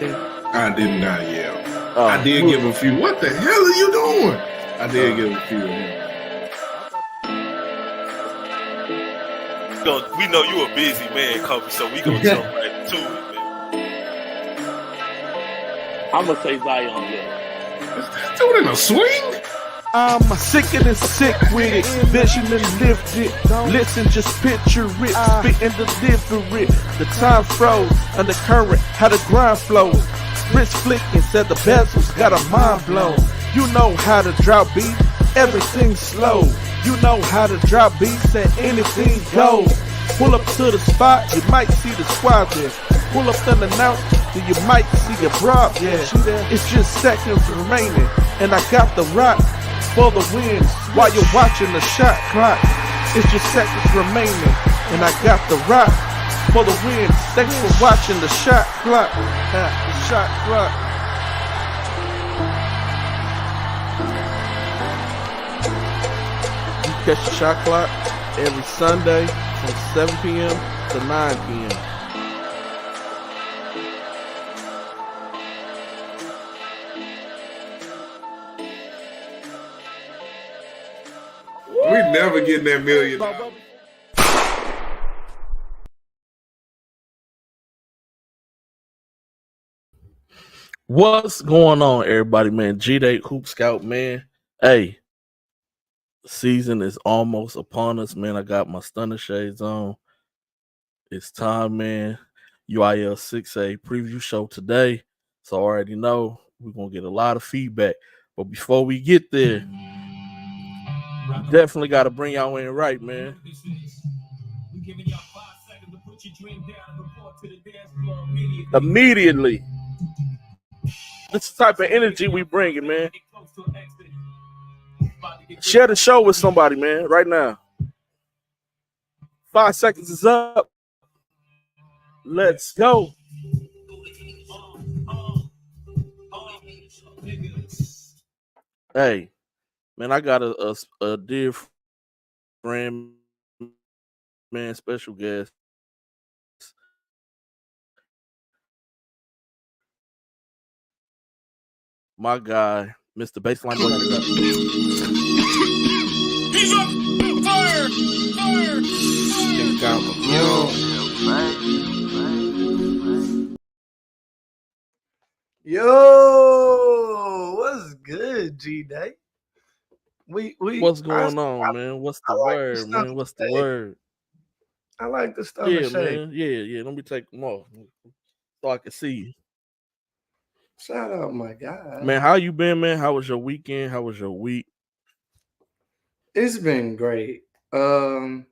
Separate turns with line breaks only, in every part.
I did not yell. I did give a few. What the hell are you doing? I did give a few of them.
We know you a busy man, Kobe, so we gonna jump right to it, man.
I'm gonna say Zion Hill.
Do it in a swing?
I'm sick and sick with it, vision and lift it. Listen, just picture it, spit and deliver it. The time froze, undercurrent, how the grind flows. Wrist flicking, said the bezels, got a mind blown. You know how to drop beat, everything slow. You know how to drop beats and anything goes. Pull up to the spot, you might see the squad there. Pull up unannounced, then you might see a broad there. It's just seconds remaining, and I got the rock for the win while you're watching the shot clock. It's just seconds remaining, and I got the rock for the win. Thanks for watching the shot clock. The shot clock. You catch the shot clock every Sunday from 7 p.m. to 9 p.m.
We never getting that $1 million.
What's going on, everybody, man? G-Day Hoop Scout, man. Hey, season is almost upon us, man. I got my stunner shades on. It's time, man. UIL 6A preview show today. So I already know we're going to get a lot of feedback. But before we get there, definitely got to bring y'all in right, man. Immediately. This is the type of energy we bringing, man. Share the show with somebody, man, right now. 5 seconds is up. Let's go. Hey, man, I got a dear friend, man, special guest. My guy, Mr. Baseline.
He's up! Fire!
Yo, what's good, G-Day?
What's going on, man? What's the word, man? What's the word?
I like the stuff.
Yeah, man. Yeah. Let me take them off so I can see you.
Shout out, my guy.
Man, how you been, man? How was your weekend? How was your week?
It's been great. You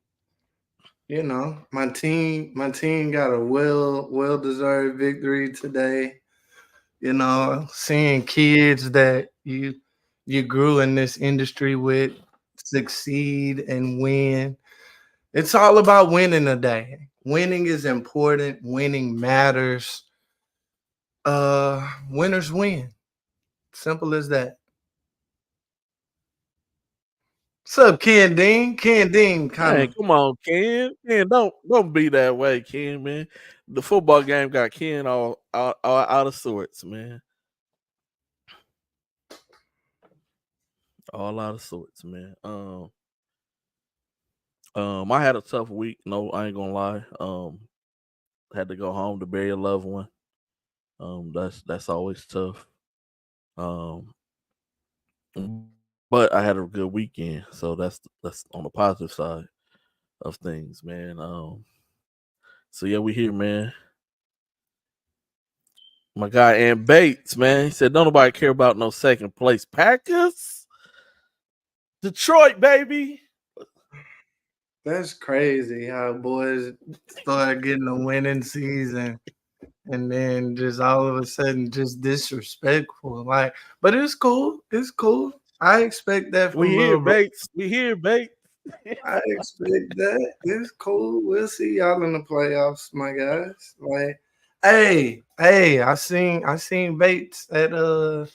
know, my team got a well-deserved victory today. You know, seeing kids that you grew in this industry with succeed and win. It's all about winning today. Winning is important. Winning matters. Winners win. Simple as that. What's up, Ken Dean? Ken Dean,
Hey, come on, Ken. Ken, don't be that way, Ken, man. The football game got Ken all out of sorts, man. All out of sorts, man. I had a tough week. No, I ain't gonna lie. Had to go home to bury a loved one. That's always tough. But I had a good weekend, so that's on the positive side of things, man. So yeah, we here, man. My guy Ann Bates, man, he said, "Don't nobody care about no second place Packers, Detroit, baby."
That's crazy how boys started getting a winning season and then just all of a sudden just disrespectful. Like, but it's cool. It's cool. I expect that from
We here, Bates. We here, Bates.
I expect that. It's cool. We'll see y'all in the playoffs, my guys. Like, hey, I seen Bates at the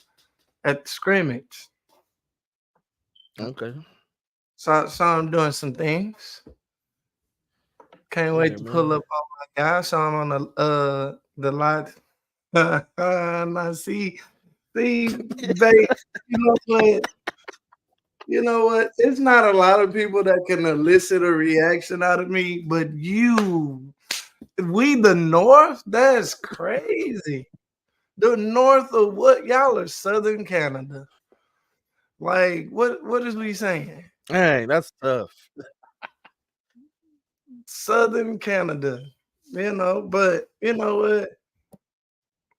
scrimmage.
Okay.
Saw him doing some things. Can't wait to pull up on my guy. Saw him on the lot Now see, babe, you know what? You know what? It's not a lot of people that can elicit a reaction out of me, but you, we the North, that's crazy. The North of what? Y'all are Southern Canada. Like, what is we saying?
Dang, that's tough.
Southern Canada. But you know what?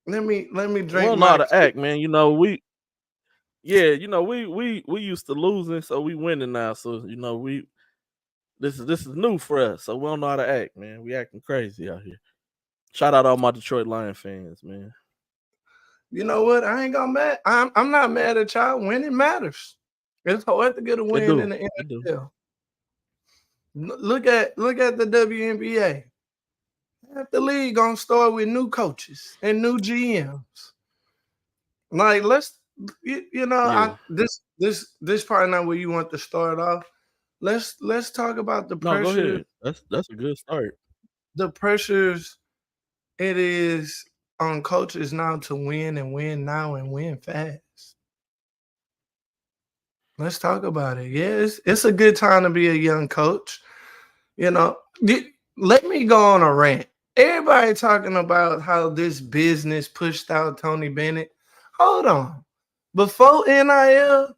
Let me
We
drink
don't know how
my
to act, man. We used to losing, so we winning now. So this is new for us. So we don't know how to act, man. We acting crazy out here. Shout out all my Detroit Lion fans, man.
You know what? I ain't gonna mad. I'm not mad at y'all. Winning matters. It's hard to get a
It
win in
do.
the
It do.
NFL. Look at the WNBA. Half the league gonna start with new coaches and new GMs. Like let's
Yeah.
this probably not where you want to start off. Let's talk about the
No, go
pressure,
ahead. That's a good start.
the pressures it is on coaches now to win and win now and win fast. Let's talk about it. Yeah, it's a good time to be a young coach. You know, let me go on a rant. Everybody talking about how this business pushed out Tony Bennett. Hold on. Before NIL,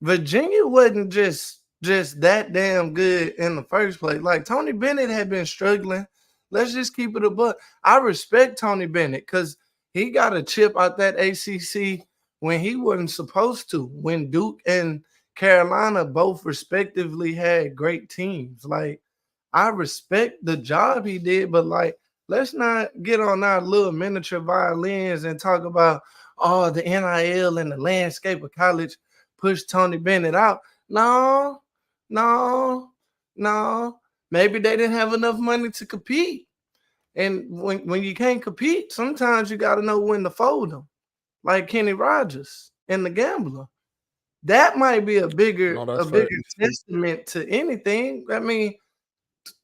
Virginia wasn't just that damn good in the first place. Like Tony Bennett had been struggling. Let's just keep it a buck. I respect Tony Bennett because he got a chip out that ACC when he wasn't supposed to. When Duke and Carolina both respectively had great teams. Like I respect the job he did, but like let's not get on our little miniature violins and talk about the NIL and the landscape of college pushed Tony Bennett out. No, no, no. Maybe they didn't have enough money to compete. And when you can't compete, sometimes you got to know when to fold them, like Kenny Rogers and the Gambler. That might be a bigger
No, that's
a bigger
facts.
testament to anything. I mean,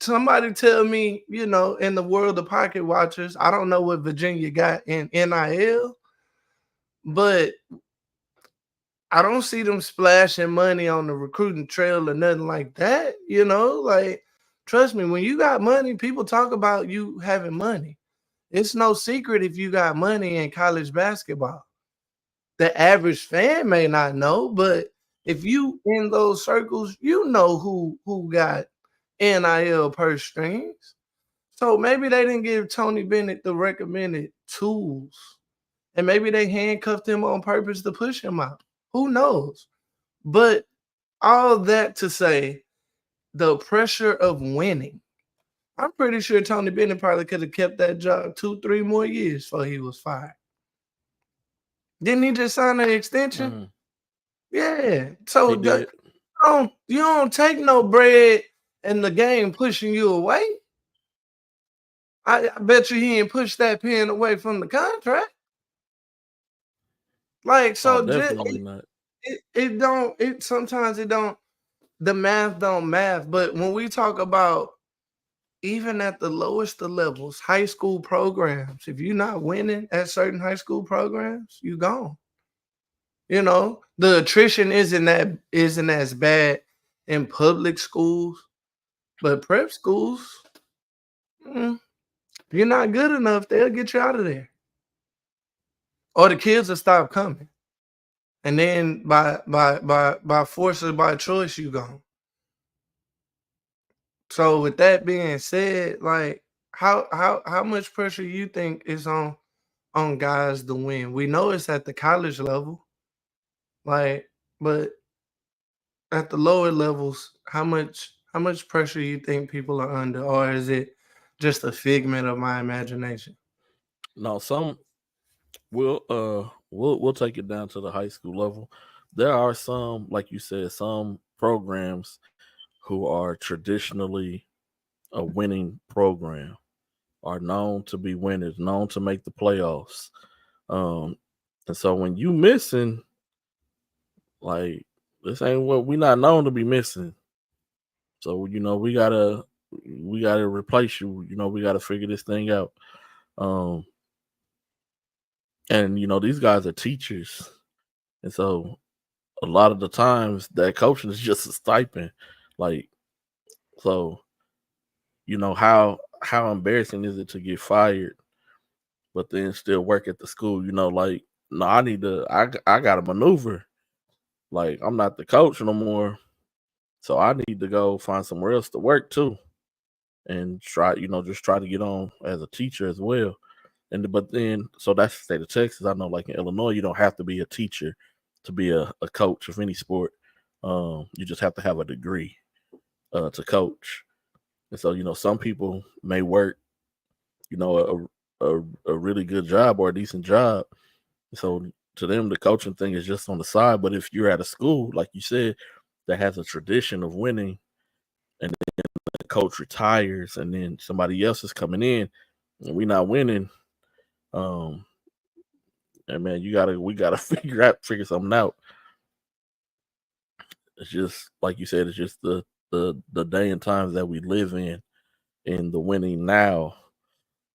somebody tell me, in the world of pocket watchers, I don't know what Virginia got in NIL, but I don't see them splashing money on the recruiting trail or nothing like that. Like trust me, when you got money, people talk about you having money. It's no secret if you got money in college basketball. The average fan may not know, but if you in those circles, you know who got NIL purse strings. So maybe they didn't give Tony Bennett the recommended tools. And maybe they handcuffed him on purpose to push him out. Who knows? But all that to say, the pressure of winning. I'm pretty sure Tony Bennett probably could have kept that job 2-3 more years before he was fired. Didn't he just sign an extension?
Mm-hmm.
Yeah. So
He did.
you don't take no bread and the game pushing you away. I bet you he ain't pushed that pen away from the contract. Like
Oh,
so,
definitely not.
it don't. It sometimes it don't. The math don't math. But when we talk about even at the lowest of levels, high school programs, if you're not winning at certain high school programs, you gone. The attrition isn't as bad in public schools, but prep schools, if you're not good enough, they'll get you out of there, or the kids will stop coming, and then by force or by choice, you gone. So with that being said, like how much pressure you think is on guys to win? We know it's at the college level, like, but at the lower levels, how much pressure you think people are under, or is it just a figment of my imagination?
No, we'll take it down to the high school level. There are some, like you said, some programs who are traditionally a winning program, are known to be winners, known to make the playoffs. Um, and so when you missing, like this ain't what we not known to be missing. So we gotta replace you. We gotta figure this thing out. Um, And these guys are teachers, and so a lot of the times that coaching is just a stipend. Like, so how embarrassing is it to get fired, but then still work at the school? Like, no, I got to maneuver. Like, I'm not the coach no more, so I need to go find somewhere else to work too, and just try to get on as a teacher as well. But then, so that's the state of Texas. I know, like in Illinois, you don't have to be a teacher to be a coach of any sport. You just have to have a degree to coach. And so, some people may work, a really good job or a decent job. So to them, the coaching thing is just on the side. But if you're at a school, like you said, that has a tradition of winning, and then the coach retires, and then somebody else is coming in, and we're not winning, and man, we gotta figure something out. It's just like you said, it's just the day and times that we live in the winning now.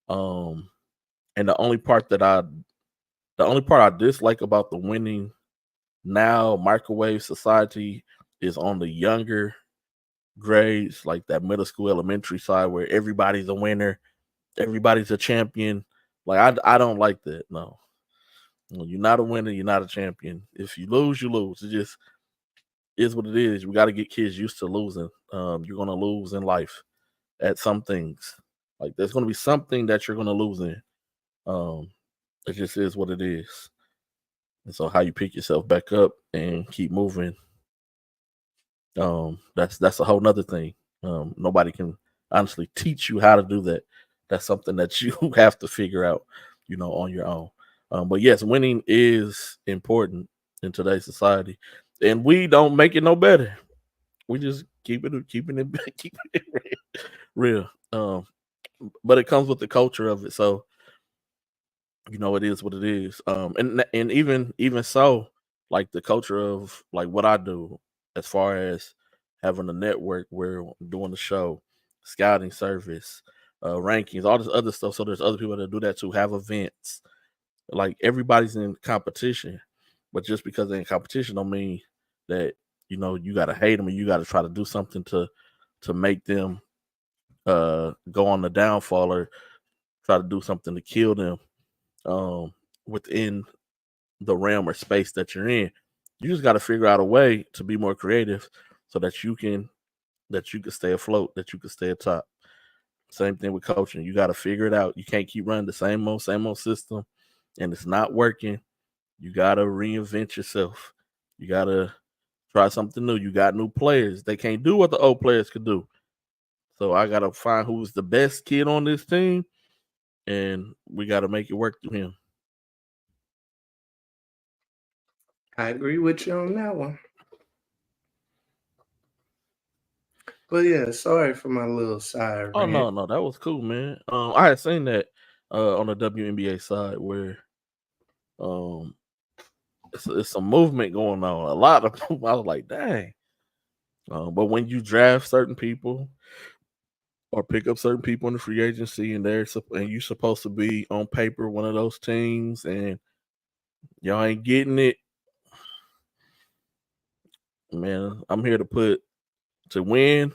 And the only part I dislike about the winning now microwave society is on the younger grades, like that middle school, elementary side, where everybody's a winner, everybody's a champion. Like, I don't like that. No, you're not a winner, you're not a champion. If you lose, you lose. It just is what it is. We got to get kids used to losing. You're gonna lose in life at some things. Like, there's gonna be something that you're gonna lose in. It just is what it is. And so how you pick yourself back up and keep moving, that's a whole nother thing. Nobody can honestly teach you how to do that. That's something that you have to figure out, on your own. But yes, winning is important in today's society, and we don't make it no better. We just keeping it keeping it real. But it comes with the culture of it. So it is what it is. And even so, like the culture of like what I do, as far as having a network where I'm doing the show, scouting service, rankings, all this other stuff. So there's other people that do that too, have events. Like, everybody's in competition, but just because they're in competition don't mean that you gotta hate them, and you gotta try to do something to make them go on the downfall, or try to do something to kill them within the realm or space that you're in. You just got to figure out a way to be more creative so that you can stay afloat, that you can stay atop. Same thing with coaching. You got to figure it out. You can't keep running the same old system, and it's not working. You got to reinvent yourself. You got to try something new. You got new players. They can't do what the old players could do. So I got to find who's the best kid on this team, and we got to make it work through him.
I agree with you on that one. But yeah, sorry for my little side
Oh
rant.
no, that was cool, man. I had seen that on the WNBA side where it's some movement going on. A lot of people, I was like, dang. But when you draft certain people or pick up certain people in the free agency, and you're supposed to be on paper one of those teams, and y'all ain't getting it, man. I'm here to win,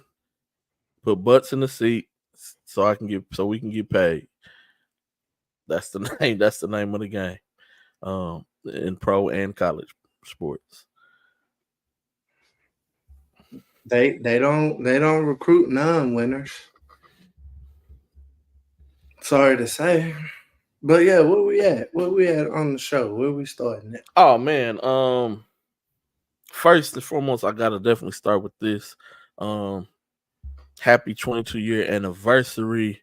put butts in the seat, so we can get paid. That's the name. That's the name of the game. In pro and college sports.
They don't recruit non-winners. Sorry to say. But yeah, where we at? Where we at on the show? Where we starting at?
Oh man. First and foremost, I gotta definitely start with this. Happy 22-year anniversary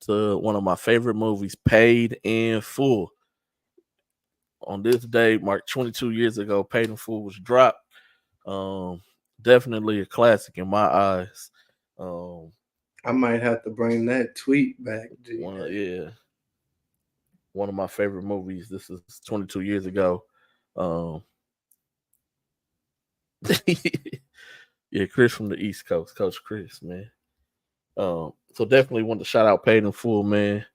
to one of my favorite movies, Paid in Full. On this day, marked 22 years ago, Paid in Full was dropped. Definitely a classic in my eyes.
I might have to bring that tweet back.
One of my favorite movies. This is 22 years ago. Yeah, Chris from the East Coast, Coach Chris, man. So definitely want to shout out Paid in Full, man.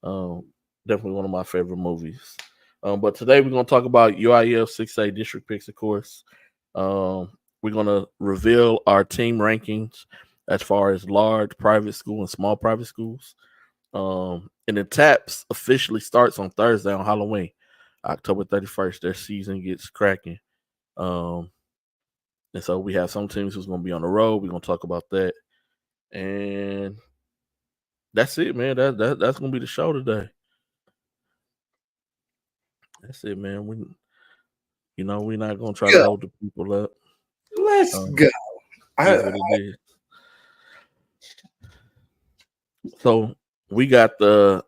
Definitely one of my favorite movies. But today we're gonna talk about UIL 6A district picks, of course. We're gonna reveal our team rankings as far as large private school and small private schools. And the TAPS officially starts on Thursday on Halloween, October 31st. Their season gets cracking. And so we have some teams who's gonna be on the road. We're gonna talk about that. And that's it, man. That's gonna be the show today. That's it, man. We're not gonna try to hold the people up.
Let's go.
Is what it is. So we got the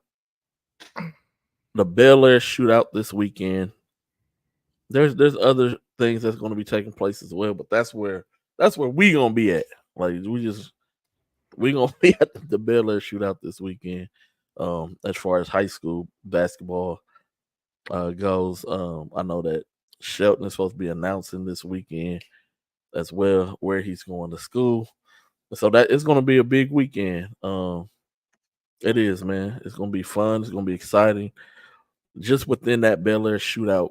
Bel Air shootout this weekend. There's other things that's going to be taking place as well, but that's where we gonna be at. Like we gonna be at the Bel Air shootout this weekend. As far as high school basketball goes, I know that Shelton is supposed to be announcing this weekend as well where he's going to school. So that it's going to be a big weekend. It is, man. It's going to be fun. It's going to be exciting. Just within that Bel Air shootout,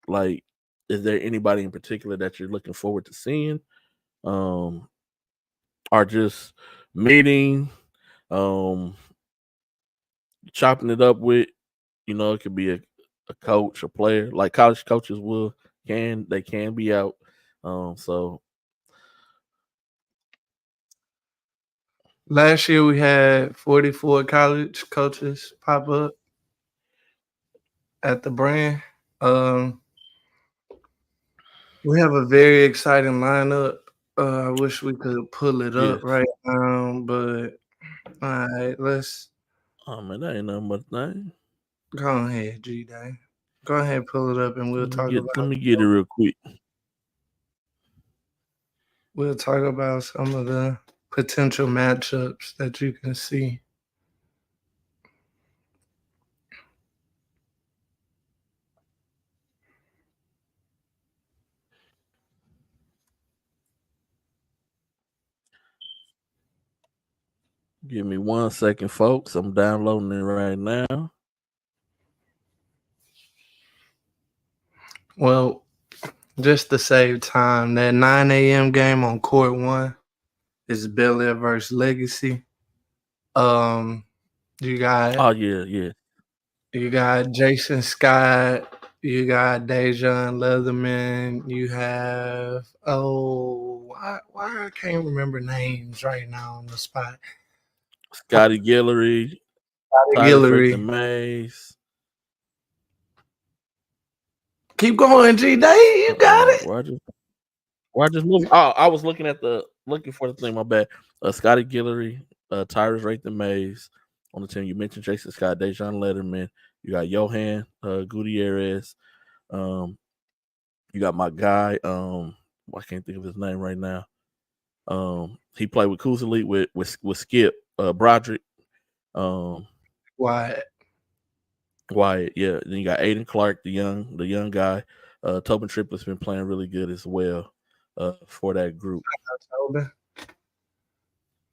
like, is there anybody in particular that you're looking forward to seeing? Or just meeting, chopping it up with, it could be a coach, a player, like college coaches can be out. So
last year we had 44 college coaches pop up at the brand. We have a very exciting lineup. I wish we could pull it up right now, but all right, let's.
Oh man, that ain't nothing but thing.
Go ahead, G-Day. Go ahead, pull it up, and we'll talk about.
Let me get it real quick.
We'll talk about some of the potential matchups that you can see.
Give me 1 second, folks. I'm downloading it right now.
Well, just to save time, that 9 a.m. game on Court 1 is Bel Air versus Legacy. You got.
Oh yeah.
You got Jason Scott. You got Dejan Leatherman. You have why I can't remember names right now on the spot.
Scotty Guillory, Mays.
Keep going, G-Day. You got it.
Why just move? Oh, I was looking for the thing. My bad. Scotty Guillory, Tyrus Rathan Mays on the team. You mentioned Jason Scott, Dejan Letterman. You got Johan Gutierrez. You got my guy. I can't think of his name right now. He played with Kuzali with Skip Broderick. Wyatt, yeah. Then you got Aiden Clark, the young guy. Tobin Triplett's been playing really good as well for that group.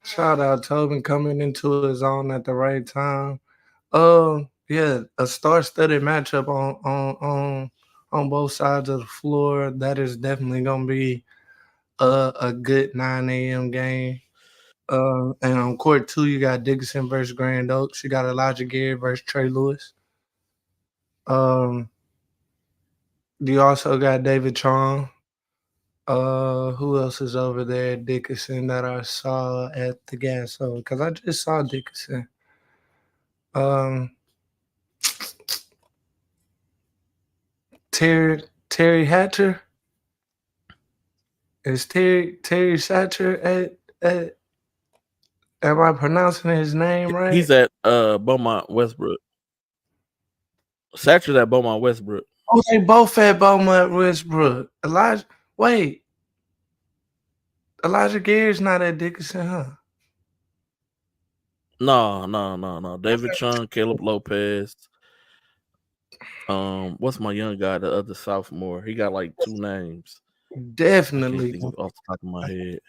Shout out Tobin coming into his own at the right time. Yeah, a star-studded matchup on both sides of the floor. That is definitely gonna be a good 9 a.m. game. And on Court 2, you got Dickinson versus Grand Oaks. You got Elijah Gary versus Trey Lewis. You also got David Chong. Who else is over there at Dickinson that I saw at the gas hole? Because I just saw Dickinson. Terry Hatcher. Is Terry Satcher at am I pronouncing his name right?
He's at Beaumont Westbrook. Satcher's at Beaumont Westbrook.
Oh, they both at Beaumont Westbrook. Elijah Gary's not at Dickinson, huh?
No. David Chung, Caleb Lopez. What's my young guy, the other sophomore? He got like 2 names.
Definitely.
I can't think off the top of my head.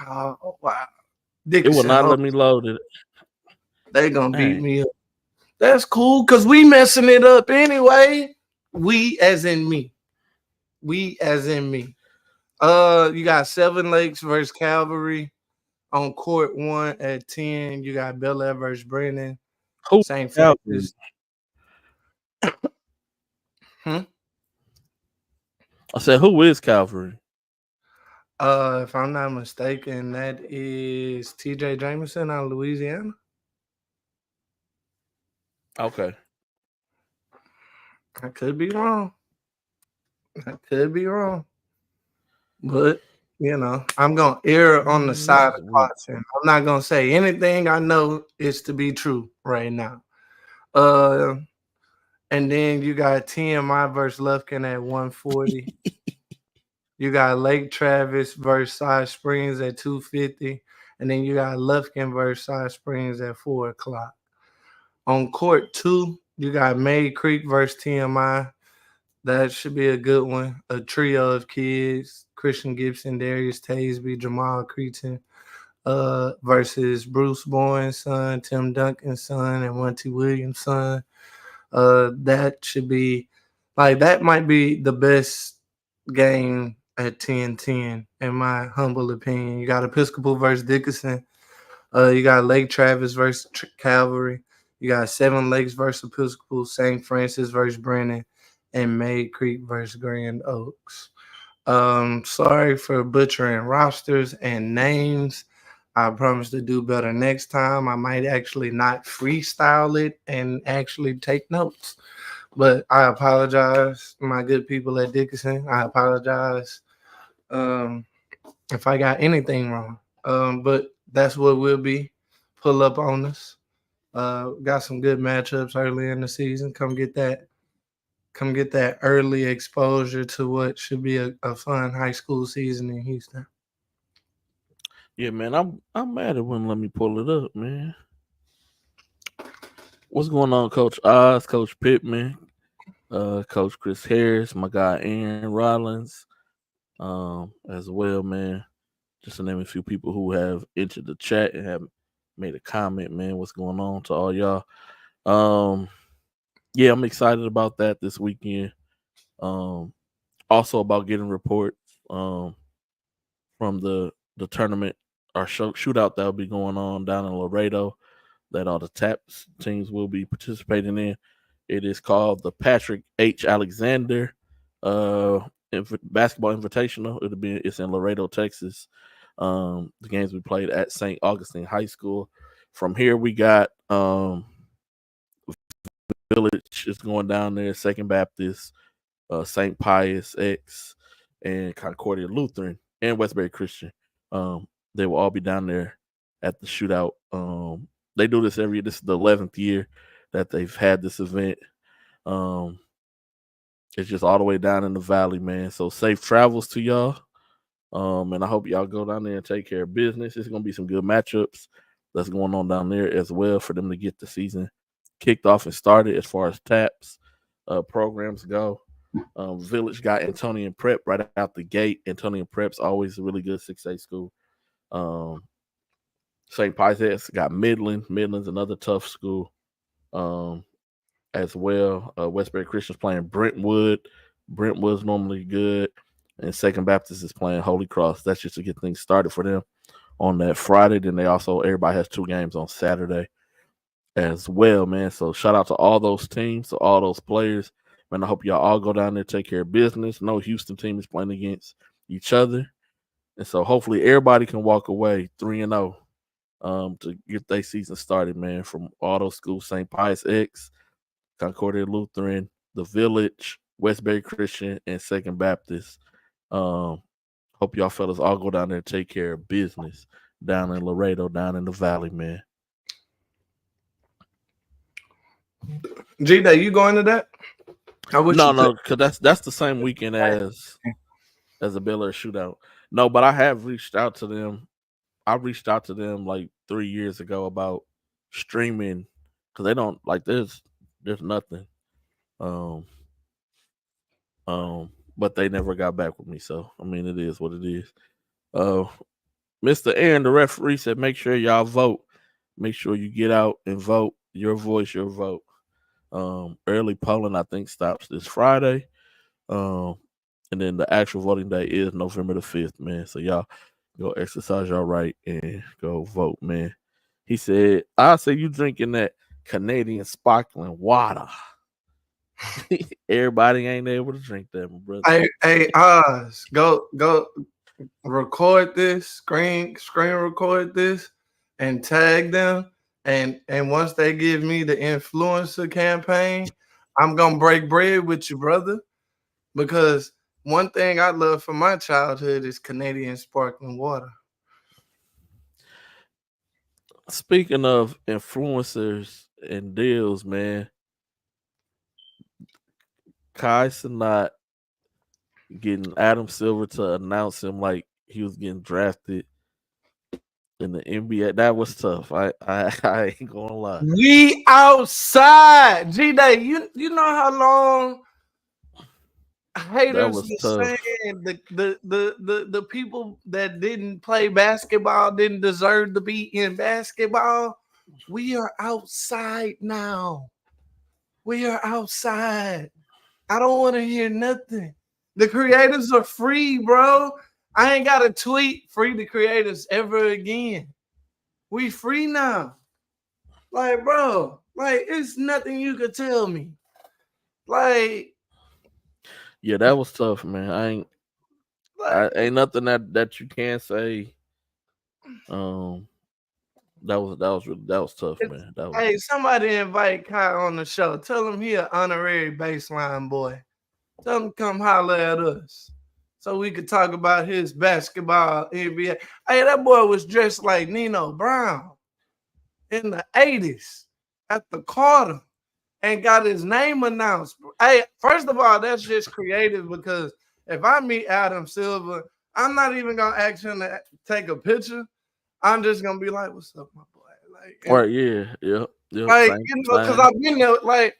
Oh, wow.
Dickinson, it will not let me load it.
They gonna beat me up. That's cool because we messing it up anyway. We as in me. We as in me. You got Seven Lakes versus Calvary on court 1 at 10. You got Bel Air versus Brennan.
Who
St.
Calvary?
Francis.
I said, who is Calvary?
If I'm not mistaken, that is TJ Jameson out of Louisiana.
Okay.
I could be wrong. But I'm gonna err on the side of caution. I'm not gonna say anything I know is to be true right now. And then you got TMI versus Lufkin at 140. You got Lake Travis versus Side Springs at 250. And then you got Lufkin versus Side Springs at 4 o'clock. On court 2, you got May Creek versus TMI. That should be a good one. A trio of kids: Christian Gibson, Darius Tasby, Jamal Cretan, versus Bruce Bowen's son, Tim Duncan's son, and Monty Williams' son. That should be that might be the best game at 10-10, in my humble opinion. You got Episcopal versus Dickinson. You got Lake Travis versus Calvary. You got Seven Lakes versus Episcopal, St. Francis versus Brennan, and May Creek versus Grand Oaks. Sorry for butchering rosters and names. I promise to do better next time. I might actually not freestyle it and actually take notes. But I apologize, my good people at Dickinson. I apologize if I got anything wrong. But that's what we'll be. Pull up on us. Got some good matchups early in the season. Come get that early exposure to what should be a fun high school season in Houston.
Yeah, man, I'm mad it wouldn't let me pull it up, man. What's going on, Coach Oz, Coach Pittman, Coach Chris Harris, my guy Aaron Rollins, as well, man. Just to name a few people who have entered the chat and have made a comment, man. What's going on to all y'all? Yeah, I'm excited about that this weekend. Also about getting reports from the tournament or shootout that'll be going on down in Laredo that all the TAPS teams will be participating in. It is called the Patrick H. Alexander Basketball Invitational. It's in Laredo, Texas. The games we played at St. Augustine High School. From here, we got Village is going down there, Second Baptist, St. Pius X, and Concordia Lutheran, and Westbury Christian. They will all be down there at the shootout. They do this every year. This is the 11th year that they've had this event. It's just all the way down in the valley, man. So safe travels to y'all. And I hope y'all go down there and take care of business. It's going to be some good matchups that's going on down there as well for them to get the season kicked off and started as far as TAPS programs go. Village got Antonian Prep right out the gate. Antonian Prep's always a really good 6A school. St. Pius got Midland. Midland's another tough school as well. Westbury Christian's playing Brentwood. Brentwood's normally good. And Second Baptist is playing Holy Cross. That's just to get things started for them on that Friday. Then everybody has 2 games on Saturday as well, man. So shout out to all those teams, to all those players. Man, I hope y'all all go down there, take care of business. No Houston team is playing against each other. And so hopefully everybody can walk away 3-0 to get their season started, man, from all those schools: St. Pius X, Concordia Lutheran, The Village, Westbury Christian, and Second Baptist. Hope y'all fellas all go down there and take care of business down in Laredo, down in the valley, man.
G-Day, you going to that?
No, because that's the same weekend as a Bel Air shootout. No, but I have reached out to them. I reached out to them like 3 years ago about streaming because they don't like there's nothing. But they never got back with me. So I mean, it is what it is. Mr. Aaron, the referee, said make sure y'all vote. Make sure you get out and vote. Your voice, your vote. Early polling, I think, stops this Friday. And then the actual voting day is November the 5th, man. So y'all go exercise your right and go vote, man. He said, I say you drinking that Canadian sparkling water. Everybody ain't able to drink that, my brother.
Hey, Oz, go record this, screen record this, and tag them. And once they give me the influencer campaign, I'm gonna break bread with you, brother. Because one thing I love from my childhood is Canadian sparkling water.
Speaking of influencers and deals, man, Kai Sinat getting Adam Silver to announce him like he was getting drafted in the NBA. That was tough. I ain't gonna lie.
We outside, G-Day. You know how long haters
was
were
tough.
saying the people that didn't play basketball didn't deserve to be in basketball. We are outside now. We are outside. I don't want to hear nothing. The creators are free, bro. I ain't got to tweet free the creators ever again. We free now. Like, bro, like it's nothing you could tell me. Like,
Yeah, that was tough, man. I ain't nothing that you can say. That was tough, man. That was.
Hey, somebody invite Kyle on the show. Tell him he an honorary baseline boy. Tell him come holler at us so we could talk about his basketball NBA. Hey, that boy was dressed like Nino Brown in the 80s at the Carter and got his name announced. Hey, first of all, that's just creative because if I meet Adam Silver, I'm not even gonna ask him to take a picture. I'm just gonna be like, "What's up, my boy?" Like,
Right, yeah,
like because I've been there. Like,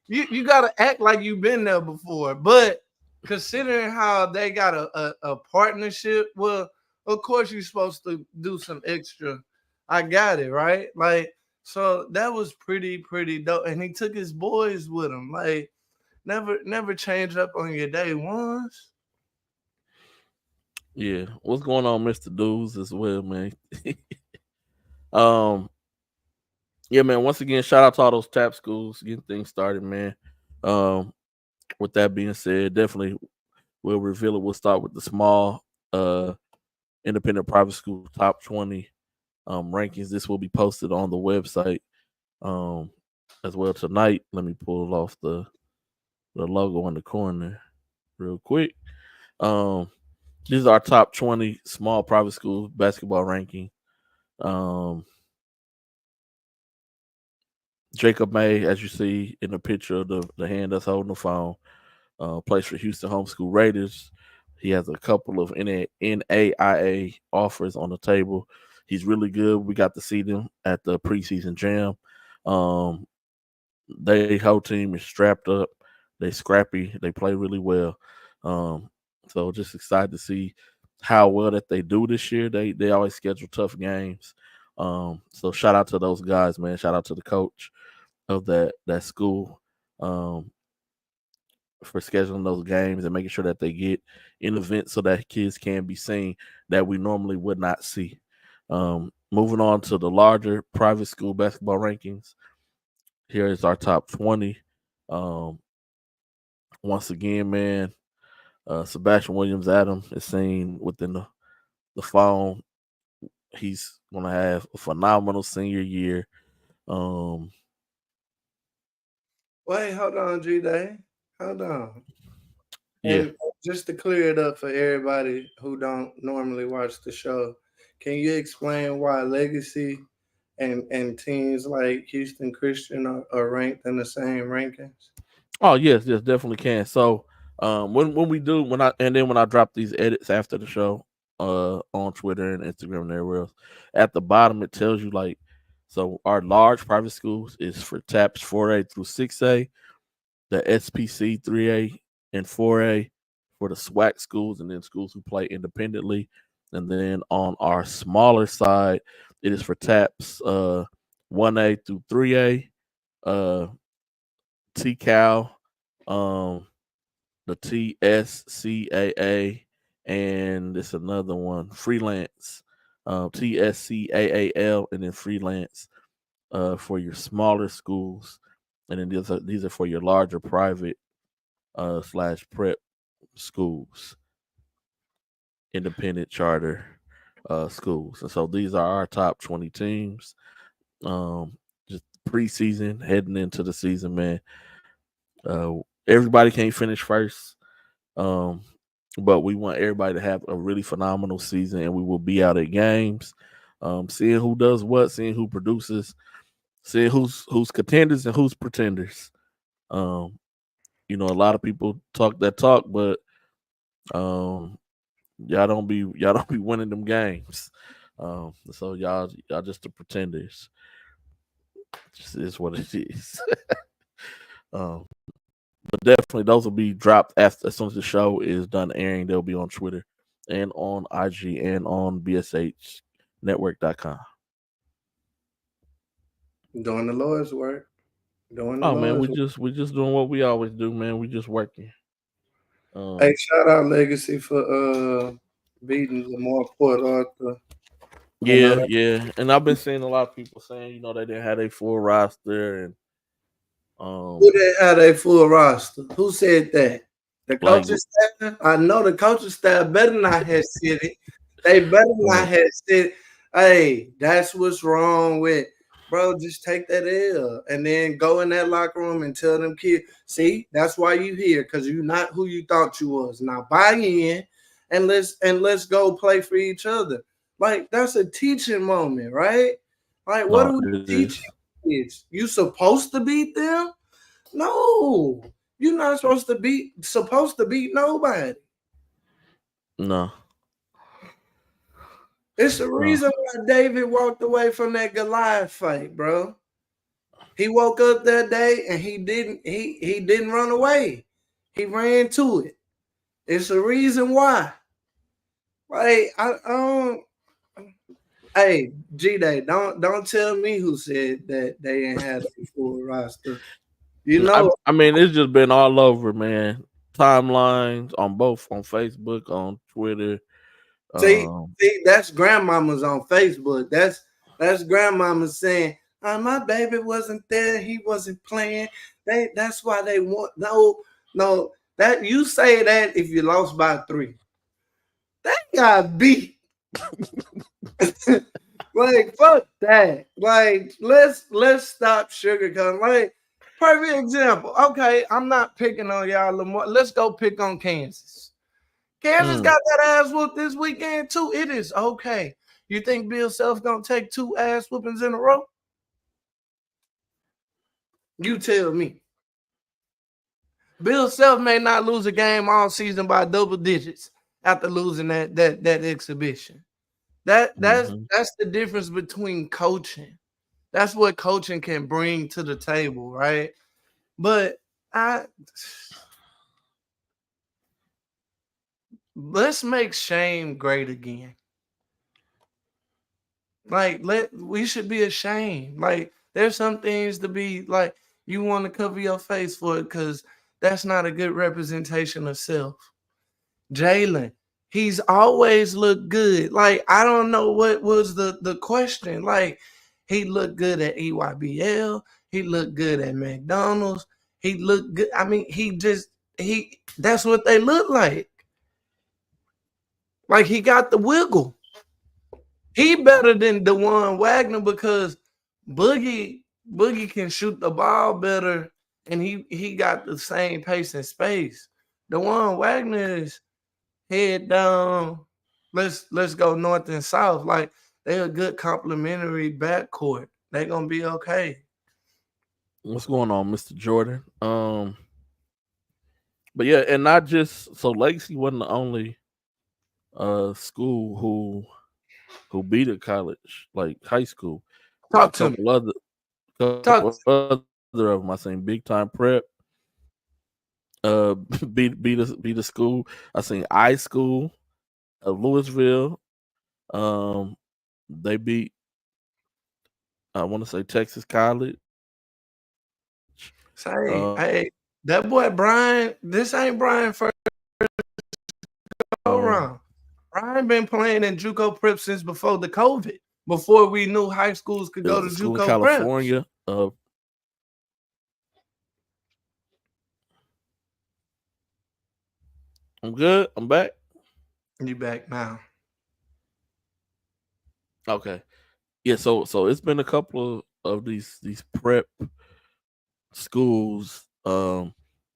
you gotta act like you've been there before. But considering how they got a partnership, well, of course you're supposed to do some extra. I got it right. Like, so that was pretty dope. And he took his boys with him. Like, never change up on your day ones.
Yeah, what's going on, Mr. Dudes, as well, man? um, yeah, man. Once again, shout out to all those tap schools getting things started, man. With that being said, definitely we'll reveal it. We'll start with the small, independent private school top 20 rankings. This will be posted on the website as well tonight. Let me pull off the logo in the corner real quick. These are our top 20 small private schools basketball ranking. Jacob May, as you see in the picture of the hand that's holding the phone, plays for Houston Homeschool Raiders. He has a couple of NAIA offers on the table. He's really good. We got to see them at the preseason jam. Their whole team is strapped up. They scrappy. They play really well. So just excited to see how well that they do this year. They always schedule tough games. So shout out to those guys, man. Shout out to the coach of that school for scheduling those games and making sure that they get in events so that kids can be seen that we normally would not see. Moving on to the larger private school basketball rankings. Here is our top 20. Once again, man, Sebastian Williams Adam is seen within the phone. He's going to have a phenomenal senior year.
Wait, hold on, G-Day. Hold on.
Yeah.
And just to clear it up for everybody who don't normally watch the show, can you explain why Legacy and teams like Houston Christian are ranked in the same rankings?
Oh yes, definitely can. So when I drop these edits after the show on Twitter and Instagram and everywhere else, at the bottom it tells you like, so our large private schools is for TAPS 4A through 6A, the SPC 3A and 4A for the SWAC schools, and then schools who play independently. And then on our smaller side, it is for TAPS 1A through 3A, TCAL, the TSCAA, and it's another one, freelance, TSCAAL, and then freelance for your smaller schools, and then these are for your larger private / prep schools, independent charter schools. And so these are our top 20 teams. Just preseason, heading into the season, man. Everybody can't finish first, but we want everybody to have a really phenomenal season, and we will be out at games, seeing who does what, seeing who produces, seeing who's contenders and who's pretenders. You know, a lot of people talk that talk, but y'all don't be winning them games. So y'all just the pretenders. Just is what it is. But definitely those will be dropped as soon as the show is done airing. They'll be on Twitter and on IG and on BSHnetwork.com.
Doing the Lord's work.
Oh man, we just doing what we always do, man. We just working.
Hey, shout out Legacy for beating Lamar Port Arthur.
Yeah. And I've been seeing a lot of people saying, you know, they didn't have a full roster, and
who didn't have a full roster? Who said that? The coaching staff? I know the coaching staff better not have said it. They better not have said, hey, that's what's wrong with, bro. Just take that L and then go in that locker room and tell them kids, see, that's why you here, because you're not who you thought you was. Now buy in and let's go play for each other. Like, that's a teaching moment, right? Like, what are we teaching kids? You supposed to beat them? No, you're not supposed to beat nobody.
No.
It's the reason why David walked away from that Goliath fight, bro. He woke up that day and he didn't run away. He ran to it. It's the reason why. Like, hey, G-Day, don't tell me who said that they ain't had a full roster. You know,
I mean, it's just been all over, man. Timelines on Facebook, on Twitter.
See, that's grandmama's on Facebook. That's grandmama saying, my baby wasn't there, he wasn't playing. That's why they want no. That you say that if you lost by 3. That got beat. Like, fuck that. Like, let's stop sugarcoating. Like, perfect example. Okay, I'm not picking on y'all, Lamar. Let's go pick on Kansas. Kansas got that ass whooped this weekend too. It is okay. You think Bill Self gonna take 2 ass whoopings in a row? You tell me. Bill Self may not lose a game all season by double digits after losing that exhibition. That's the difference between coaching. That's what coaching can bring to the table, right? But let's make shame great again. Like, we should be ashamed. Like, there's some things to be like, you want to cover your face for it because that's not a good representation of self. Jalen, he's always looked good. Like, I don't know what was the question. Like, he looked good at EYBL. He looked good at McDonald's. He looked good. I mean, that's what they look like. Like, he got the wiggle. He better than DeJuan Wagner because Boogie can shoot the ball better, and he got the same pace and space. DeJuan Wagner is head down. Let's go north and south. Like, they're a good complementary backcourt. They're gonna be okay.
What's going on, Mr. Jordan? But yeah, and not just so Legacy wasn't the only school who beat a college, like high school.
Talk to me.
Couple other of them. I seen Big Time Prep beat a school. I seen I School of Louisville. They beat, I want to say, Texas College.
Hey, that boy Brian, this ain't Brian first go around. Brian been playing in JUCO prep since before the COVID, before we knew high schools could go to
school in
JUCO
California. I'm good. I'm back.
You back now?
Okay. Yeah. So it's been a couple of these prep schools.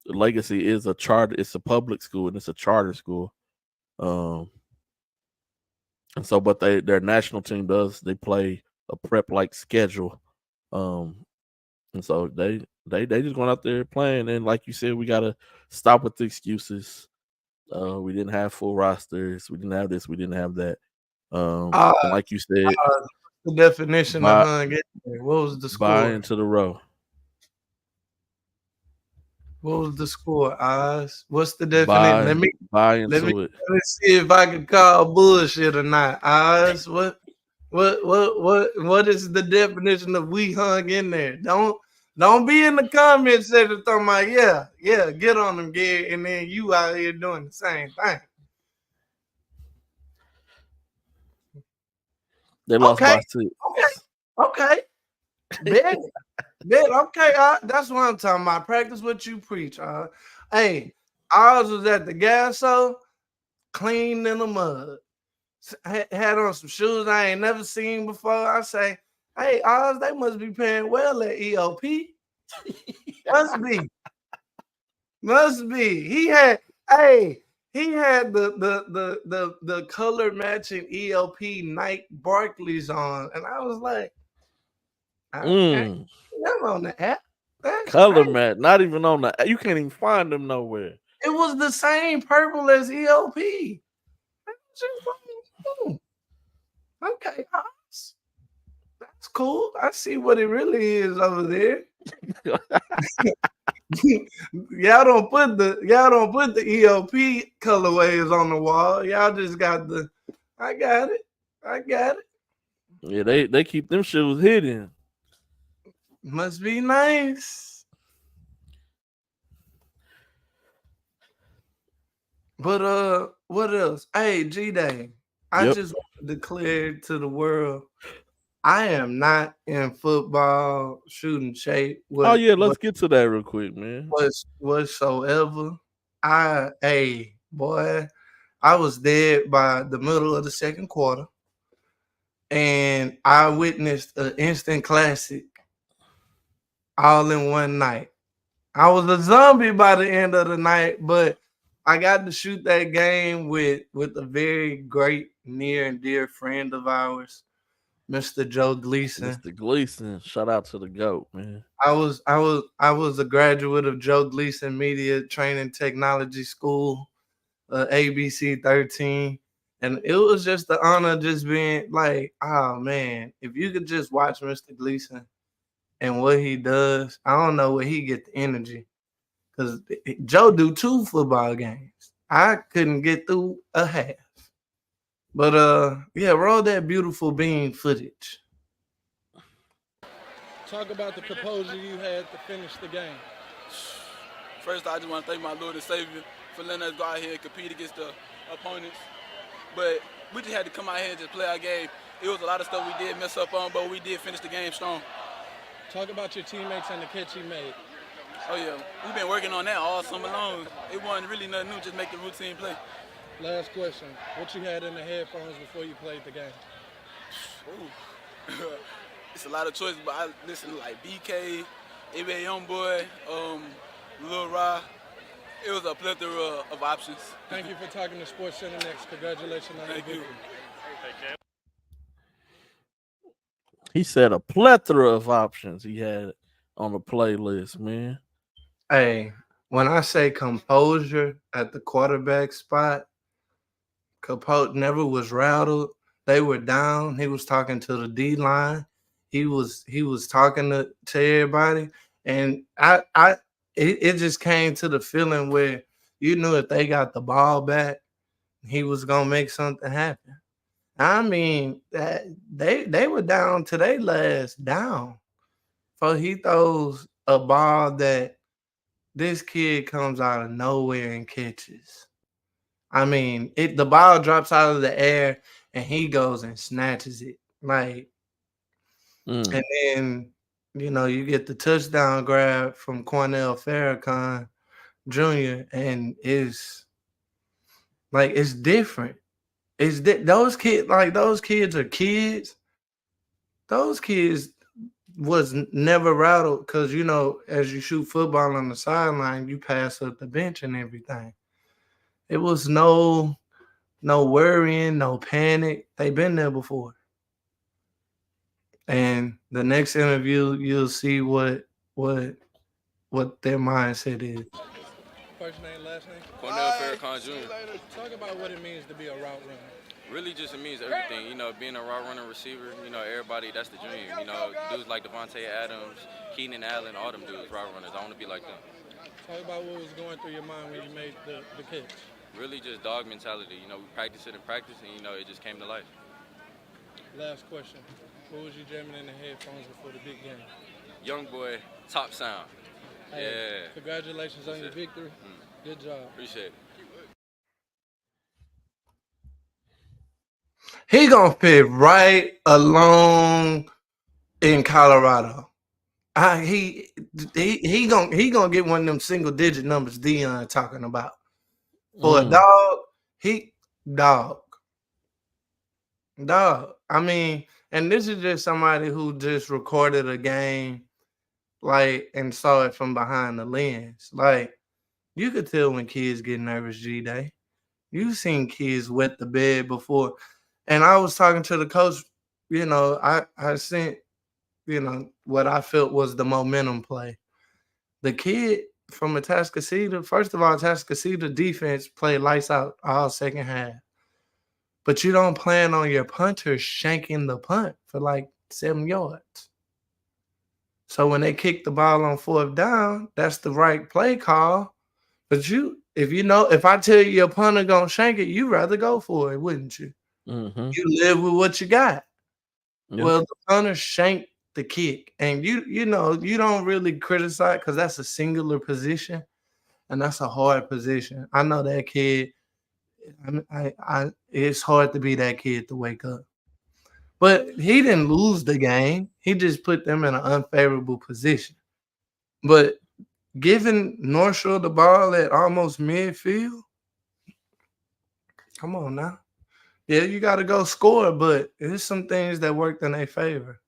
Legacy is a charter. It's a public school and it's a charter school. And so, but their national team they play a prep like schedule. And so they just going out there playing. And like you said, we gotta stop with the excuses. We didn't have full rosters. We didn't have this. We didn't have that. And like you said,
the definition of hung in there. What was the score?
Buy into the row.
What was the score, Oz? What's the definition? Let me see if I can call bullshit or not. Oz, what is the definition of we hung in there? Don't be in the comment section talking about yeah, get on them, Gary, and then you out here doing the same thing.
They lost by 6.
Okay. Bet. Okay, that's what I'm talking about. Practice what you preach. Hey, ours was at the Gasso, clean in the mud. Had on some shoes I ain't never seen before. I say, hey, ours, they must be paying well at EOP. Must be. He had the color matching EOP Nike Barclays on, and I was like, I'm on the app.
Color match, not even on the. You can't even find them nowhere.
It was the same purple as EOP. Okay, that's cool. I see what it really is over there. Y'all don't put the EOP colorways on the wall. Y'all just got the. I got it.
Yeah, they keep them shoes hidden.
Must be nice. But what else? Hey, G-Day. I just want to declare to the world, I am not in football shooting shape.
Let's get to that real quick, man.
Whatsoever. I was dead by the middle of the second quarter, and I witnessed an instant classic all in one night. I was a zombie by the end of the night, but I got to shoot that game with a very great, near and dear friend of ours, Mr. Joe Gleason.
Mr. Gleason, shout out to the GOAT, man.
I was a graduate of Joe Gleason Media Training Technology School, ABC 13. And it was just the honor just being like, oh man, if you could just watch Mr. Gleason and what he does, I don't know where he get the energy. Because Joe do 2 football games. I couldn't get through a half. But roll that beautiful bean footage.
Talk about the composure you had to finish the game.
First, I just want to thank my Lord and Savior for letting us go out here and compete against the opponents. But we just had to come out here and just play our game. It was a lot of stuff we did mess up on, but we did finish the game strong.
Talk about your teammates and the catch you made.
Oh, yeah. We've been working on that all summer long. It wasn't really nothing new, just make the routine play.
Last question. What you had in the headphones before you played the game?
Ooh. It's a lot of choices, but I listen to like BK, NBA Youngboy, Lil Ra. It was a plethora of options.
Thank you for talking to Sports Center Next. Congratulations on
Thank
the
you.
victory.
He said a plethora of options he had on the playlist, man.
Hey, when I say composure at the quarterback spot, Capote never was rattled. They were down. He was talking to the D line. He was talking to everybody, and it just came to the feeling where you knew if they got the ball back, he was gonna make something happen. I mean, that they were down to their last down. So he throws a ball that this kid comes out of nowhere and catches. I mean, the ball drops out of the air and he goes and snatches it. Like, and then, you get the touchdown grab from Cornell Farrakhan Jr. and it's different. Those kids are kids. Those kids was never rattled because as you shoot football on the sideline, you pass up the bench and everything. It was no worrying, no panic. They've been there before. And the next interview, you'll see what their mindset is.
First name, last name?
Cornell Farrakhan Jr.
Talk about what it means to be a route runner.
Really just it means everything. Being a route runner receiver, everybody, that's the dream. Dudes like Devontae Adams, Keenan Allen, all them dudes, route runners. I want to be like them.
Talk about what was going through your mind when you made the catch.
Really just dog mentality. We practice it and practice, and, it just came to life.
Last question. What was you jamming in the headphones before the big game?
Young boy, top sound.
Hey,
yeah.
Congratulations on your victory. Good job.
Appreciate it.
He gonna fit right along in Colorado. He gonna get one of them single digit numbers Dion talking about. For a dog. I mean, and this is just somebody who just recorded a game, and saw it from behind the lens. You could tell when kids get nervous, G-Day. You've seen kids wet the bed before. And I was talking to the coach, I sent, what I felt was the momentum play. The kid from Atascocita, first of all, Atascocita defense played lights out all second half. But you don't plan on your punter shanking the punt for 7 yards. So when they kick the ball on 4th down, that's the right play call. But if I tell you your punter gonna shank it, you'd rather go for it, wouldn't you?
Mm-hmm.
You live with what you got.
Yep.
Well, the punter shanked the kick, and you don't really criticize because that's a singular position, and that's a hard position. I know that kid. It's hard to be that kid to wake up, but he didn't lose the game. He just put them in an unfavorable position. But giving North Shore the ball at almost midfield, come on now. Yeah, you got to go score, but there's some things that worked in their favor.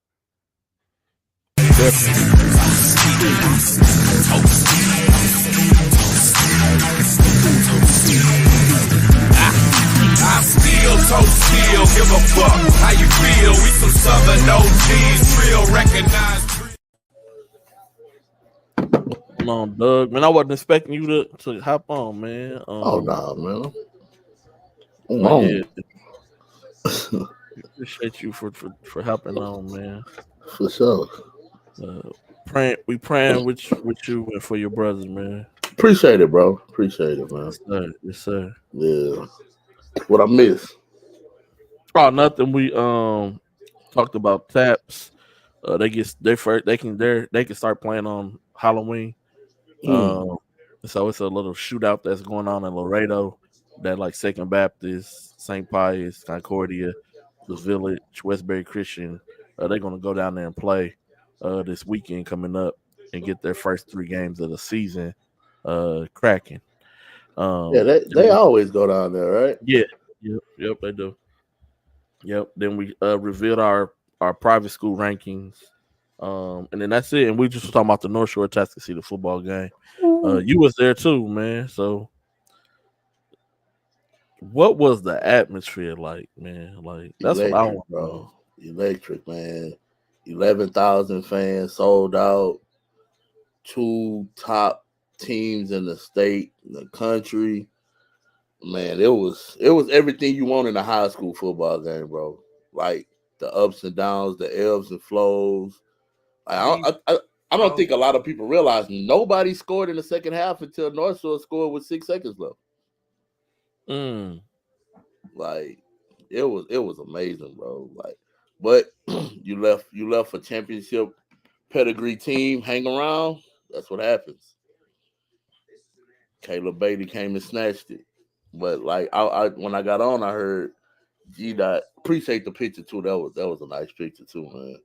I still give a fuck how you feel. We some Southern OGs, real recognized.
Come on, Doug. Man, I wasn't expecting you to hop on, man.
Oh, nah, man.
Yeah. Appreciate you for hopping on, man.
For sure.
We praying with you and for your brothers, man.
Appreciate it, bro. Appreciate it, man.
Yes, sir.
Yeah. What I miss?
Oh, nothing. We talked about taps. They can start playing on Halloween. So it's a little shootout that's going on in Laredo. That Second Baptist, St. Pius, Concordia, the Village, Westbury Christian. They're gonna go down there and play this weekend coming up and get their first 3 games of the season cracking.
They always go down there, right?
Yeah. Yep, they do. Yep. Then we revealed our private school rankings. And then that's it. And we just were talking about the North Shore Atascocita football game. You was there too, man. So what was the atmosphere like, man? That's
electric,
what I want,
bro. Electric, man. 11,000 fans sold out. 2 top teams in the state, in the country. Man, it was everything you want in a high school football game, bro. The ups and downs, the ebbs and flows. I don't think a lot of people realize nobody scored in the second half until North Shore scored with 6 seconds left. It was amazing, bro. But you left for championship pedigree team hang around, that's what happens. Caleb Beatty came and snatched it. But like I when I got on, I heard G Dot appreciate the picture too. That was a nice picture too, man.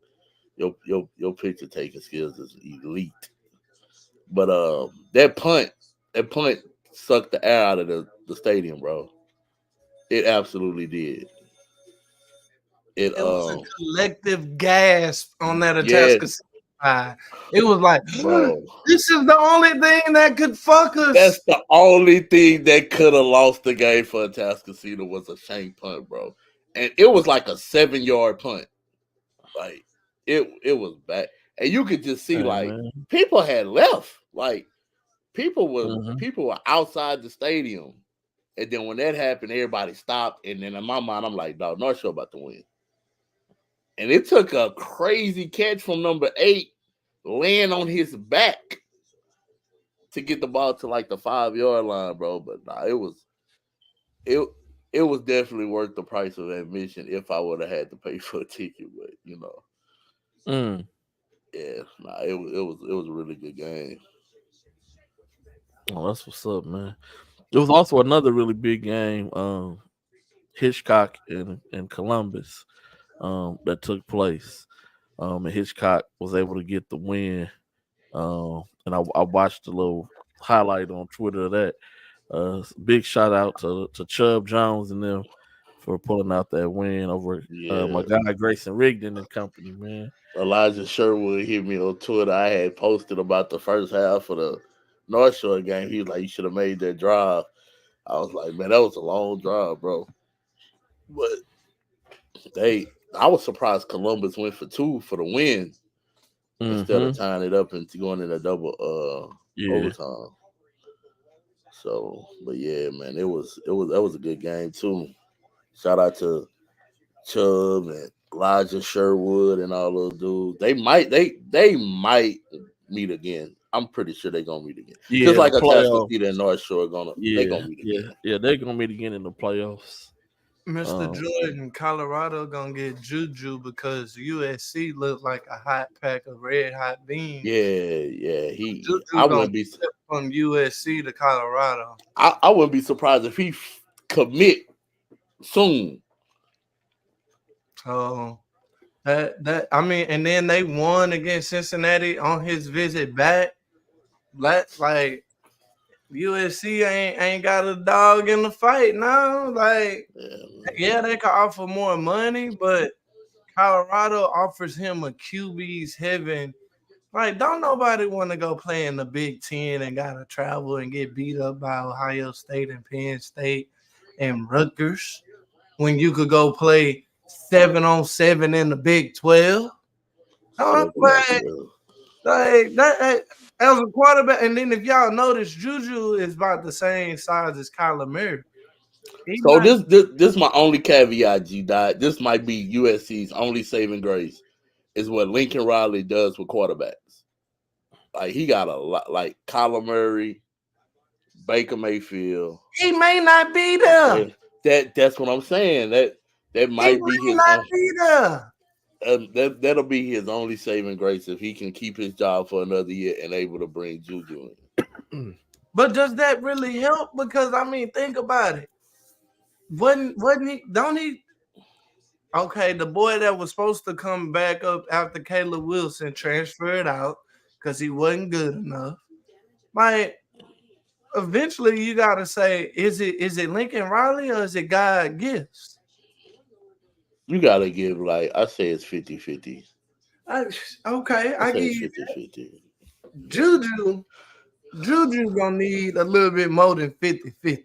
Your picture taking skills is elite. But that punt sucked the air out of the stadium, bro. It absolutely did. It
was a collective gasp on that
yeah,
Atascocita side. It was like,
bro.
this is the only thing that could fuck us.
That's the only thing that could have lost the game for Atascocita was a shank punt, bro. And it was like a 7-yard punt. Like it was bad. And you could just see people had left. Like people were outside the stadium. And then when that happened, everybody stopped. And then in my mind, I'm like, dog, North Shore about to win. And it took a crazy catch from number 8, laying on his back to get the ball to like the 5-yard line, bro. But nah, it was definitely worth the price of admission if I would have had to pay for a ticket. But yeah, nah, it was a really good game.
Oh, that's what's up, man. There was also another really big game, Hitchcock and Columbus, that took place. And Hitchcock was able to get the win. And I watched a little highlight on Twitter of that. Big shout out to Chubb Jones and them for pulling out that win over my guy Grayson Rigdon and company, man.
Elijah Sherwood hit me on Twitter. I had posted about the first half of the North Shore game. He was like, you should have made that drive. I was like, man, that was a long drive, bro. But I was surprised Columbus went for 2 for the win instead of tying it up and going in a double overtime. So, but yeah, man, that was a good game too. Shout out to Chubb and Elijah Sherwood and all those dudes. They might meet again. I'm pretty sure they're gonna meet again.
Yeah,
just like Atascocita and North Shore they're gonna meet again.
Yeah, they're gonna meet again in the playoffs.
Mr. Jordan, Colorado gonna get Juju because USC looked like a hot pack of red hot beans.
Yeah.
Juju
I wouldn't be
from USC to Colorado.
I wouldn't be surprised if he commit soon.
Oh, that I mean, and then they won against Cincinnati on his visit back. Like USC ain't got a dog in the fight now. Like, yeah, they can offer more money, but Colorado offers him a QB's heaven. Like, don't nobody want to go play in the Big Ten and gotta travel and get beat up by Ohio State and Penn State and Rutgers when you could go play 7-on-7 in the Big 12. Like that as a quarterback, and then if y'all notice, Juju is about the same size as Kyler Murray.
This is my only caveat, G Dot. This might be USC's only saving grace is what Lincoln Riley does with quarterbacks. Like he got a lot, like Kyler Murray, Baker Mayfield.
He may not be there.
That's what I'm saying. That might be his.
Not be there.
That'll be his only saving grace if he can keep his job for another year and able to bring Juju in.
But does that really help? Because I mean, think about it. Wasn't he? Don't he? Okay, the boy that was supposed to come back up after Caleb Wilson transferred out because he wasn't good enough. Like, eventually you gotta say, is it Lincoln Riley or is it God Gifts?
You gotta give, like, I say it's 50-50.
Okay, I give you
50-50.
Juju gonna need a little bit more than 50-50.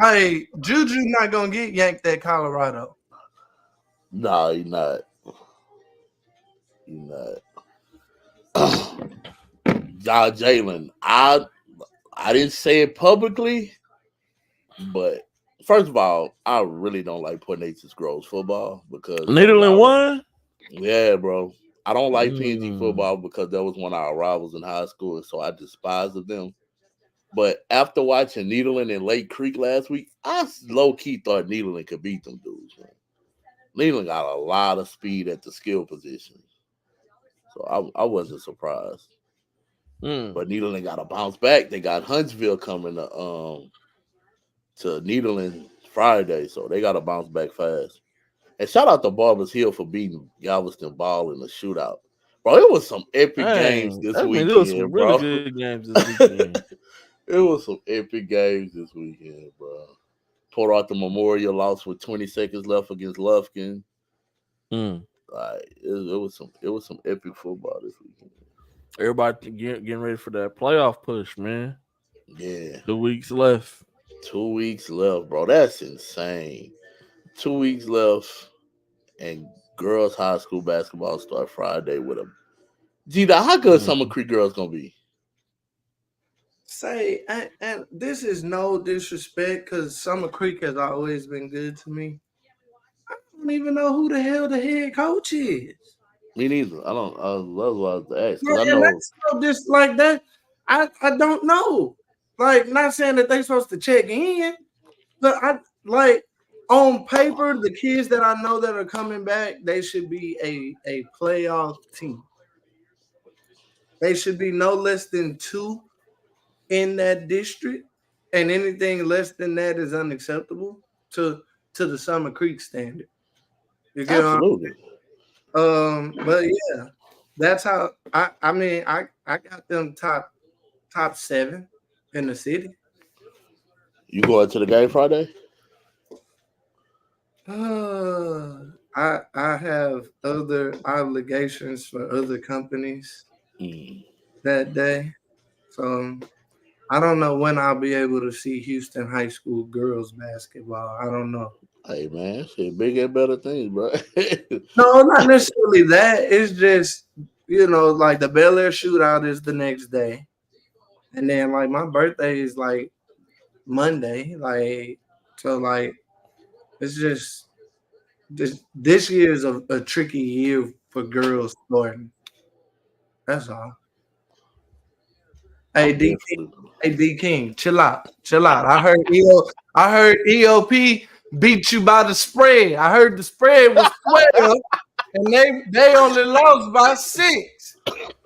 Hey, Juju not gonna get yanked at Colorado.
Nah, he's not. Jalen, I didn't say it publicly, but first of all, I really don't like Port Neches Groves football because
Needleland won?
Yeah, bro. I don't like PNG football because that was one of our rivals in high school, so I despise of them. But after watching Needleland and Lake Creek last week, I low-key thought Needleland could beat them dudes, man. Needleland got a lot of speed at the skill position. So I wasn't surprised.
Mm.
But Nederland got to bounce back. They got Huntsville coming to Nederland Friday, so they got to bounce back fast. And shout out to Barbers Hill for beating Galveston Ball in the shootout. Bro, it was some epic games this weekend,
there was some
bro.
really good games this weekend.
It was some epic games this weekend, bro. Port Arthur Memorial lost with 20 seconds left against Lufkin. Like it was some epic football this weekend.
Everybody getting ready for that playoff push, man.
Yeah.
2 weeks left.
2 weeks left, bro. That's insane. 2 weeks left, and girls high school basketball start Friday with a. How good Summer Creek girls gonna be?
Say, and this is no disrespect because Summer Creek has always been good to me. I don't even know who the hell the head coach is.
Me neither. I don't. That's what I was asked.
Yeah,
I know.
that's just like that. I don't know. Like, not saying that they're supposed to check in, but I like on paper the kids that I know that are coming back, they should be a playoff team. They should be no less than 2 in that district, and anything less than that is unacceptable to the Summer Creek standard. You get
Absolutely.
But yeah, that's how I mean I got them top 7 in the city.
You going to the game Friday?
I have other obligations for other companies that day, so I don't know when I'll be able to see Houston High School girls basketball. I don't know.
Hey man, shit, big and better things, bro.
No, not necessarily that. It's just, like the Bel Air shootout is the next day. And then like my birthday is like Monday. Like, so like it's just this year is a tricky year for girls starting. That's all. Hey D King, chill out. I heard EOP beat you by the spread. I heard the spread was 12, and they only lost by 6.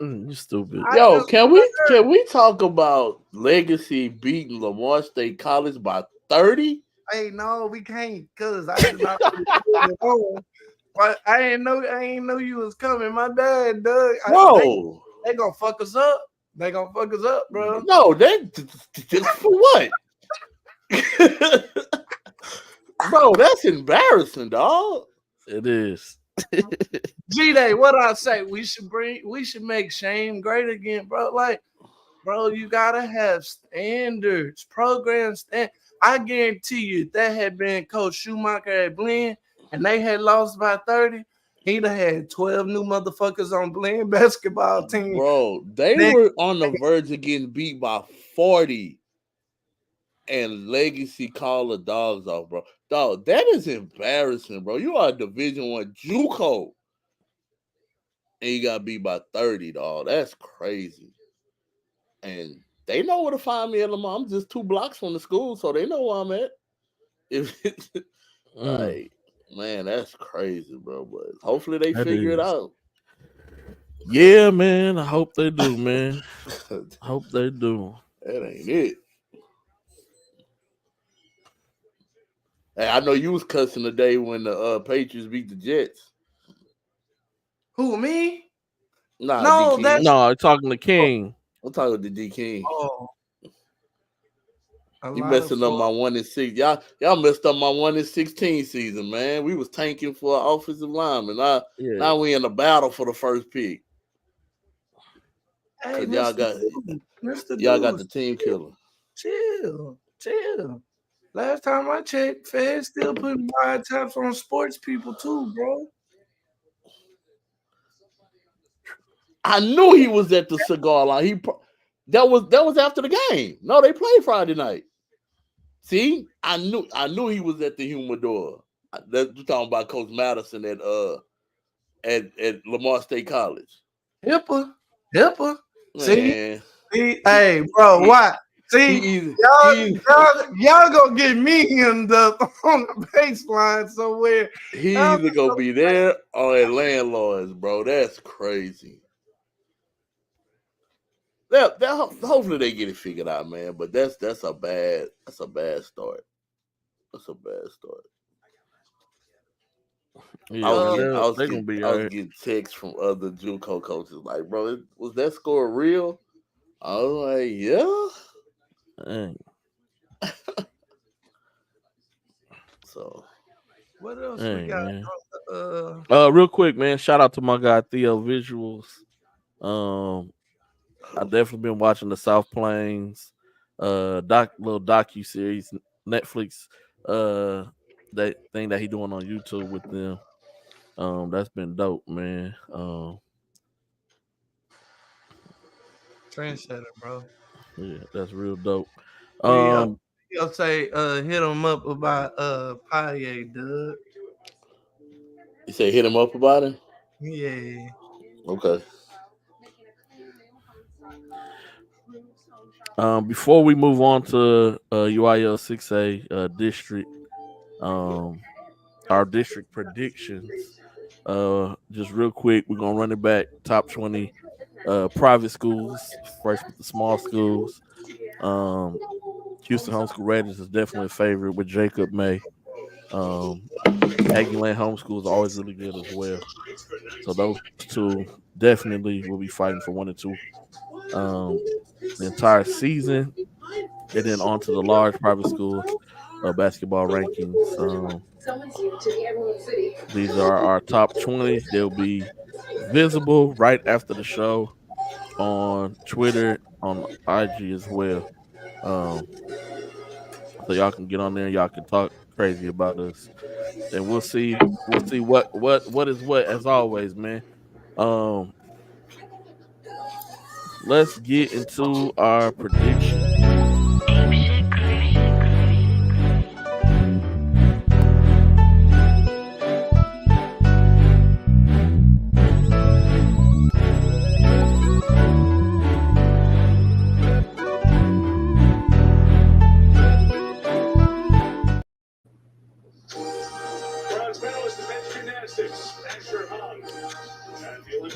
You stupid.
Yo, can we talk about Legacy beating Lamar State College by 30?
Hey, no, we can't, cause I did not. But I ain't know you was coming. My dad, Doug.
Whoa,
they gonna fuck us up. They gonna fuck us up, bro.
No, they for what? Bro, that's embarrassing, dog.
It is.
G-Day, what I say? We should make shame great again, bro. Like, bro, you gotta have standards, programs. I guarantee you, if that had been Coach Schumacher at Blinn and they had lost by 30, he'd have had 12 new motherfuckers on Blinn basketball team.
Bro, they were on the verge of getting beat by 40. And Legacy called the dogs off, bro. Dog, that is embarrassing, bro. You are a Division I JUCO. And you got beat by 30, dog. That's crazy. And they know where to find me at Lamar. I'm just 2 blocks from the school, so they know where I'm at. Like, man, that's crazy, bro. But hopefully they figure it out.
Yeah, man. I hope they do, man. Hope they do.
That ain't it. Hey, I know you was cussing the day when the Patriots beat the Jets.
Who, me?
Nah,
no,
I'm talking to King.
I'm talking to D King.
Oh,
you messing up my 1-6. Y'all messed up my 1-16 season, man. We was tanking for an offensive lineman. Now we in a battle for the first pick.
Hey,
y'all got the team killer.
Chill. Last time I checked, Fed still putting wide taps on sports people too, bro.
I knew he was at the cigar line. That was after the game. No, they played Friday night. See, I knew he was at the humidor. That's talking about Coach Madison at Lamar State College.
HIPAA.
See,
hey, bro, what? See, y'all gonna get me on the baseline somewhere.
He either gonna be there or at Landlords, bro. That's crazy. hopefully they get it figured out, man. But that's a bad start. That's a bad start.
Yeah,
I
man,
was
they're gonna be
I
all
was
right.
getting texts from other JUCO coaches like, bro, was that score real? I was like, yeah.
Dang.
So what else we
Dang,
got?
man.
Uh,
Real quick, man. Shout out to my guy Theo Visuals. I definitely been watching the South Plains, little docu series, Netflix, that thing that he doing on YouTube with them. That's been dope, man.
trendsetter, bro.
Yeah, that's real dope.
He'll say, hit him up about Paye, Doug.
You say hit him up about it?
Yeah.
Okay.
Before we move on to UIL 6A district, our district predictions. Just real quick, we're gonna run it back. Top 20 private schools first with the small schools. Houston Homeschool Raiders is definitely a favorite with Jacob May. Aggie Lane Homeschool is always really good as well. So those two definitely will be fighting for 1 and 2 the entire season. And then on to the large private schools basketball rankings. These are our top 20. They'll be visible right after the show on Twitter, on IG as well. So y'all can get on there and y'all can talk crazy about us. And we'll see what is what as always, man. Let's get into our prediction.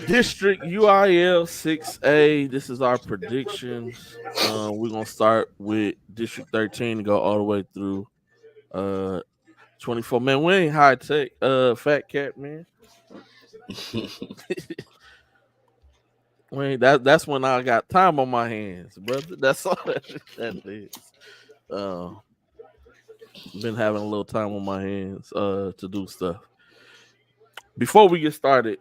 District UIL 6A. This is our predictions. We're gonna start with District 13 and go all the way through 24. Man, we ain't high tech, fat cat, man. That's when I got time on my hands, brother. That's all that is. Been having a little time on my hands to do stuff. Before we get started,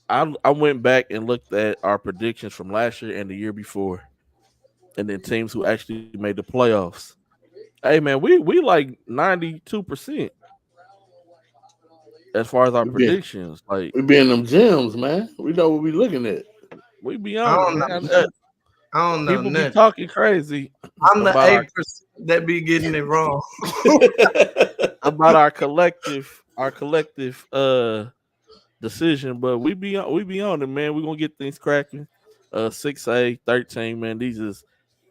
I went back and looked at our predictions from last year and the year before, and then teams who actually made the playoffs. Hey man, we like 92% as far as our predictions. Like
we be in them gyms, man. We know what we looking at.
We be on it, man.
I don't know
People
nothing.
be talking crazy.
I'm the 8% that be getting it wrong.
About our collective decision, but we be on it, man. We're gonna get things cracking. 6A, 13, man. These is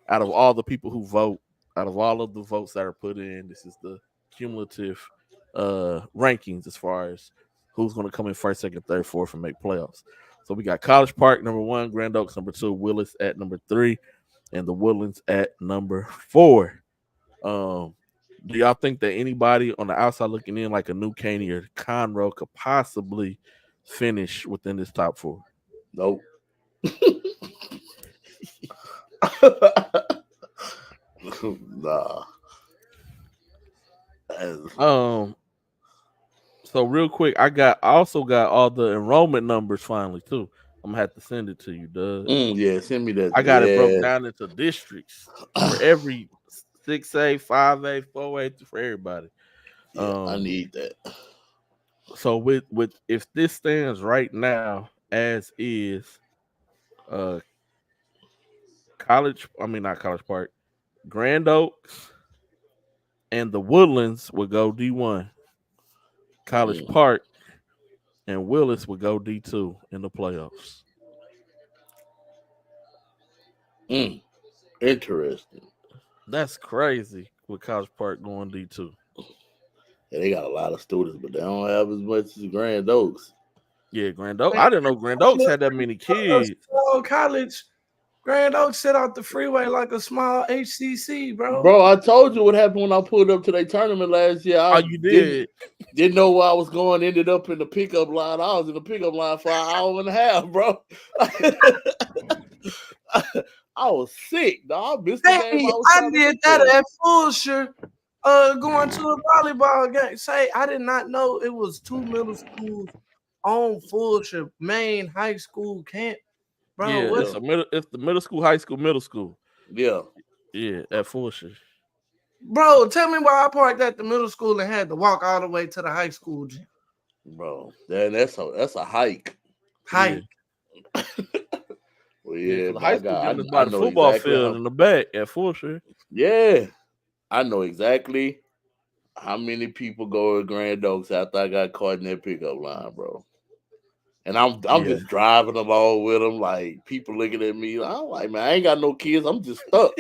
out of all the people who vote, out of all of the votes that are put in, this is the cumulative rankings as far as who's gonna come in first, second, third, fourth, and make playoffs. So we got College Park number 1, Grand Oaks number 2, Willis at number 3, and the Woodlands at number 4. Do y'all think that anybody on the outside looking in, like a New Caney or Conroe, could possibly finish within this top 4?
Nope. Nah.
So real quick, I also got all the enrollment numbers finally too. I'm gonna have to send it to you, Doug.
Yeah, send me that.
I got it broke down into districts for every 6A, 5A, 4A, for everybody.
Yeah, I need that.
So with if this stands right now as is, not College Park, Grand Oaks, and the Woodlands would go D1. College Park and Willis would go D2 in the playoffs.
Interesting.
That's crazy with College Park going D2.
Yeah, they got a lot of students, but they don't have as much as Grand Oaks.
Yeah, Grand Oaks. I didn't know Grand Oaks had that many kids.
College, Grand Oaks sit off the freeway like a small HCC, bro.
Bro, I told you what happened when I pulled up to their tournament last year.
You did?
Didn't know where I was going. Ended up in the pickup line. I was in the pickup line for an hour and a half, bro. I was sick, dog. I missed the game.
I did that at Fulshire, going to a volleyball game. Say, I did not know it was 2 middle schools on Fulshire main high school camp, bro.
Yeah, it's the middle school, high school, middle school.
Yeah,
at Fulshire.
Bro, tell me why I parked at the middle school and had to walk all the way to the high school gym.
Bro, that's a hike.
Hike.
Yeah. Well, yeah,
the high school gym is by the football field in the back at Fulshire.
Yeah, I know exactly how many people go to Grand Oaks after I got caught in that pickup line, bro. And I'm just driving along with them, like people looking at me. I'm like, man, I ain't got no kids. I'm just stuck.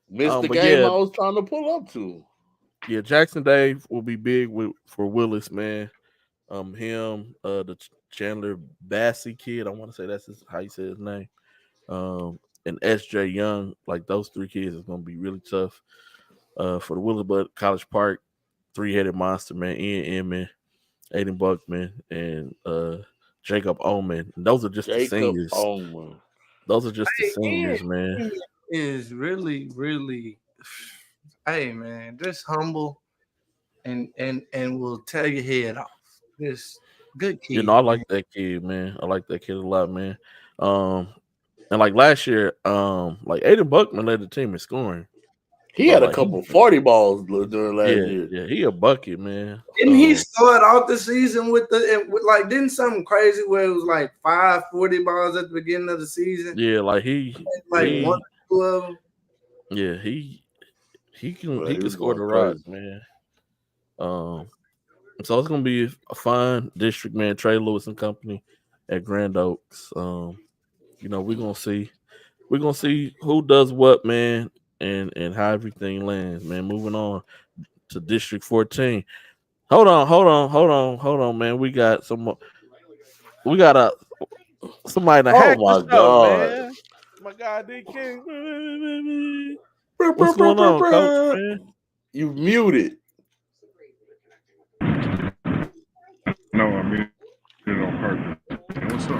Missed the game I was trying to pull up to.
Yeah, Jackson Dave will be big for Willis, man. Him, the Chandler Bassey kid, I want to say that's how you say his name. And SJ Young, like those 3 kids is gonna be really tough. For the Willis Bud College Park, 3-headed monster, man. Ian Inman, Aiden Buckman, and Jacob Oman. And those are just the seniors. Those are just the seniors, man.
Is really, really, hey man, just humble and will tear your head off. This good kid.
I like that kid, man. I like that kid a lot, man. And like last year, like Aiden Buckman led the team in scoring.
He had a couple 40 balls during last year.
Yeah, he a bucket, man.
Didn't he start off the season with didn't something crazy where it was like 5 40 balls at the beginning of the season?
Yeah, like he
1 or 2 of them.
Yeah, he can score the rock, man. So it's gonna be a fun district, man. Trey Lewis and company at Grand Oaks. We're gonna see who does what, man, and how everything lands, man. Moving on to District 14. Hold on, man. We got somebody in the hack the show, man. My guy D King. What's going on, Coach, man?
You muted.
No, I mean it on purpose. What's up?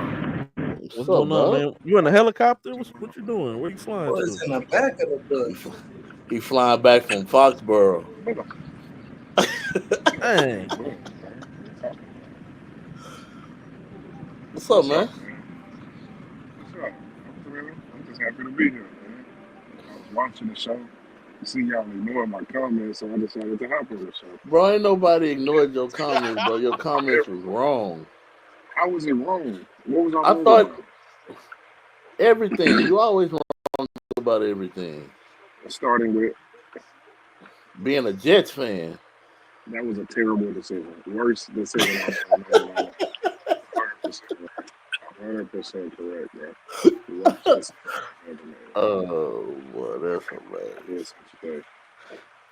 What's going on, man? You in a helicopter? What you doing? Where you flying to?
It's in the back of the bus.
He flying back from Foxborough.
Dang.
What's up, man?
What's up? I'm just happy to be here, man. I was watching the show. See y'all ignoring my comments, so I decided to hop on the show.
Bro, ain't nobody ignored your comments, bro. Your comments was wrong.
How was it wrong? What was I wrong
thought
about?
Everything. You always wrong about everything.
Starting with
being a Jets fan.
That was a terrible decision. Worst decision I've ever made. 100% correct, bro.
Oh, boy, that's hilarious.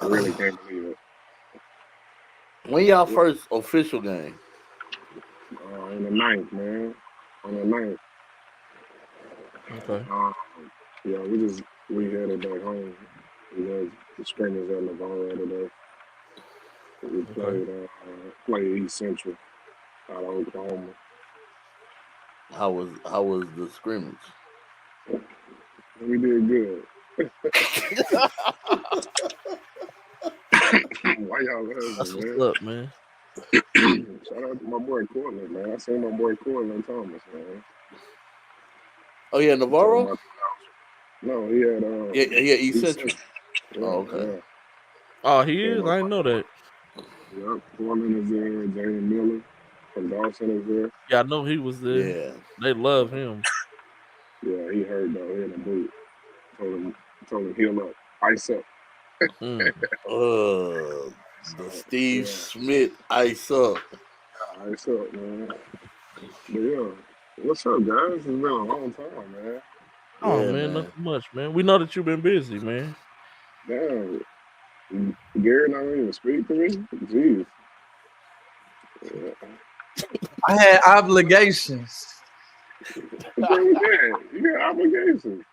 I really can't believe it.
When y'all first official game?
On the 9th, man. On the 9th.
Okay.
Yeah, we headed back home. We had the scrimmage at Navarro today. We played East Central out of Oklahoma.
How was the scrimmage?
We did good. Why y'all laughing, man?
What's up, man?
Shout out to my boy Cortland, man. I seen my boy Cortland Thomas, man.
Oh yeah, Navarro?
No, he had
East Central. Oh, okay.
Yeah.
Oh, he is? I didn't know that.
Yep, Cortland is there. James Miller from Dawson is there.
Yeah, I know he was there.
Yeah.
They love him.
Yeah, he hurt though. He in a boot. Told him heal up. Ice up.
The Steve Smith ice up.
Ice up, man. But yeah. What's up, guys? It's been a long time, man.
Oh, yeah, man, nothing much, man. We know that you've been busy, man.
Damn. Gary not even speak to me? Jeez. Yeah.
I had obligations.
What's wrong with that? You got obligations.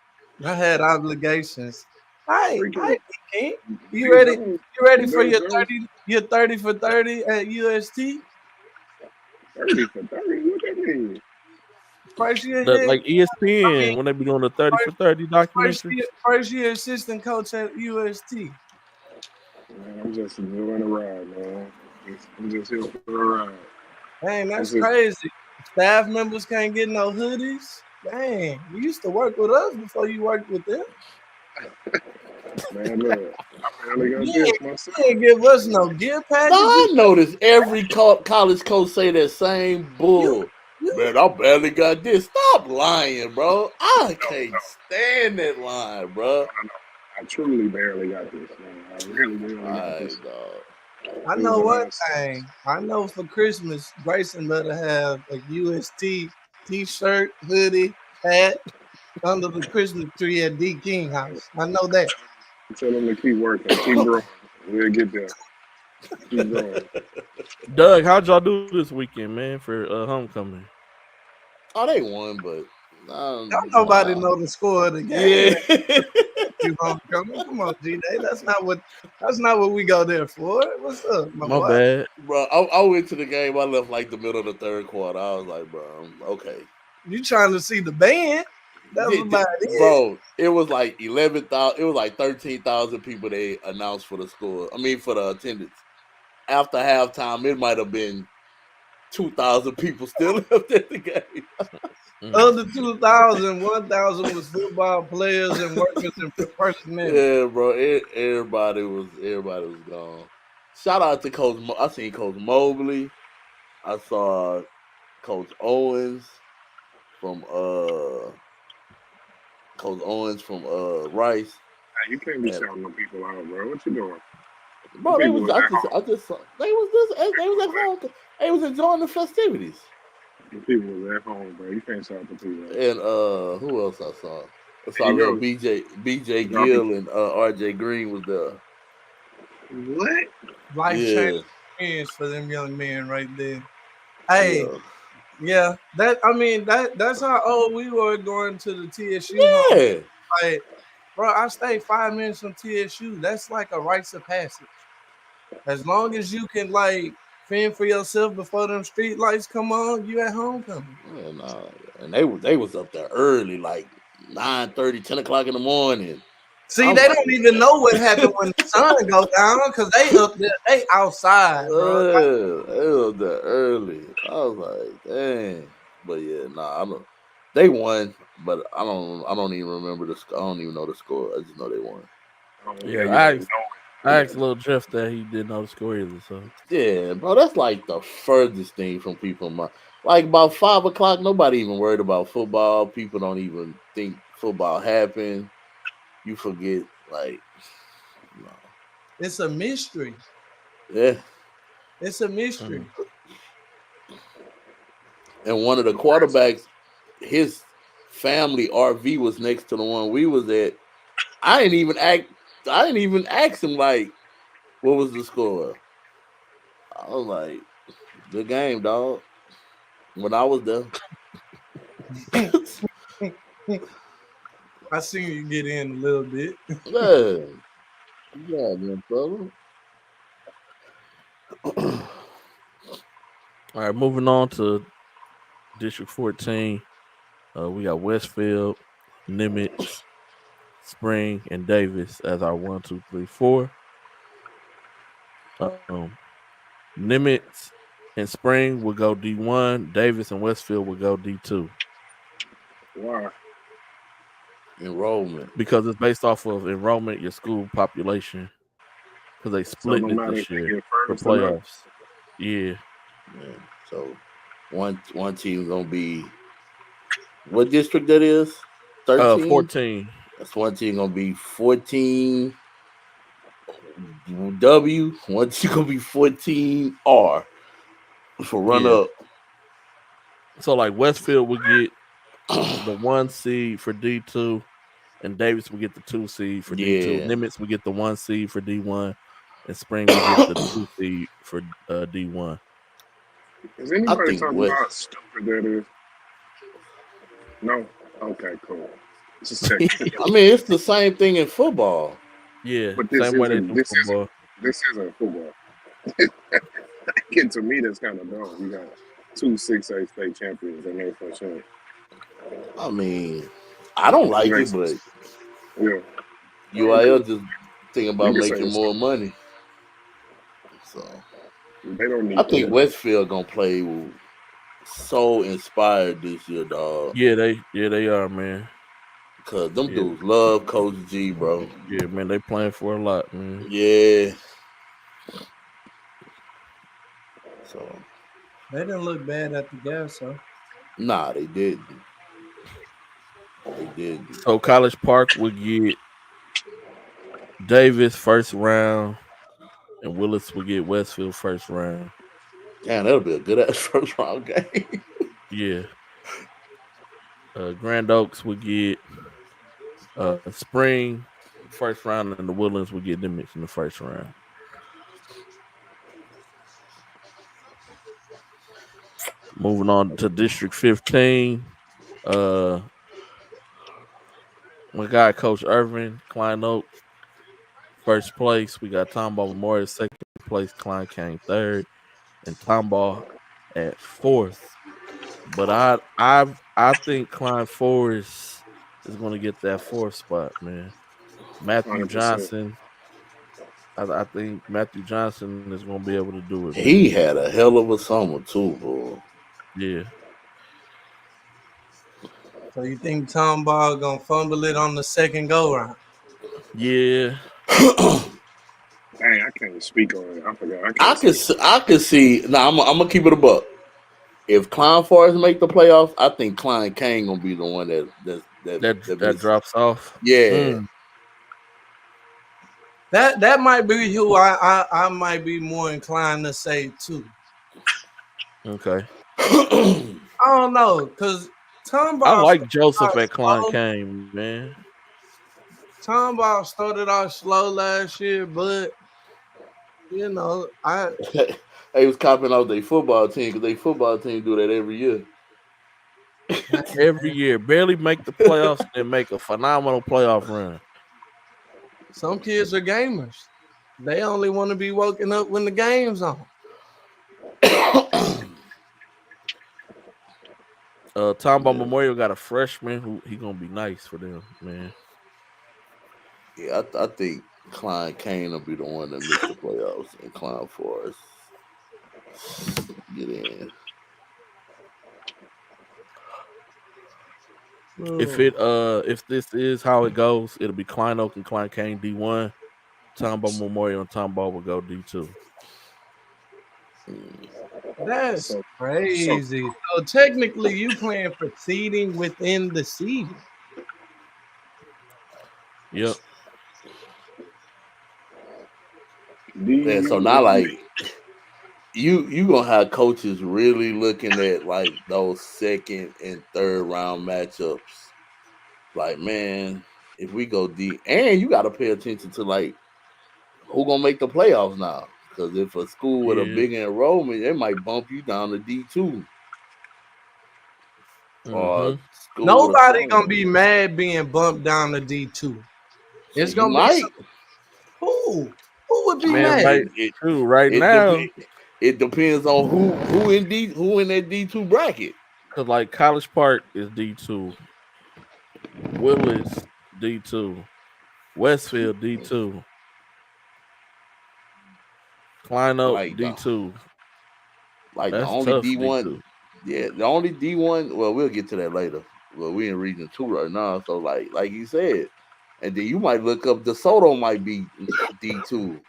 I had obligations. Hey,
Freaking
King.
D
You ready?
Jones,
You ready for
Derrick
your
Jones,
30? Your 30 for 30 at UST?
30 for 30. What that mean?
First year
That
head.
like
I mean,
ESPN when they be doing the 30 for 30 documentaries.
first year assistant coach at UST.
Man, I'm just enjoying the ride, man. I'm just here for the ride.
Dang, that's
It's just,
crazy. Staff members can't get no hoodies. Dang, you used to work with us before you worked with them.
man, look, I barely got
You
this myself.
ain't give us no gear
No,
packages.
I noticed every college coach say that same bull. Man, I barely got this. Stop lying, bro. I can't stand that line, bro.
I truly barely got this, man. I really barely got this.
I know one thing. I know for Christmas, Grayson better have a UST t-shirt, hoodie, hat under the Christmas tree at D King house. I know that.
Tell them to keep working, keep growing. We'll get there. Keep growing.
Doug, how'd y'all do this weekend, man, for homecoming?
Oh, they won, but
Nobody know the score of the game.
Yeah.
You homecoming? Come on, G-Day. That's not what we go there for. What's up, my boy?
Bad.
Bro, I went to the game. I left like the middle of the third quarter. I was like, bro, okay.
You trying to see the band? That was about it.
Bro, it was like 11,000. It was like 13,000 people they announced for the score. I mean, for the attendance. After halftime, it might have been 2,000 people still left at the game.
Of the 2,000, 1,000 was football players and workers and personnel.
Yeah, bro. Everybody was gone. Shout out to Coach. I seen Coach Mobley. I saw Coach Owens from Rice.
Hey, you can't be shouting them people out, bro. What you doing?
Bro, they was at home. They was enjoying the festivities.
The people was at home, bro. You can't shout the people out.
And who else I saw? I saw little BJ Gill and RJ Green was there.
What?
Life-changing experience for them young men right there. Hey, yeah, that's how old we were going to the TSU.
Yeah.
Like, bro, I stayed 5 minutes from TSU. That's like a rites of passage. As long as you can like fend for yourself before them street lights come on, you at homecoming.
Yeah, nah. And they was up there early, like 9:30, 10 o'clock in the morning.
See, they don't even know what happened when the sun goes down because they up there, they outside, bro.
They was there early. I was like, dang. But yeah, they won, but I don't even remember the score. I don't even know the score. I just know they won.
Yeah, I asked Lil Jeff that he didn't know the score either. So
yeah, bro, that's like the furthest thing from people. Like about 5 o'clock, nobody even worried about football. People don't even think football happened. You forget, like,
it's a mystery.
Yeah,
it's a mystery.
And one of the quarterbacks, his family RV was next to the one we was at. I didn't even ask him like, what was the score? I was like, good game, dog. When I was there.
I seen you get in a little bit.
Yeah, man, brother.
All right, moving on to District 14. We got Westfield, Nimitz, Spring, and Davis as our 1, 2, 3, 4. Nimitz and Spring will go D1. Davis and Westfield will go D2.
Why?
Enrollment.
Because it's based off of enrollment, your school population. Because they split it this year for playoffs. Yeah.
So one team gonna be what district that is? 13?
14.
That's one team gonna be 14 W. One team gonna be 14 R for run up.
So like Westfield will get the 1 seed for D2, and Davis will get the 2 seed for D2. Nimitz will get the 1 seed for D1, and Spring will get the 2 seed for D1.
Is
I
anybody
think
talking about
West.
how stupid that is? No? Okay, cool. Just checking.
I mean, it's the same thing in football.
Yeah,
But
same way they do football.
this isn't football. Again, to me, that's kind of dumb. You got two 6A state champions that made for sure.
I mean, I don't
It
like it,
makes
but
sense. Yeah.
UIL just thinking
You
about
can say
making
it's
more
stupid.
money. So
They don't
I
need
think
that.
Westfield gonna play so inspired this year, dog.
Yeah, they are, man.
Cause them
Yeah,
dudes love Coach G, bro.
yeah, man. They playing for a lot, man.
Yeah. So
They didn't look bad at the gas, so
nah, they didn't. They didn't.
So College Park will get Davis first round, and Willis will get Westfield first round.
Damn, that'll be a good ass first round game.
Yeah. Grand Oaks will get Spring first round, and the Woodlands will get them mixed in the first round. Moving on to District 15. Uh, my guy, Coach Irvin, Klein Oak, first place. We got Tomball Memorial, second place. Klein Kane, third. And Tomball at fourth. But I think Klein Forest is going to get that fourth spot, man. Matthew
100%.
Johnson. I think Matthew Johnson is going to be able to do it, man.
He had a hell of a summer too, bro.
Yeah.
So you think Tom Ball gonna fumble it on the second go round?
Yeah.
Dang, I can't speak on it. I forgot. I can't say.
I could see. Now I'm gonna keep it a buck. If Klein Forest make the playoffs, I think Klein Kane gonna be the one that
That drops off.
Yeah.
That might be who I might be more inclined to say too.
Okay.
I don't know, cause Tom
I
Ball
like Joseph at Klein
slow.
Kane, man.
Tom Ball started off slow last year, but you know,
they was copping out their football team because their football team do that every year.
Every year, barely make the playoffs and make a phenomenal playoff run.
Some kids are gamers. They only want to be woken up when the game's on.
Tomball Memorial got a freshman who he gonna be nice for them, man.
Yeah, I think Klein Kane will be the one that missed the playoffs, and Klein Forest get in.
If this is how it goes, it'll be Klein Oak and Klein Kane D1. Tomball Memorial and Tomball will go D2.
That's crazy. So technically, you playing for seeding within the seeding.
Yep.
Yeah, so now like you gonna have coaches really looking at like those second and third round matchups. Like, man, if we go deep, and you got to pay attention to like who gonna make the playoffs now. Because if a school with a big enrollment, it might bump you down to D2. Or
Nobody gonna be mad being bumped down to D2. It's gonna be who would be mad?
Right now.
It depends on who in that D2 bracket.
Cause like College Park is D2, Willis D2, Westfield D2, Klein Oak D2.
Like
that's
the only
tough,
D1,
D2.
yeah, the only D1. Well, we'll get to that later. Well, we in Region 2 right now, so like you said, and then you might look up DeSoto might be D2.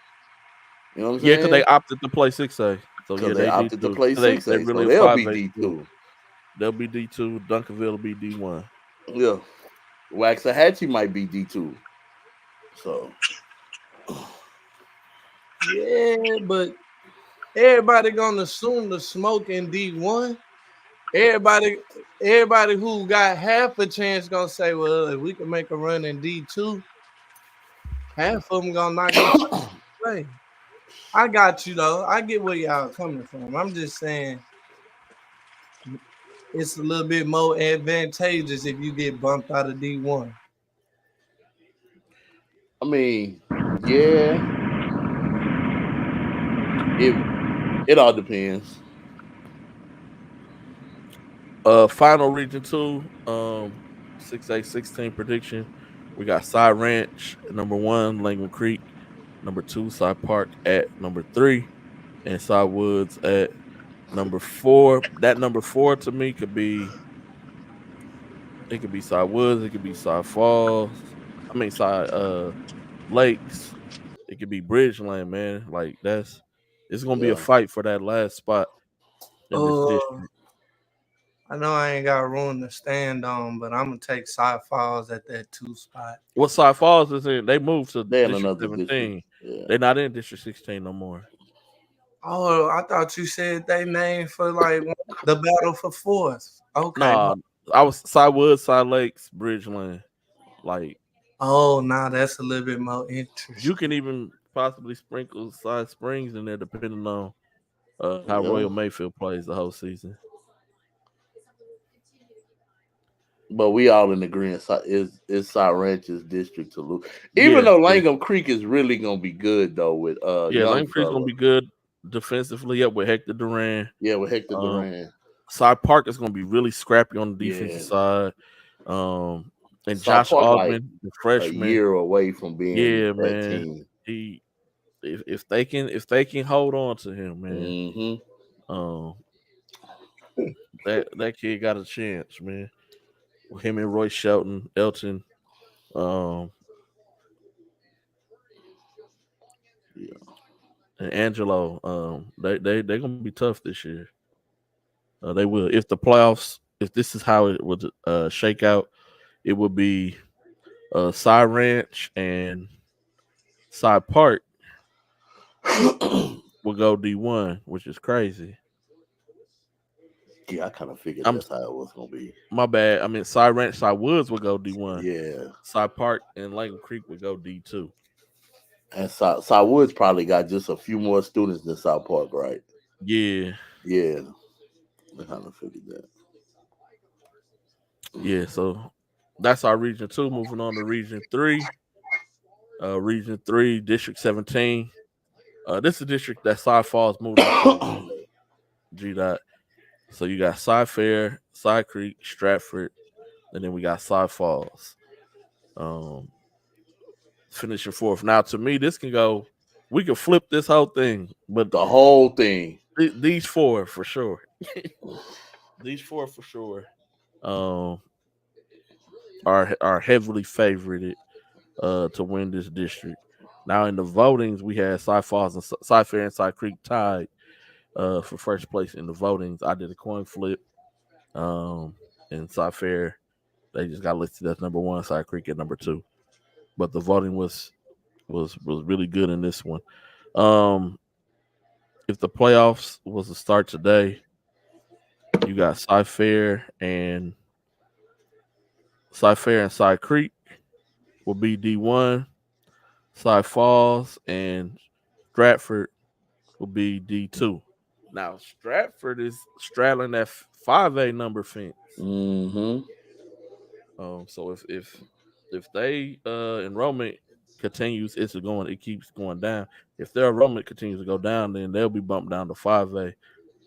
You know what I'm saying?
Yeah, because they opted to play 6A. So yeah,
they opted
D2.
to play 6A.
They really
so they'll
5A
be D2.
They'll be D2. Duncanville will be D1.
Yeah, Waxahachie might be D2. So
yeah, but everybody gonna assume the smoke in D1. Everybody who got half a chance gonna say, well, if we can make a run in D2, half of them gonna knock it away. I got you though. I get where y'all coming from. I'm just saying it's a little bit more advantageous if you get bumped out of D1.
I mean, yeah, it all depends.
Final region 2, 6A16 prediction. We got Side Ranch at number 1, Langham Creek, number 2, Side Park at number 3, and Side Woods at number 4. That number 4 to me could be Side Woods, it could be Side Falls. I mean Side Lakes. It could be Bridgeland, man. Like it's gonna be a
Yeah.
fight for that last spot in this
Uh,
district.
I know I ain't got room to stand on, but I'm gonna take Side Falls at that 2 spot.
What Side Falls is in? They moved to
They're in
District
another district.
17.
Yeah.
They're not in District 16 no more.
Oh, I thought you said they named for like the battle for fourth. Okay.
Nah, I was Side Woods, Side Lakes, Bridgeland. Like
Oh, now that's a little bit more interesting.
you can even possibly sprinkle Side Springs in there depending on how
Yeah.
Royal Mayfield plays the whole season.
But we all in agreement. Is Side Ranch's district to lose. Even though Langham Creek is really gonna be good though with young
Langham Creek's
fella.
gonna be good defensively up with Hector Duran.
Yeah, with Hector Duran.
Side Park is gonna be really scrappy on the defensive side. And
Side
Josh
Park,
Augman, the
a
freshman,
year away from being that
man.
team.
He if they can hold on to him, man. That kid got a chance, man. With him and Roy Shelton, Elton, and Angelo, they gonna be tough this year. They will. If the playoffs, if this is how it would shake out, it would be Side Ranch and Side Park will go D1, which is crazy.
Yeah, I kind of figured that's how it was gonna be.
My bad. I mean, Side Ranch, Side Woods would go D1.
Yeah.
Side Park and Langham Creek would go D2.
And Side Woods probably got just a few more students than South Park, right?
Yeah.
Yeah. I kind of figured that.
Yeah, so that's our region 2. Moving on to region 3. Region 3, District 17. This is a district that Side Falls moved into. G-Dot. So you got Side Fair, Side Creek, Stratford, and then we got Side Falls. Finishing 4th. Now, to me, this can go. We can flip this whole thing, but
the whole thing.
These 4 for sure. These 4 for sure. Are heavily favorited to win this district. Now in the votings, we had Side Falls and Side Fair and Side Creek tied for first place in the votings. I did a coin flip. And Side Fair, they just got listed as number 1, Side Creek at number 2. But the voting was really good in this one. If the playoffs was to start today, you got Side Fair and Side Creek will be D1. Side Falls and Stratford will be D2. Now Stratford is straddling that 5A number fence.
Mm-hmm.
So if they enrollment continues, it keeps going down. If their enrollment continues to go down, then they'll be bumped down to 5A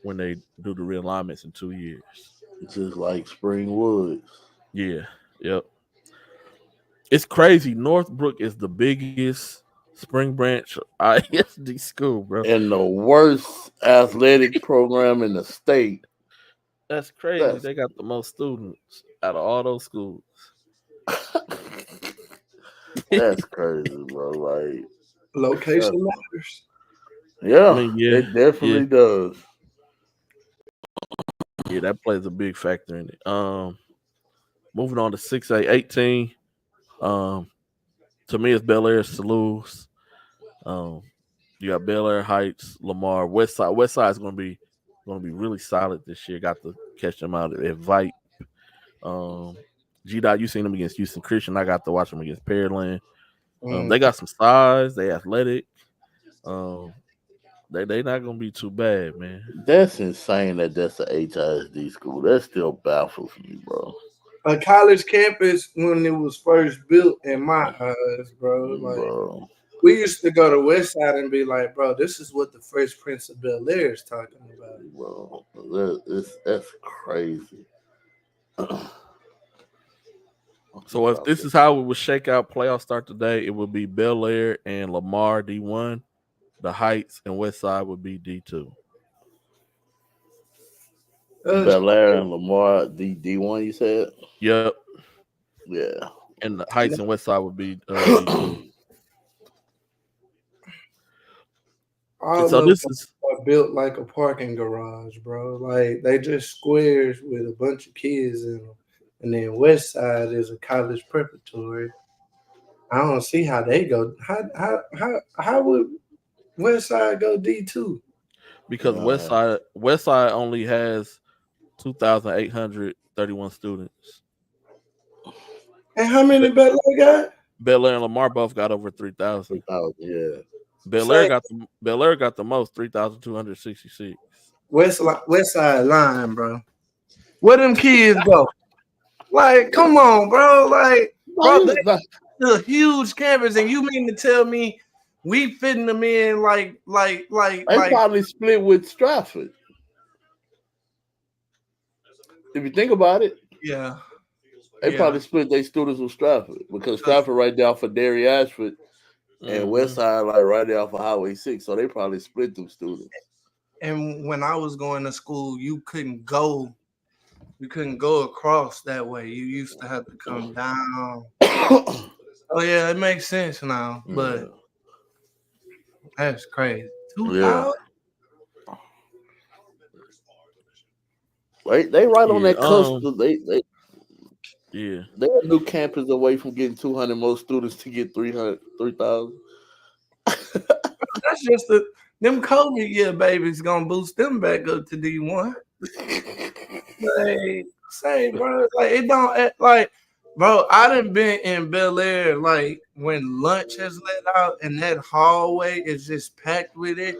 when they do the realignments in 2 years.
Just like Spring Woods.
Yeah. Yep. It's crazy. Northbrook is the biggest Spring Branch ISD school, bro.
And the worst athletic program in the state.
That's crazy. They got the most students out of all those schools.
That's crazy, bro. Like
location matters.
Yeah, I mean, it definitely does.
Yeah, that plays a big factor in it. Moving on to 6A18. To me, it's Bel Air's to lose. You got Bel Air, Heights, Lamar, West Side. West Side is going to be really solid this year. Got to catch them out at Vite. G-Dot, you seen them against Houston Christian. I got to watch them against Pearland. They got some size. They athletic. They not gonna be too bad, man.
That's insane that that's a HISD school. That still baffles me, bro.
A college campus when it was first built in my eyes, bro. Like
Bro,
we used to go to West Side and be like, bro, this is what the Fresh Prince of Bel Air is talking about.
bro, that's crazy.
So if this is how it would shake out playoff start today, it would be Bel Air and Lamar D1, the Heights and West Side would be D2.
Bel Air and Lamar D1, you said?
Yep.
Yeah.
And the Heights and West Side would be D2.
All
so
of
this
them
is
are built like a parking garage, bro. Like they just squares with a bunch of kids in them. And then West Side is a college preparatory. I don't see how they go. How would West Side go D2?
because West Side only has 2,831 students.
And how many Bel Air got?
Bel Air and Lamar both got over 3,000.
3,000, yeah.
Bel Air got the most, 3,266.
West Side line, bro. Where them kids go? Like, come on, bro. Like, bro, that's a huge campus, and you mean to tell me we fitting them in like
they probably split with Stratford. If you think about it,
yeah,
they probably split their students with Stratford because Stratford right there for Derry Ashford and West Side like right there off of Highway 6, so they probably split them students.
And when I was going to school, you couldn't go across that way. You used to have to come down. Oh yeah, it makes sense now, but that's crazy. 2,000?
They right on that cusp. They're a new campus away from getting 200 more students to get 3,000.
That's just them COVID year babies gonna boost them back up to D1. Say, bro, like it don't like, bro. I done been in Bel Air like when lunch has let out and that hallway is just packed with it.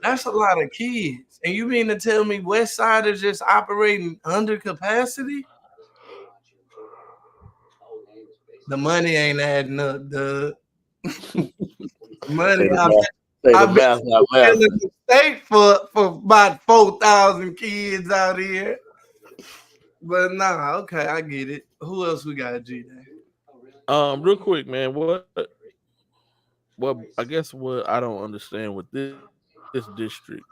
That's a lot of kids. And you mean to tell me West Side is just operating under capacity? The money ain't adding up, Doug. Money. I've been in the state for about 4,000 kids out here. But nah, okay, I get it. Who else we got, G Day?
Real quick, man. What I guess what I don't understand with this district,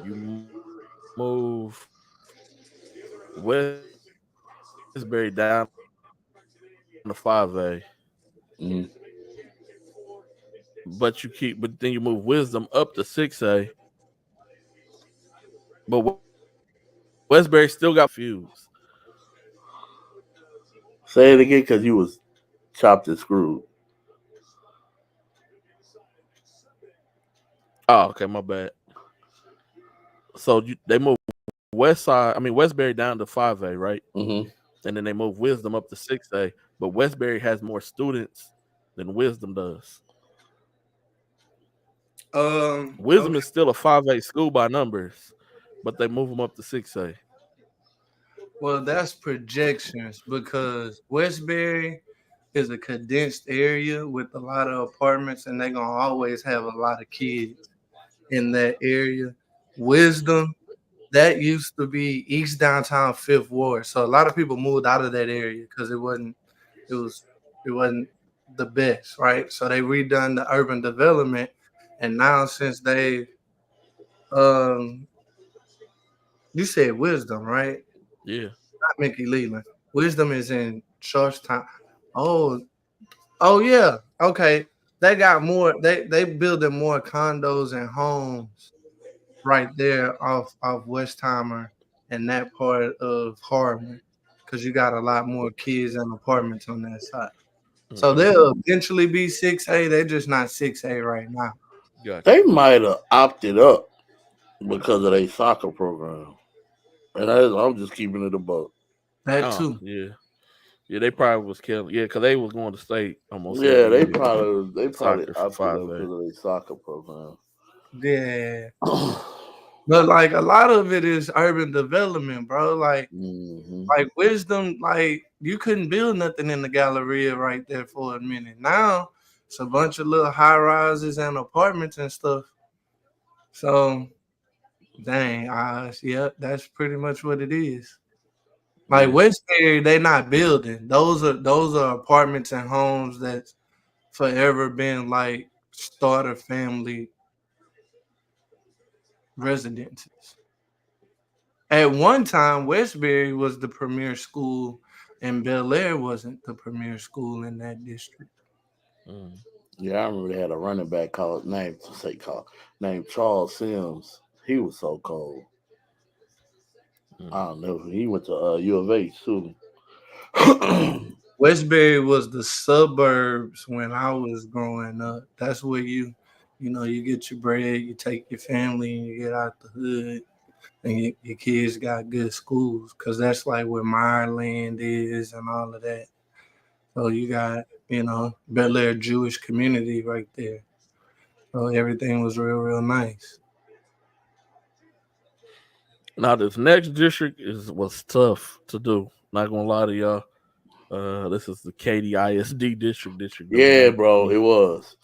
you move Westbury down to 5A. But then you move Wisdom up to 6A. But Westbury still got fused.
Say it again, because you was chopped and screwed.
Oh, okay, my bad. So they moved Westbury down to 5A, right?
Mm-hmm.
And then they moved Wisdom up to 6A. But Westbury has more students than Wisdom does. Wisdom is still a 5A school by numbers, but they move them up to 6A.
Well, that's projections because Westbury is a condensed area with a lot of apartments, and they're gonna always have a lot of kids in that area. Wisdom, that used to be East Downtown 5th Ward, so a lot of people moved out of that area because it wasn't the best, right? So they redone the urban development, and now since they you said Wisdom, right?
Yeah.
Not Mickey Leland. Wisdom is in Georgetown. Oh yeah. Okay. They got more. They building more condos and homes right there off Westheimer and that part of Harlem, because you got a lot more kids and apartments on that side. So they'll eventually be 6A. They're just not 6A right now.
Gotcha.
They might have opted up because of their soccer program. And I'm just keeping it above.
That too.
Yeah, they probably was killing. Yeah, because they was going to state almost.
Yeah, they probably opted up
soccer
because of their soccer program.
Yeah. But like a lot of it is urban development, bro. Like Wisdom, like you couldn't build nothing in the Galleria right there for a minute. Now it's a bunch of little high rises and apartments and stuff. So dang, yeah, that's pretty much what it is. Like Westbury, they not building. Those are apartments and homes that's forever been like starter family residences. At one time, Westbury was the premier school, and Bel Air wasn't the premier school in that district.
Yeah, I remember they had a running back named Charles Sims. He was so cold. I don't know. He went to U of H too.
Westbury was the suburbs when I was growing up. That's where you get your bread, you take your family, and you get out the hood, and your kids got good schools because that's like where Mireland is and all of that. So you got, Bel Air Jewish community right there. So everything was real, real nice.
Now this next district was tough to do. Not gonna lie to y'all. This is the Katy ISD district.
Yeah, bro, it was.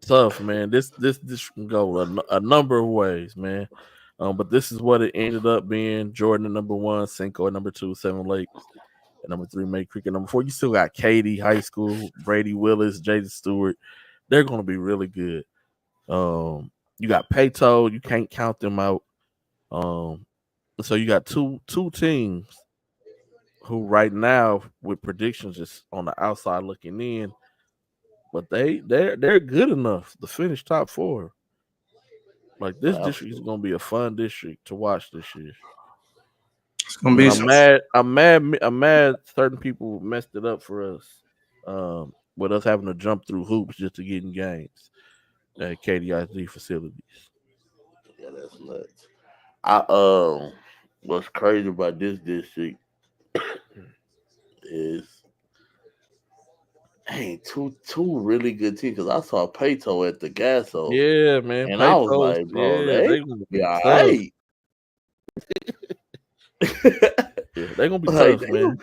Tough, man. This district can go a number of ways, man. But this is what it ended up being. Jordan at number 1, Cinco at number 2, Seven Lakes at number 3, May Creek at number 4. You still got Katy High School, Brady Willis, Jaden Stewart. They're gonna be really good. You got Peyto, you can't count them out. So you got two teams who right now with predictions just on the outside looking in, but they're good enough to finish top 4. Like this district is gonna be a fun district to watch this year.
It's gonna be.
I'm mad. Certain people messed it up for us, with us having to jump through hoops just to get in games at KDIZ facilities.
Yeah, that's nuts. What's crazy about this district is two really good teams. Because I saw Peyto at the Gasso.
Yeah, man.
And I was like, bro, they gonna be all right.
Yeah, they're gonna be tough, man.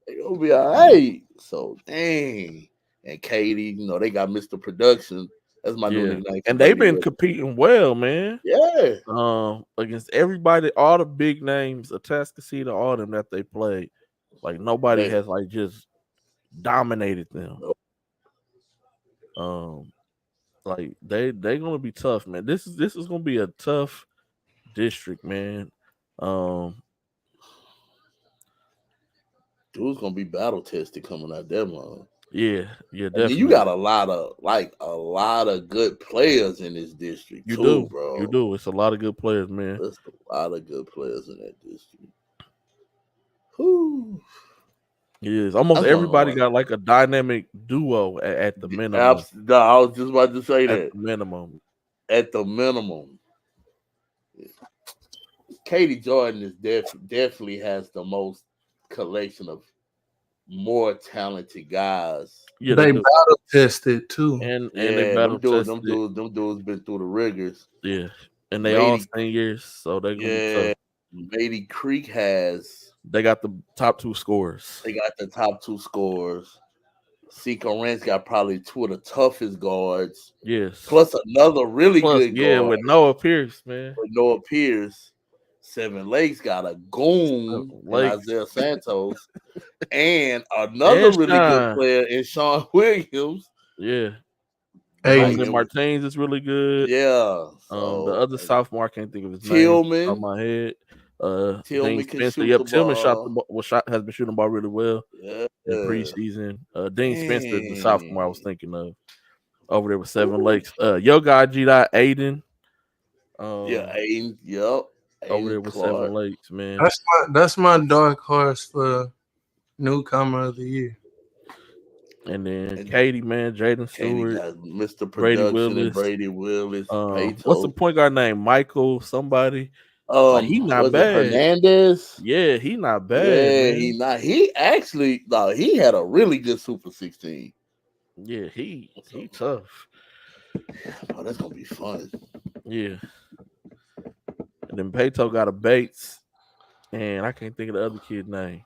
They're gonna be all right. So dang. And Katy, they got Mr. Production. That's my new nickname.
And they've been competing well, man.
Yeah.
Against everybody, all the big names, Atascocita, all them that they played. Like nobody has like just dominated them. Like they're gonna be tough, man. This is gonna be a tough district, man.
Dude's gonna be battle tested coming out there, man.
Yeah, definitely.
You got a lot of good players in this district. Bro.
You do. It's a lot of good players, man.
There's a lot of good players in that district. Whew.
It is. Almost everybody got like a dynamic duo at the minimum.
No, I was just about to say that.
At the minimum.
At the minimum. Katy Jordan is definitely has the most collection of more talented guys.
Yeah, they battle tested too.
And they battle tested.
Them dudes been through the rigors.
Yeah. And they all seniors, so they're gonna be tough.
Lady Creek they
got the top 2 scorers.
Seco Ranch got probably 2 of the toughest guards.
Yes.
Plus another really good guard.
Yeah, with Noah Pierce, man.
Seven Lakes got a goon in Isaiah Santos. And another really good player in Sean Williams.
Yeah. Hey, Martins is really good.
Yeah.
The other sophomore, I can't think of his
Tillman.
name on my head.
Tillman can shoot the
Tillman
ball.
has been shooting the ball really well in preseason. Dean Spencer, the sophomore I was thinking of, over there with Seven Lakes. Your guy G-Dot Aiden.
Aiden. Yep.
Over there with Seven Lakes, man.
That's my dark horse for newcomer of the year.
And then Katy, man, Jaden Stewart,
Mr.
Brady Willis. What's the point guard name? Michael somebody. He not bad.
Hernandez.
Yeah, he not bad.
Yeah,
man.
he not. He actually, he had a really good Super 16.
Yeah, he tough.
Oh, that's gonna be fun.
Yeah. And then Peyto got a Bates, and I can't think of the other kid's name.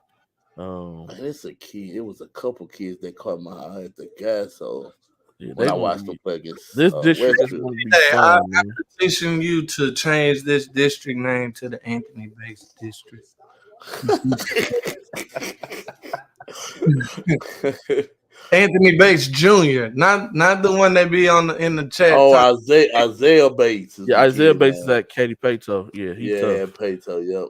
Man, it's a kid. It was a couple kids that caught my eye at the gas. So
Yeah,
when
they
I
gonna
watched
be.
them play against
This district is
Westfield,
gonna be
Hey, I
fun, man.
petition you to change this district name to the Anthony Bates District. Anthony Bates Jr., not the one that be in the chat.
oh, Isaiah Bates is
Yeah,
the
Isaiah
kid
Bates is
now.
at Katy Peyto. Yeah, he
Yeah,
tough.
Peyto. Yep.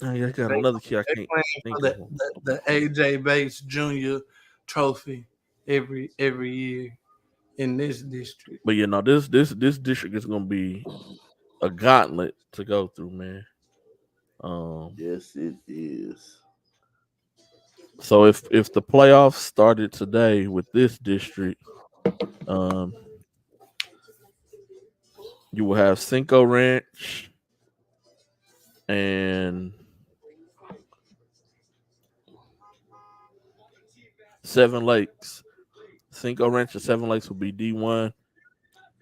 I got another kid. I can't
playing
think
for
of him.
the AJ Bates Jr. trophy every year in this district.
But you know, this district is gonna be a gauntlet to go through, man.
Yes, it is.
So if the playoffs started today with this district, you will have Cinco Ranch and Seven Lakes. Cinco Ranch and Seven Lakes will be D1,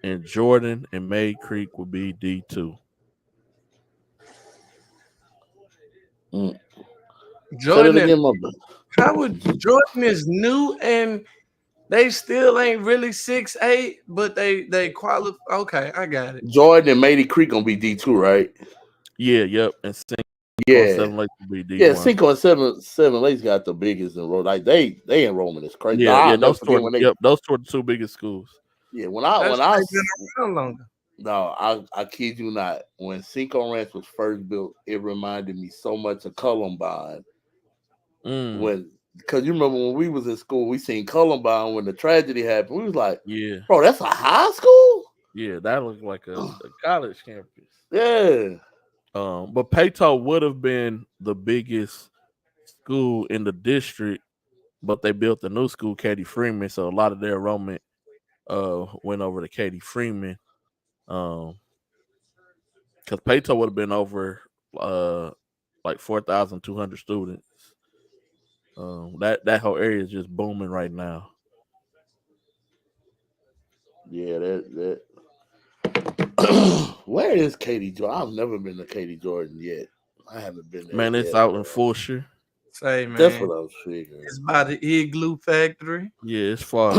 and Jordan and May Creek will be D2.
Jordan,
Say it again, my brother.
how would Jordan is new and they still ain't really 6'8", but they qualify. Okay, I got it.
Jordan and Matey Creek gonna be D2, right?
Yeah, yep. And Cinco and
Yeah.
Seven Lakes will be D1.
Yeah, Cinco and Seven Lakes got the biggest enrollment. Like they enrollment is crazy.
Yeah,
I'll never
those
forget
those were the two biggest schools.
Yeah, when
That's
I
been around longer.
No, I kid you not. When Cinco Ranch was first built, it reminded me so much of Columbine. Because you remember when we was in school, we seen Columbine when the tragedy happened. We was like,
yeah,
bro, that's a high school?
Yeah, that looked like a college campus.
Yeah.
But Peyto would have been the biggest school in the district, but they built a new school, Katie Freeman, so a lot of their enrollment went over to Katie Freeman. Because Peyto would have been over like 4,200 students. That whole area is just booming right now.
Yeah, that. Where is Katie Jordan? I've never been to Katie Jordan yet. I haven't been there.
Man, it's out in Fulshire.
Say, man,
that's what I was figuring.
It's by the Igloo Factory.
Yeah, it's far.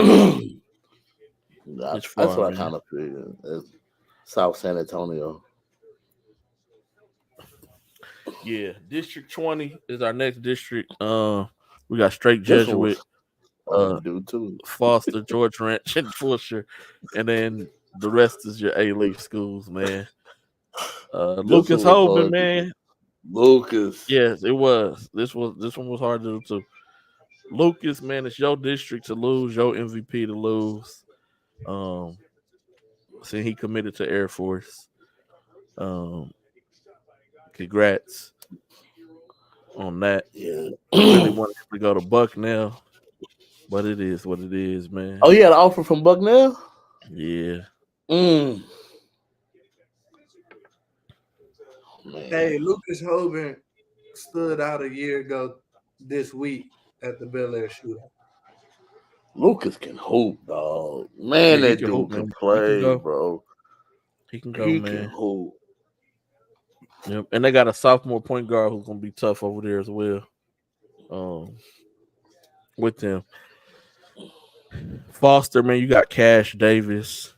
That's what I kind of figured. It's South San Antonio.
Yeah, District 20 is our next district. We got straight Jesuit, Foster, George Ranch, and Fulshire, and then the rest is your A-Leaf schools, man. Lucas Holman, man.
Lucas.
Yes, it was. This one was hard to do too. Lucas, man, it's your district to lose, your MVP to lose. Since he committed to Air Force. Congrats on that.
Yeah.
Really wanted to go to Bucknell, but it is what it is, man.
Oh, you had an offer from Bucknell?
Yeah.
Hey, Lucas Hoban stood out a year ago this week at the Bel Air shootout.
Lucas can hoop, dog. Man,
Yeah,
that dude can play, bro.
He can go,
he
man.
Can hoop.
Yep. And they got a sophomore point guard who's gonna be tough over there as well. With them. Foster, man, you got Cash Davis,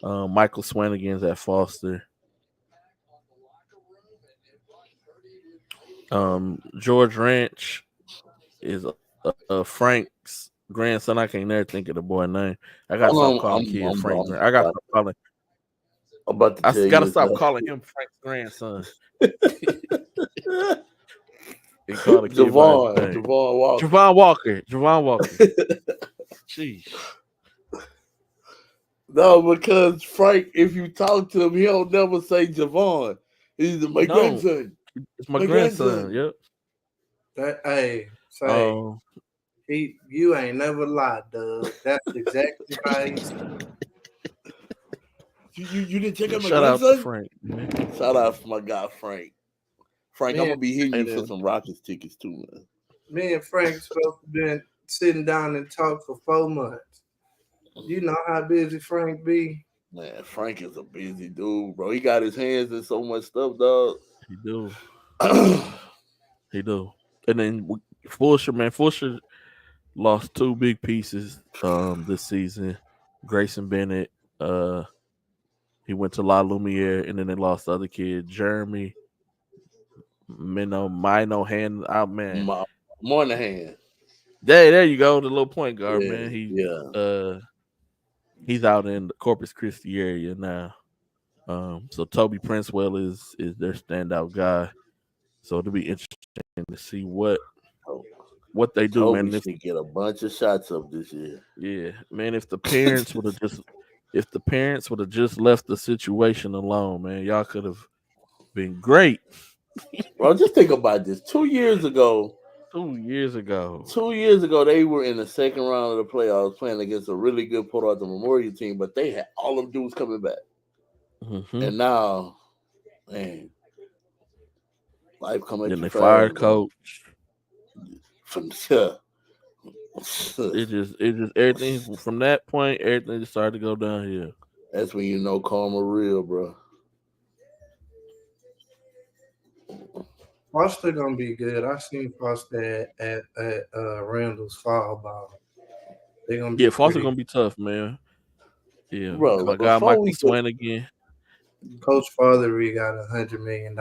Michael Swanigan's at Foster. George Ranch is Frank's grandson. I can't never think of the boy name. I gotta stop calling kid Frank. I gotta stop calling. I gotta stop calling him Frank's grandson.
Javon Walker.
Javon Walker. Jeez.
No, because Frank, if you talk to him, he don't never say Javon. He's my grandson.
It's my grandson. Yep.
You ain't never lied, Doug. That's exactly right.
You didn't check out my
Shout
grandson?
out to Frank. Man.
Shout out for my guy Frank. Frank,
Man,
I'm gonna be hitting you for some Rockets tickets too, man.
Me and Frank supposed to been sitting down and talk for 4 months. You know how busy Frank be.
Man, Frank is a busy dude, bro. He got his hands in so much stuff, dog.
He do. He do. And then Fulcher, man, Fulcher lost two big pieces this season. Grayson Bennett, he went to La Lumiere, and then they lost the other kid, Jeremy Mino hand out, man.
Moynihan.
There you go, the little point guard,
Yeah,
man.
yeah.
He's out in the Corpus Christi area now. So Toby Princewell is their standout guy. So it'll be interesting to see what they do,
Toby
man.
should get a bunch of shots up this year.
Yeah, man. If the parents would have just left the situation alone, man, y'all could have been great.
Bro, just think about this. 2 years ago,
2 years ago,
they were in the second round of the playoffs playing against a really good Port Arthur Memorial team, but they had all them dudes coming back.
Mm-hmm.
And now, man, life come at
then
you
they
fast,
fired
bro.
coach. It just everything from that point, everything just started to go downhill.
That's when you know karma real, bro.
Foster gonna be good. I seen Foster at Randall's fall ball. They gonna be
Foster gonna be tough, man. Yeah,
bro.
my guy Michael Swanigan.
Coach Fatheree got $100 million.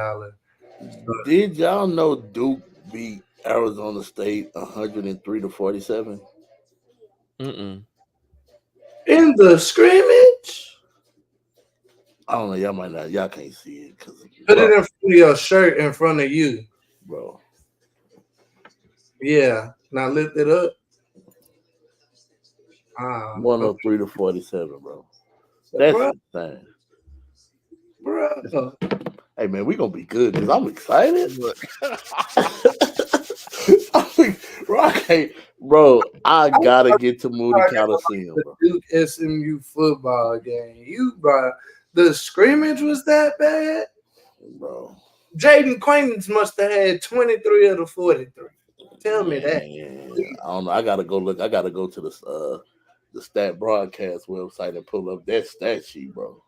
Did y'all know Duke beat Arizona State 103-47?
Mm-mm.
In the scrimmage?
I don't know. Y'all might not. Y'all can't see it.
Put it in front of your shirt in front of you.
Bro.
Yeah. Now lift it up.
103-47, bro. That's insane.
Bro.
Hey, man, we going to be good because I'm excited. Bro, I got to get to Moody Coliseum, bro.
Duke SMU football game. The scrimmage was that bad?
Bro.
Jaden Quaintance must have had 23 of the 43. Tell me that.
I don't know. I got to go look. I got to go to the Stat Broadcast website and pull up that stat sheet, bro.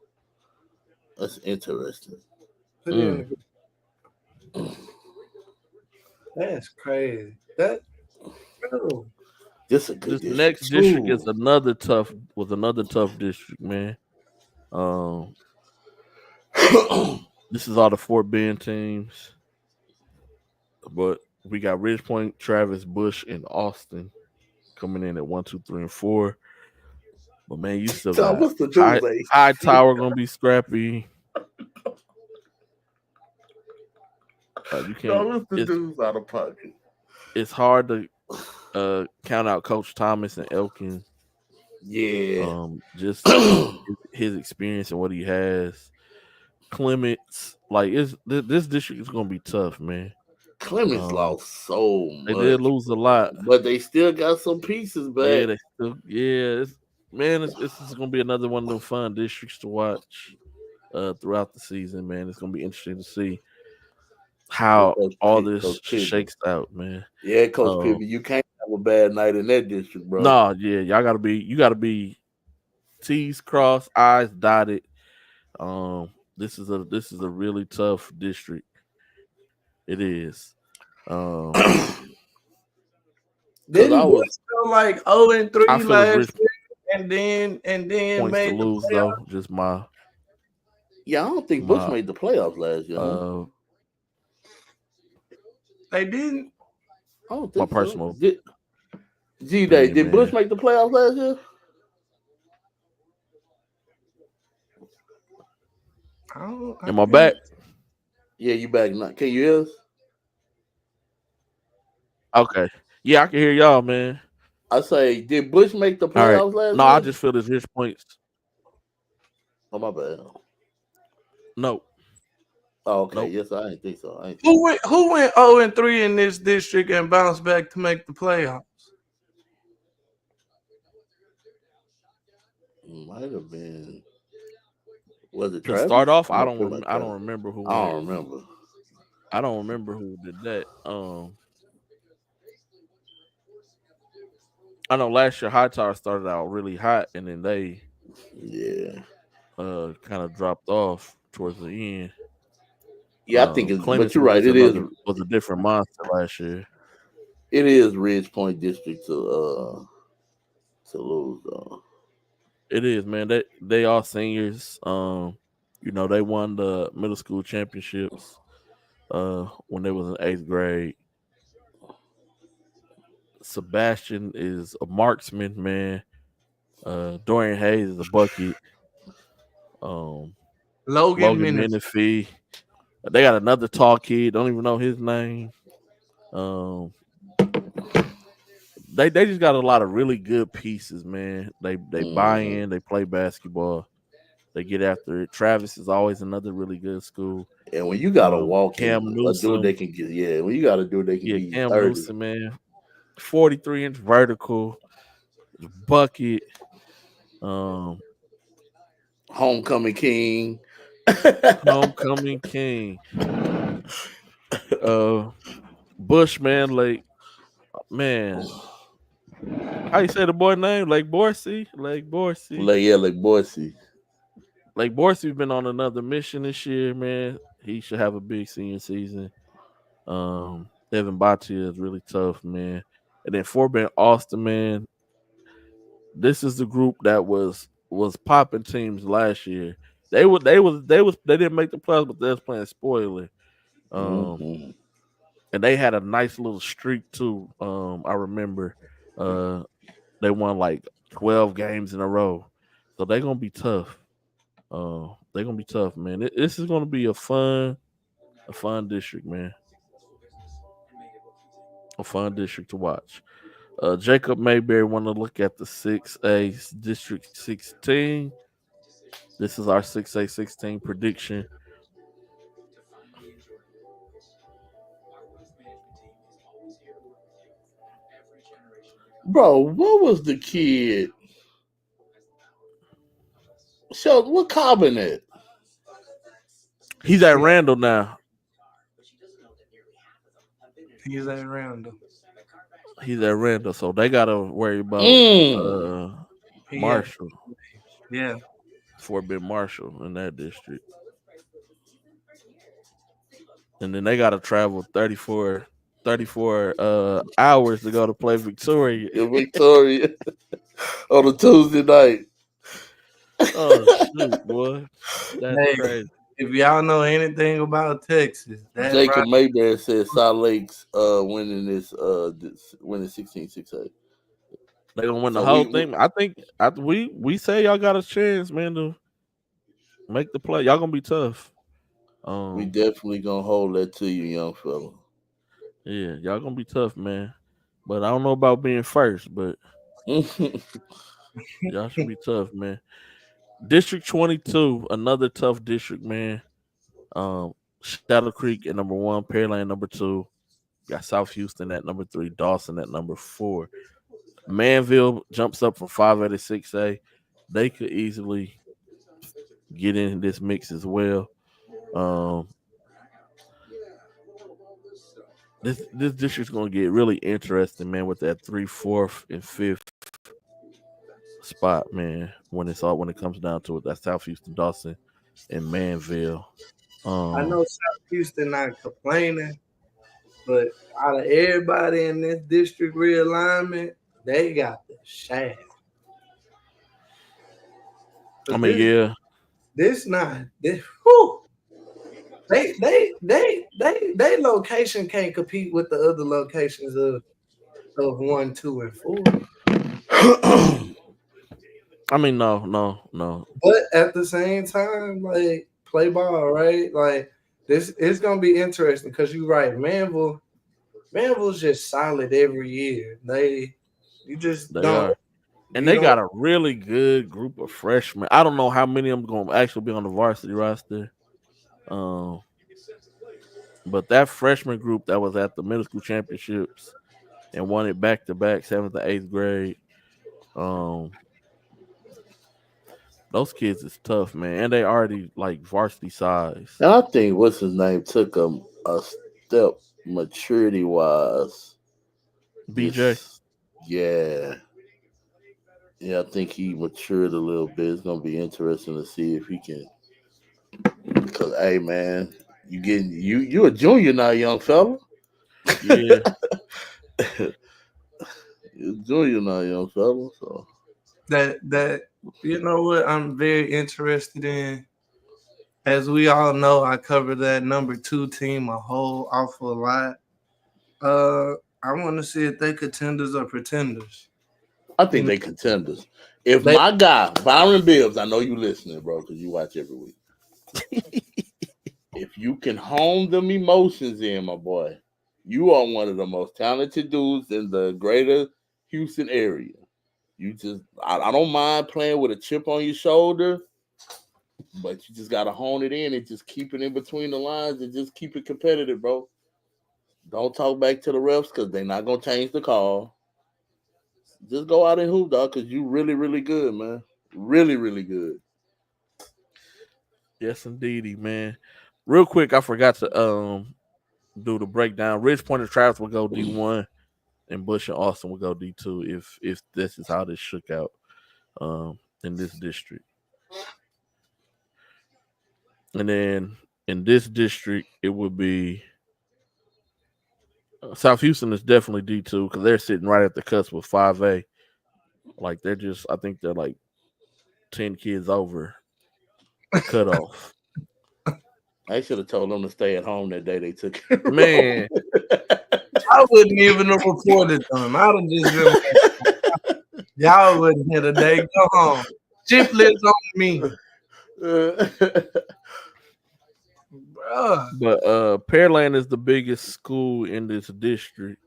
That's interesting.
That's crazy.
This a good
district. Next district is another tough district, man. This is all the Fort Bend teams, but we got Ridgepoint, Travis, Bush, and Austin coming in at 1, 2, 3, and 4. But man, you still got High Tower gonna be scrappy. You can't.
Dudes out of pocket.
It's hard to count out Coach Thomas and Elkin.
Yeah.
Just his experience and what he has. Clements, this district is gonna be tough, man.
Clements lost so much.
They did lose a lot,
but they still got some pieces back.
This is gonna be another one of those fun districts to watch throughout the season, man. It's gonna be interesting to see how all this shakes out, man.
Yeah, Coach Pippen, you can't have a bad night in that district, bro.
No, yeah, you gotta be T's crossed, I's dotted. This is a really tough district. It is.
Didn't I was feel like 0-3 last year, and then
points
made
to lose though. Just my.
Yeah, I don't think Bush made the playoffs last year.
They didn't.
I don't think
my personal.
G-Day, did Bush make the playoffs last year?
Am I back?
Yeah, you back now. Can you hear us?
Okay. Yeah, I can hear y'all, man.
I say, did Bush make the playoffs last year?
No, I just feel there's his points.
Oh, my bad.
No.
Oh, okay. Nope. Yes, I didn't think so.
Who went 0-3 in this district and bounced back to make the playoffs?
Might have been. Was it
to
Travis?
start off? I don't remember who.
I don't remember.
I don't remember who did that. I know last year Hightower started out really hot, and then they
Yeah.
kind of dropped off towards the end.
Yeah, I think it's, but
Clemens
you're right.
was a different monster last year.
It is Ridge Point District to lose though.
It is, man. They all seniors. They won the middle school championships when they was in 8th grade. Sebastian is a marksman, man. Dorian Hayes is a bucket. Um,
Logan
Logan
Minnis.
Menifee. They got another tall kid. Don't even know his name. Um, they just got a lot of really good pieces, man. They buy in. They play basketball. They get after it. Travis is always another really good school.
And when you got a walking
Cam
a dude they
Newsom.
can get, yeah, when you got a dude they can
Yeah,
give you
Cam
30.
Newsom, man. 43-inch vertical. Bucket. Um,
Homecoming King.
Homecoming King. Bushman, like, man. How you say the boy name? Lake Borsey? Lake Borsey.
Lake Boise.
Lake Borsey's been on another mission this year, man. He should have a big senior season. Evan Batia is really tough, man. And then Fort Bend Austin, man. This is the group that was popping teams last year. They didn't make the playoffs, but they was playing spoiler.
Mm-hmm.
And they had a nice little streak too. I remember they won like 12 games in a row. So they're gonna be tough. They're gonna be tough, man. This is gonna be a fun district, man. A fun district to watch. Jacob Mayberry want to look at the 6A District 16. This is our 6A 16 prediction.
Bro, what was the kid? So what cabinet?
He's at Randall now.
He's at Randall.
He's at Randall, so they gotta worry about Marshall.
Yeah.
Fort Bend Marshall in that district. And then they gotta travel 34 hours to go to play Victoria.
Victoria on a Tuesday night.
Oh shoot, boy. That's crazy.
If y'all know anything about Texas,
Jacob Mayberry said Salt Lake's winning winning 16-6A.
They gonna win the whole thing. I think we say y'all got a chance, man, to make the play. Y'all gonna be tough.
We definitely gonna hold that to you, young fella.
Yeah, y'all gonna be tough, man. But I don't know about being first, but y'all should be tough, man. District 22, another tough district, man. Shadow Creek at number 1, Pearland number 2. Got South Houston at number 3, Dawson at number 4. Manville jumps up from 5A to 6A. They could easily get in this mix as well. This district's gonna get really interesting, man, with that 3, 4th, and 5th spot, man. When it comes down to it, that's South Houston, Dawson, and Manville.
I know South Houston not complaining, but out of everybody in this district realignment, they got the shaft.
I mean, yeah.
This not this. They location can't compete with the other locations of 1, 2, and 4.
I mean, no.
But at the same time, like, play ball, right? Like, this it's gonna be interesting because you're right. Manville's just solid every year. They
are. And they got a really good group of freshmen. I don't know how many of them gonna actually be on the varsity roster. But that freshman group that was at the middle school championships and won it back to back, 7th to 8th grade. Those kids is tough, man, and they already like varsity size.
And I think what's his name took a step maturity wise.
BJ.
Yeah. Yeah, I think he matured a little bit. It's gonna be interesting to see if he can. Because hey, man, you a junior now, young fella.
Yeah.
You're a junior now, young fella. So
That you know what I'm very interested in. As we all know, I cover that number 2 team a whole awful lot. I want to see if they contenders or pretenders.
I
You
think
know,
they contenders. If
they
my guy Byron Bibbs, I know you listening, bro, because you watch every week. If you can hone them emotions in, my boy, you are one of the most talented dudes in the greater Houston area. You just, I don't mind playing with a chip on your shoulder, but you just got to hone it in and just keep it in between the lines and just keep it competitive, bro. Don't talk back to the refs because they're not going to change the call. Just go out and hoop, dog, because you really, really good, man. Really, really good.
Yes, indeedy, man. Real quick, I forgot to do the breakdown. Ridge Point and Travis will go D1, and Bush and Austin will go D2 if this is how this shook out in this district. And then in this district, it would be South Houston is definitely D2 because they're sitting right at the cusp of 5A. Like they're just, I think they're like 10 kids over the cutoff.
I should have told them to stay at home that day they took it.
Man,
I wouldn't even have reported them. I'd have just been like, y'all wouldn't hit a day. Go home. Chiplets on me. Bruh.
but Pearland is the biggest school in this district.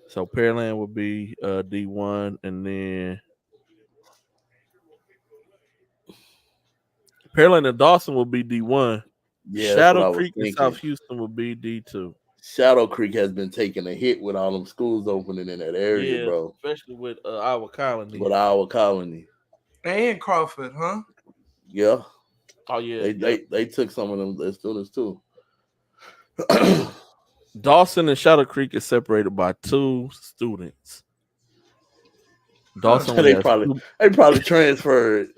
So Pearland would be D1, and then Pearland and Dawson will be D1.
Yeah, that's what
Shadow
I was
Creek and
thinking.
South Houston will be D2.
Shadow Creek has been taking a hit with all them schools opening in that area,
Yeah,
bro.
especially with our colony.
With our colony.
And Crawford, huh?
Yeah.
Oh yeah,
They took some of them their students too.
Dawson and Shadow Creek is separated by 2 students. Dawson only
they
has
probably transferred.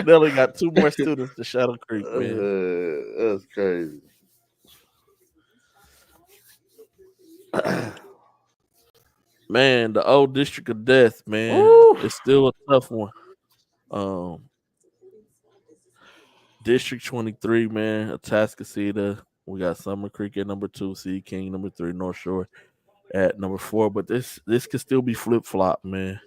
They only got 2 more students to Shadow Creek, man.
That's crazy.
Man, the old District of Death, man.
Woo.
It's still a tough one. District 23, man, Atascocita. We got Summer Creek at number 2, Sea King number 3, North Shore at number 4. But this could still be flip flop, man.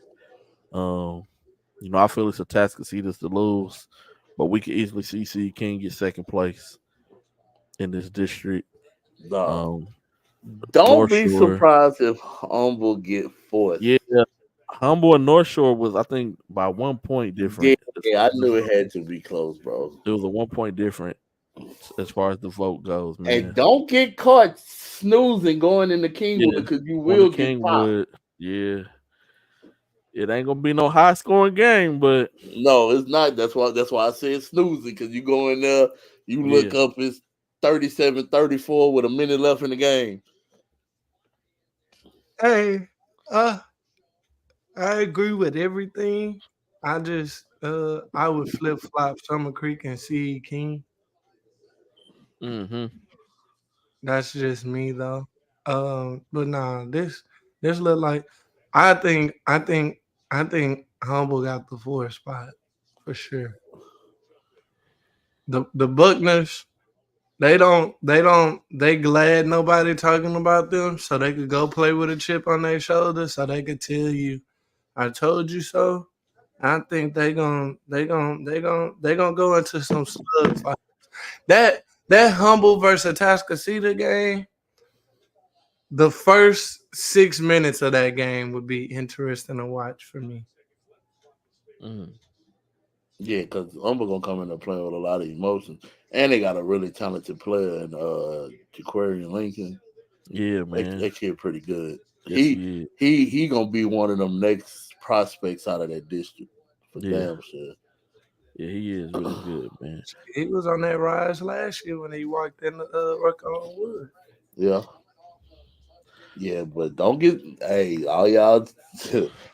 I feel it's Atascocita's to lose, but we could easily see Sea King get second place in this district.
Don't
North
be
Shore.
surprised if Humble get fourth.
Yeah, Humble and North Shore was, I think, by 1 point different.
Yeah, I knew it had to be close, bro.
It was a 1 point different as far as the vote goes, man.
And don't get caught snoozing going into Kingwood because you will get popped.
Yeah. It ain't gonna be no high scoring game, but
no, it's not. That's why I said snoozing, because you go in there, you look up, it's 37-34 with a minute left in the game.
Hey, I agree with everything. I just I would flip flop Summer Creek and Sea King.
Mm-hmm.
That's just me though. But nah, this look like I think Humble got the 4th spot for sure. The Buckners, they glad nobody talking about them, so they could go play with a chip on their shoulder, so they could tell you, "I told you so." I think they gonna go into some slug fight. That Humble versus Atascocita game, the first 6 minutes of that game would be interesting to watch for me.
Yeah, because Humble gonna come in there playing with a lot of emotions, and they got a really talented player in Jaquarian Lincoln.
Yeah, man,
that kid pretty good.
Yes,
he gonna be one of them next prospects out of that district for damn sure.
Yeah, he is really good, man.
He was on that rise last year when he walked in the Rock on Wood.
Yeah. Yeah, but don't get all y'all.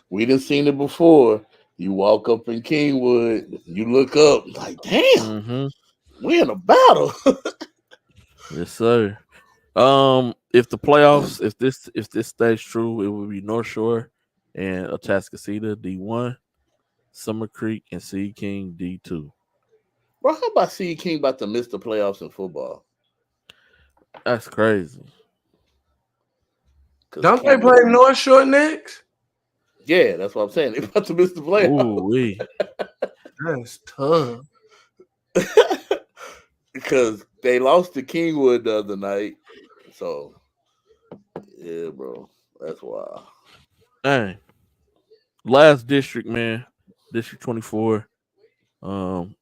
We done seen it before. You walk up in Kingwood, you look up, like, damn,
Mm-hmm.
we in a battle.
Yes, sir. If the playoffs, if this stays true, it would be North Shore and Atascocita D1, Summer Creek and Sea King D2.
Bro, how about C King about to miss the playoffs in football?
That's crazy.
Don't they play North Shore next?
Yeah, that's what I'm saying. They about to miss the playoffs.
Ooh wee.
That's tough.
Because they lost to Kingwood the other night. So, yeah, bro. That's wild.
Dang. Last district, man. District 24. Them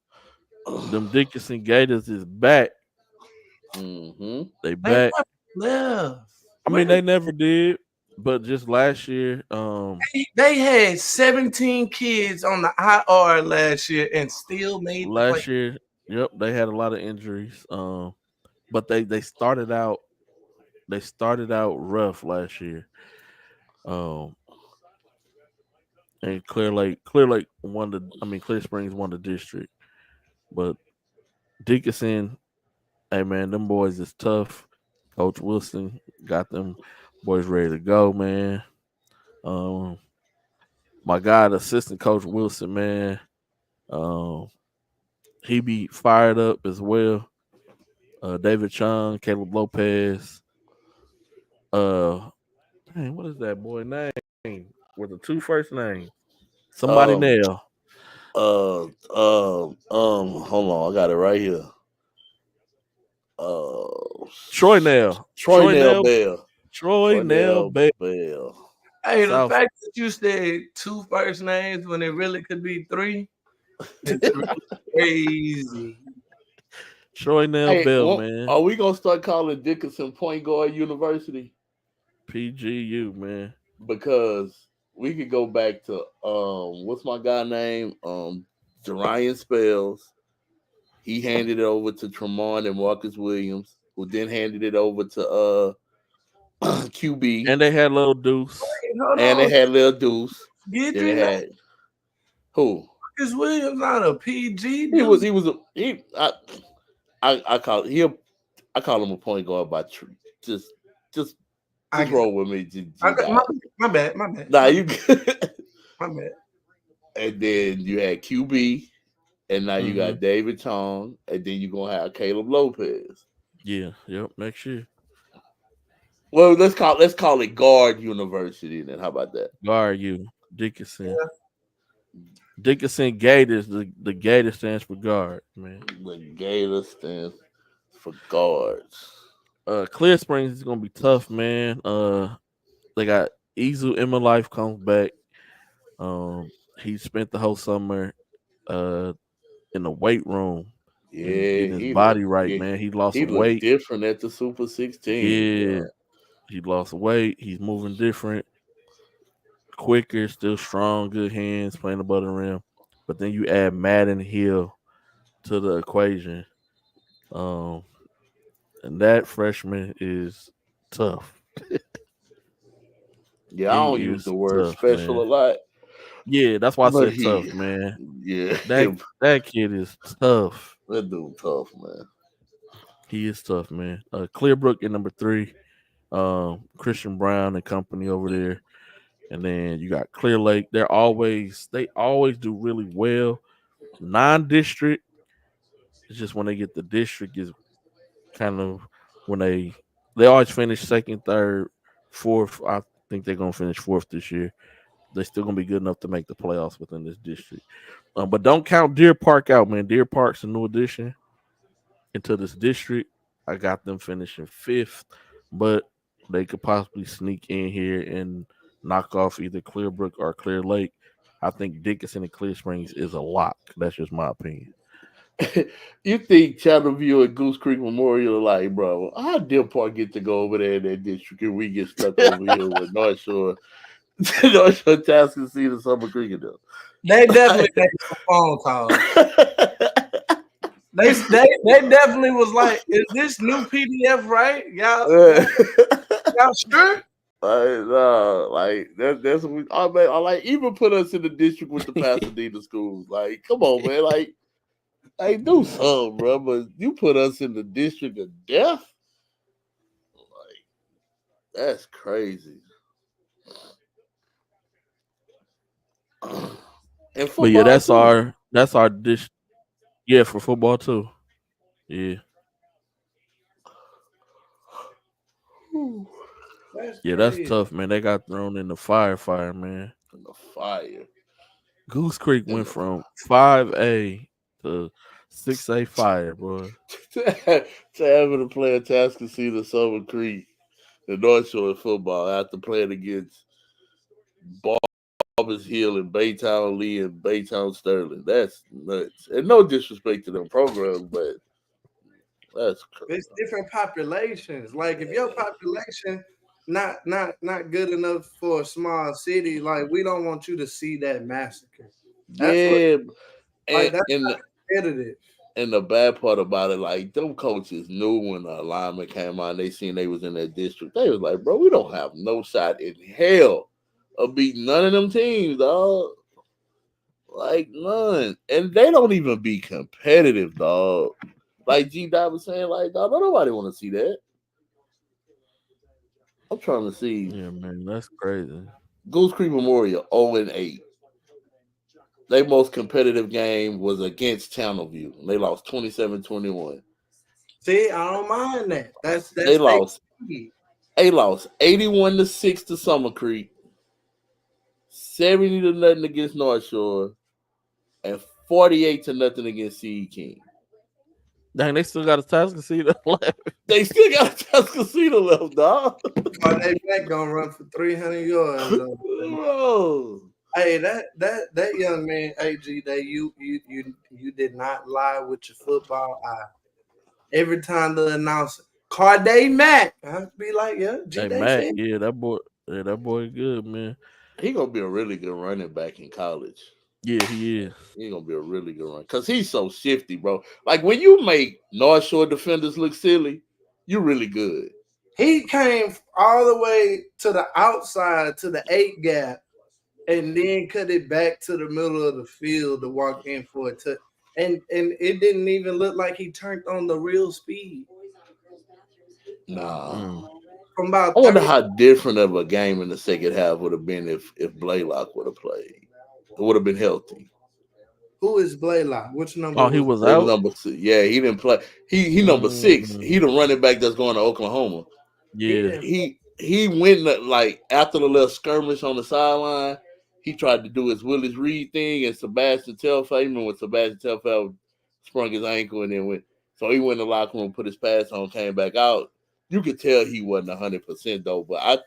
Dickinson Gators is back.
Mm-hmm.
They back.
Left.
I mean, they never did, but just last year,
they had 17 kids on the IR last year and still made the play.
last year, yep, they had a lot of injuries. But they started out rough last year. And Clear Lake won Clear Springs won the district. But Dickinson, hey man, them boys is tough. Coach Wilson got them boys ready to go, man. My guy, the assistant coach Wilson, man, he be fired up as well. David Chung, Caleb Lopez. What is that boy name with the two first names? Somebody nail.
Hold on, I got it right here.
Troy Nail.
Troy Nail Bell.
Troy Nail Bell.
Hey, the fact that you said two first names when it really could be three, it's crazy.
Troy Nail Bell, man.
Are we gonna start calling Dickinson Point Guard University?
PGU, man.
Because we could go back to what's my guy name? Jerian Spells. He handed it over to Tremont and Marcus Williams, who then handed it over to QB.
And they had Lil Deuce.
They had Lil Deuce.
Get
they had who?
Marcus Williams not a PG.
I call him a point guard by just roll with me.
My bad.
Nah, you good.
My bad.
And then you had QB, and now you got David Tong, and then you're gonna have Caleb Lopez.
Yeah, yep, next year.
Well, let's call it Guard University then. How about that?
Guard U, Dickinson. Yeah. Dickinson Gators, the Gator stands for guard, man.
The Gator stands for guards.
Clear Springs is gonna be tough, man. They got Izu Emma Life comes back. He spent the whole summer in the weight room.
Yeah,
getting his body right, man. He lost weight.
Different at the Super 16.
Yeah, he lost weight. He's moving different, quicker, still strong, good hands, playing above the rim. But then you add Madden Hill to the equation, and that freshman is tough.
Yeah, I don't use the word tough, special man. A lot.
Yeah, that's why I said tough, man.
Yeah,
that kid is tough.
That dude tough, man.
He is tough, man. Clearbrook at number 3, Christian Brown and company over there, and then you got Clear Lake. They always do really well. Non-district, it's just when they get the district is kind of when they always finish second, third, fourth. I think they're gonna finish fourth this year. They're still gonna be good enough to make the playoffs within this district. But don't count Deer Park out, man. Deer Park's a new addition into this district. I got them finishing 5th, but they could possibly sneak in here and knock off either Clearbrook or Clear Lake. I think Dickinson and Clear Springs is a lock. That's just my opinion.
You think Chatterview and Goose Creek Memorial are like, bro, how Deer Park get to go over there in that district and we get stuck over here with North Shore? North Shore Tascocita, Summer Creek and them.
They definitely made a phone call. They definitely was like, "Is this new PDF right? Y'all sure?"
That's what we. I like even put us in the district with the Pasadena schools. Like, come on, man. Like do something, bro. But you put us in the district of death. Like, that's crazy. And
But yeah,
football too.
that's our dish. Yeah, for football too. Yeah,
That's
yeah, that's
crazy.
tough, man. They got thrown in the fire, man.
In the fire.
Goose Creek
In
went
the
from 5A to 6A fire, bro.
to having to play a Tascasita Summer Creek in North Shore football after playing against Barbers Hill and Baytown Lee and Baytown Sterling. That's nuts. And no disrespect to them programs, but that's crazy.
It's different populations. Like if your population not good enough for a small city, like we don't want you to see that massacre. That's what
Yeah,
like
and
that's
and
not competitive.
and the bad part about it, like them coaches knew when the alignment came out, and they seen they was in that district. They was like, bro, we don't have no shot in hell of beating none of them teams, dog. Like none, and they don't even be competitive, dog. Like G Dot was saying, like dog, don't nobody want to see that. I'm trying to see
Yeah, man, that's crazy.
Goose Creek Memorial 0-8. Their most competitive game was against Channelview. And they lost 27-21.
See, I don't mind that. That's
They
they
lost. They lost 81-6 to Summer Creek, 70-0 against North Shore, and 48-0 against CE King.
Dang, they still got a Tascasita left.
They still got a Tascasita left, dog.
they back gonna run for 300 yards.
Bro.
Hey, that young man, AG, that you did not lie with your football eye. Every time the announcer, Carday Mack, I have to be like, yeah, G,
Hey,
they
Mac,
said.
yeah, that boy good, man.
He gonna be a really good running back in college.
Yeah, he is.
He's gonna be a really good run because he's so shifty, bro. Like when you make North Shore defenders look silly, you're really good.
He came all the way to the outside to the 8 gap, and then cut it back to the middle of the field to walk in for a touch. And it didn't even look like he turned on the real speed.
Nah.
From about
I wonder
30,
how different of a game in the second half would have been if Blaylock would have played. It would have been healthy.
who is Blaylock? Which number
Oh, he
was
was
It was
out.
number 6. Yeah, he didn't play. He number 6. He the running back that's going to Oklahoma.
Yeah,
He went like after the little skirmish on the sideline. He tried to do his Willis Reed thing, and Sebastian Telfair. Even when Sebastian Telfair sprung his ankle and then went, so he went in the locker room, put his pads on, came back out. You could tell he wasn't 100% though. But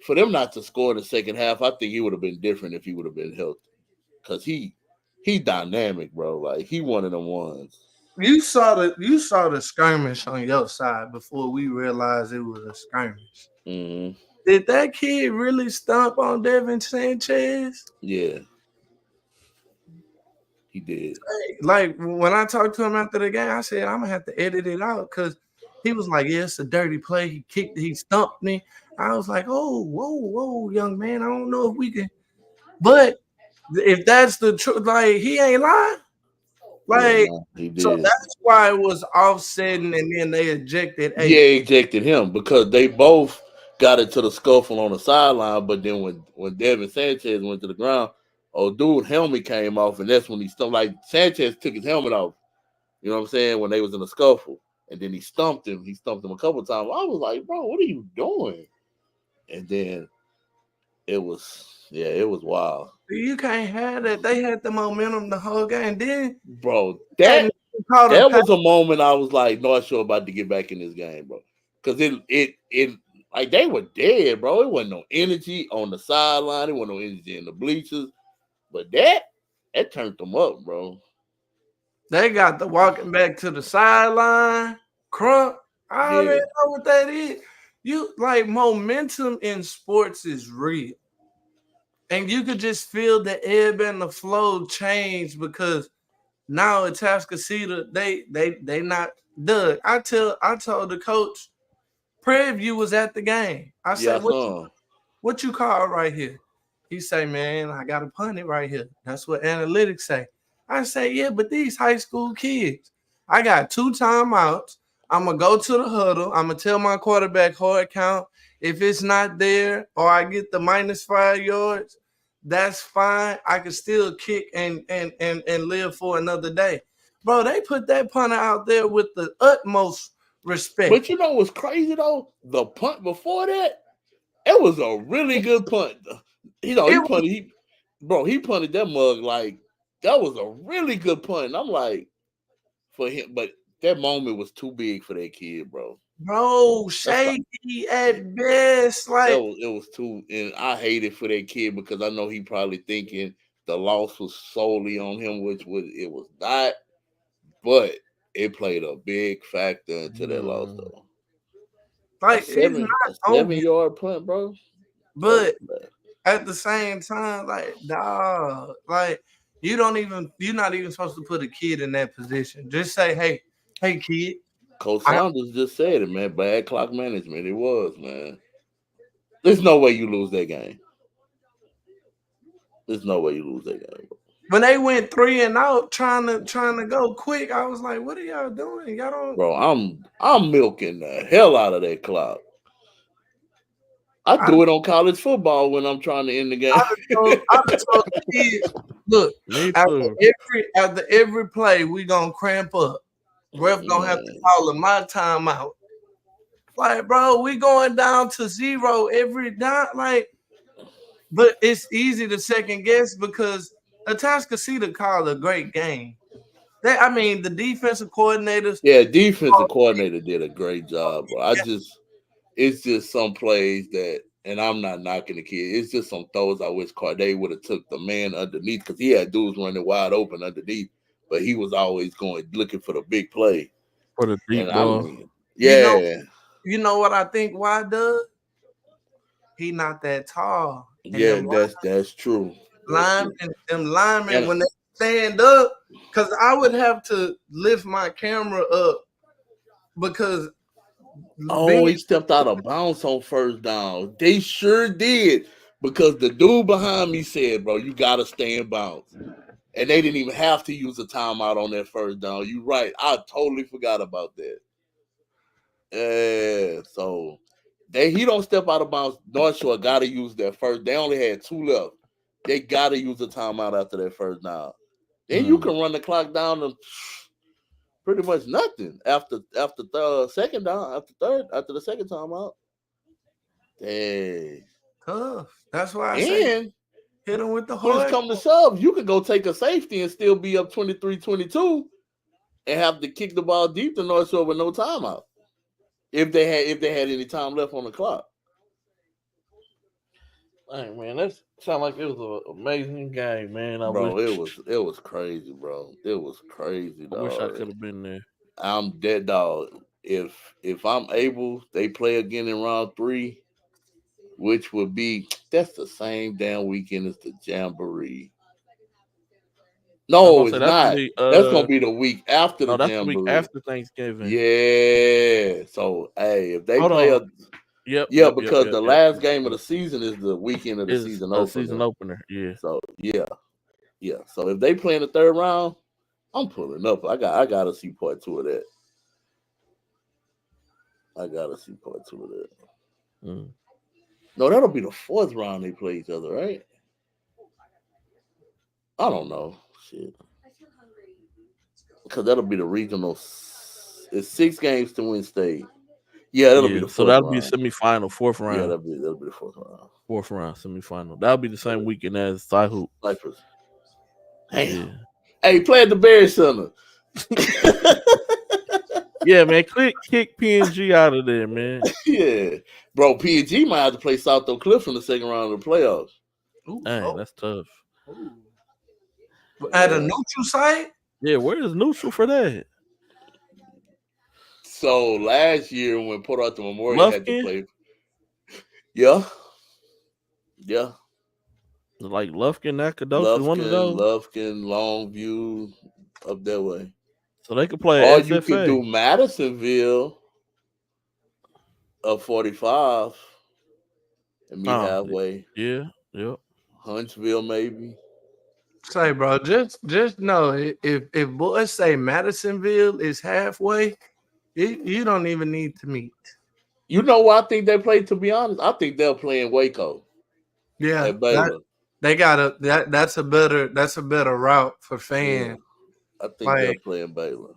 for them not to score in the second half, I think he would have been different if he would have been healthy. Cause he dynamic, bro. Like he one of them ones.
you saw the skirmish on your side before we realized it was a skirmish.
Mm-hmm.
Did that kid really stomp on Devin Sanchez?
Yeah, he did.
Like when I talked to him after the game, I said I'm gonna have to edit it out because he was like, "Yeah, it's a dirty play. He stumped me." I was like, "Oh, whoa, young man. I don't know if we can." But if that's the truth, like he ain't lying. Like
Yeah, nah, he did.
so that's why it was offsetting, and then they ejected.
Yeah, ejected him because they both got into the scuffle on the sideline. But then when Devin Sanchez went to the ground, dude helmet came off, and that's when he stumped. Like Sanchez took his helmet off. You know what I'm saying? When they was in the scuffle, and then he stumped him. He stumped him a couple times. I was like, bro, what are you doing? And then it was wild.
You can't have that. They had the momentum the whole game. Then,
bro, that was a moment I was like, not sure about to get back in this game, bro. Because it like they were dead, bro. It wasn't no energy on the sideline. It wasn't no energy in the bleachers. But that turned them up, bro.
They got the walking back to the sideline. Crunk. I already know what that is. You like momentum in sports is real. And you could just feel the ebb and the flow change because now at Tascasita, they not Doug. I told the coach Prairie View was at the game. I said,
Yeah,
what you call right here? He say, man, I got to punt it right here. That's what analytics say. I say, yeah, but these high school kids, I got 2 timeouts. I'm going to go to the huddle. I'm going to tell my quarterback hard count. If it's not there or I get the -5 yards, that's fine. I can still kick and live for another day. Bro, they put that punter out there with the utmost respect.
But you know what's crazy though? The punt before that, it was a really good punt. You know, he punted that mug like that was a really good punt. And I'm like, for him, but that moment was too big for that kid, bro.
Bro, shaky at best. Like
it was too, and I hate it for that kid because I know he probably thinking the loss was solely on him, which it was not. But it played a big factor into that loss, though.
Like it's not
a 7-yard punt, bro.
But at the same time, like dog, like you're not even supposed to put a kid in that position. Just say, hey, kid.
Coach Saunders just said it, man. Bad clock management. It was, man. There's no way you lose that game. There's no way you lose that game, bro.
When they went 3 and out, trying to go quick, I was like, "What are y'all doing? Y'all don't."
Bro, I'm milking the hell out of that clock. I do it on college football when I'm trying to end the game.
I told the kids, look, after every play, we gonna cramp up. Ref gonna have to call my timeout. Like, bro, we going down to 0 every down. Like, but it's easy to second guess because Atascocita called a great game. The defensive coordinators.
Yeah, defensive coordinator did a great job, bro. It's just some plays that, and I'm not knocking the kid. It's just some throws I wish Corday would have took the man underneath because he had dudes running wide open underneath, but he was always looking for the big play.
For the deep ball.
Yeah.
You know what I think why Doug? He not that tall.
Yeah, that's true.
Them linemen, when they stand up, because I would have to lift my camera up because
he stepped out of bounds on first down. They sure did because the dude behind me said, bro, you got to stay in bounds. And they didn't even have to use a timeout on that first down. You're right. I totally forgot about that. Yeah, so he don't step out of bounds. North Shore got to use that first. They only had 2 left. They got to use a timeout after that first down. Then you can run the clock down to pretty much nothing after the second down, after the second timeout. Dang.
Tough. That's why I say hit them with the hard.
When it come to shove, you could go take a safety and still be up 23-22 and have to kick the ball deep to North Shore with no timeout. If they had any time left on the clock.
Hey man, that sounded like it was an amazing game, man.
It was crazy, bro. It was crazy, dog.
I wish I could have been there.
I'm dead, dog. If I'm able, they play again in round 3, which would be that's the same damn weekend as the Jamboree. No, it's not. That's gonna be the week after the Jamboree.
The week after Thanksgiving.
Yeah. So hey, if they play because the last game of the season is the weekend of the season opener.
Season opener, yeah.
So yeah. So if they play in the 3rd round, I'm pulling up. I gotta see part 2 of that. No, that'll be the 4th round they play each other, right? I don't know. Shit. Because that'll be the regional. It's 6 games to win state. Yeah, that'll be the 4th
so that'll
round.
be semifinal, 4th round.
Yeah, that'll be the 4th round.
4th round, semifinal. That'll be the same weekend as Cy-Hoop.
Damn. Yeah. Hey, play at the Berry Center.
Yeah, man. Kick PNG out of there, man.
Yeah. Bro, PNG might have to play South Oak Cliff in the 2nd round of the playoffs.
Dang, that's tough.
At a neutral site?
Yeah, where is neutral for that?
So last year when Port Arthur Memorial had to play. Yeah.
Like Lufkin, Nacogdoches, one of those.
Lufkin, Longview, up that way.
So they could play.
Or you could do Madisonville. Up 45 and meet
Oh,
halfway.
yeah, yep.
Huntsville, maybe.
Say, bro, just know if boys say Madisonville is halfway, you don't even need to meet.
You know what I think they play, to be honest? I think they'll play in Waco
Yeah,
at Baylor.
they got that's a better route for
Yeah.
fans.
I think they'll
Like
play in Baylor.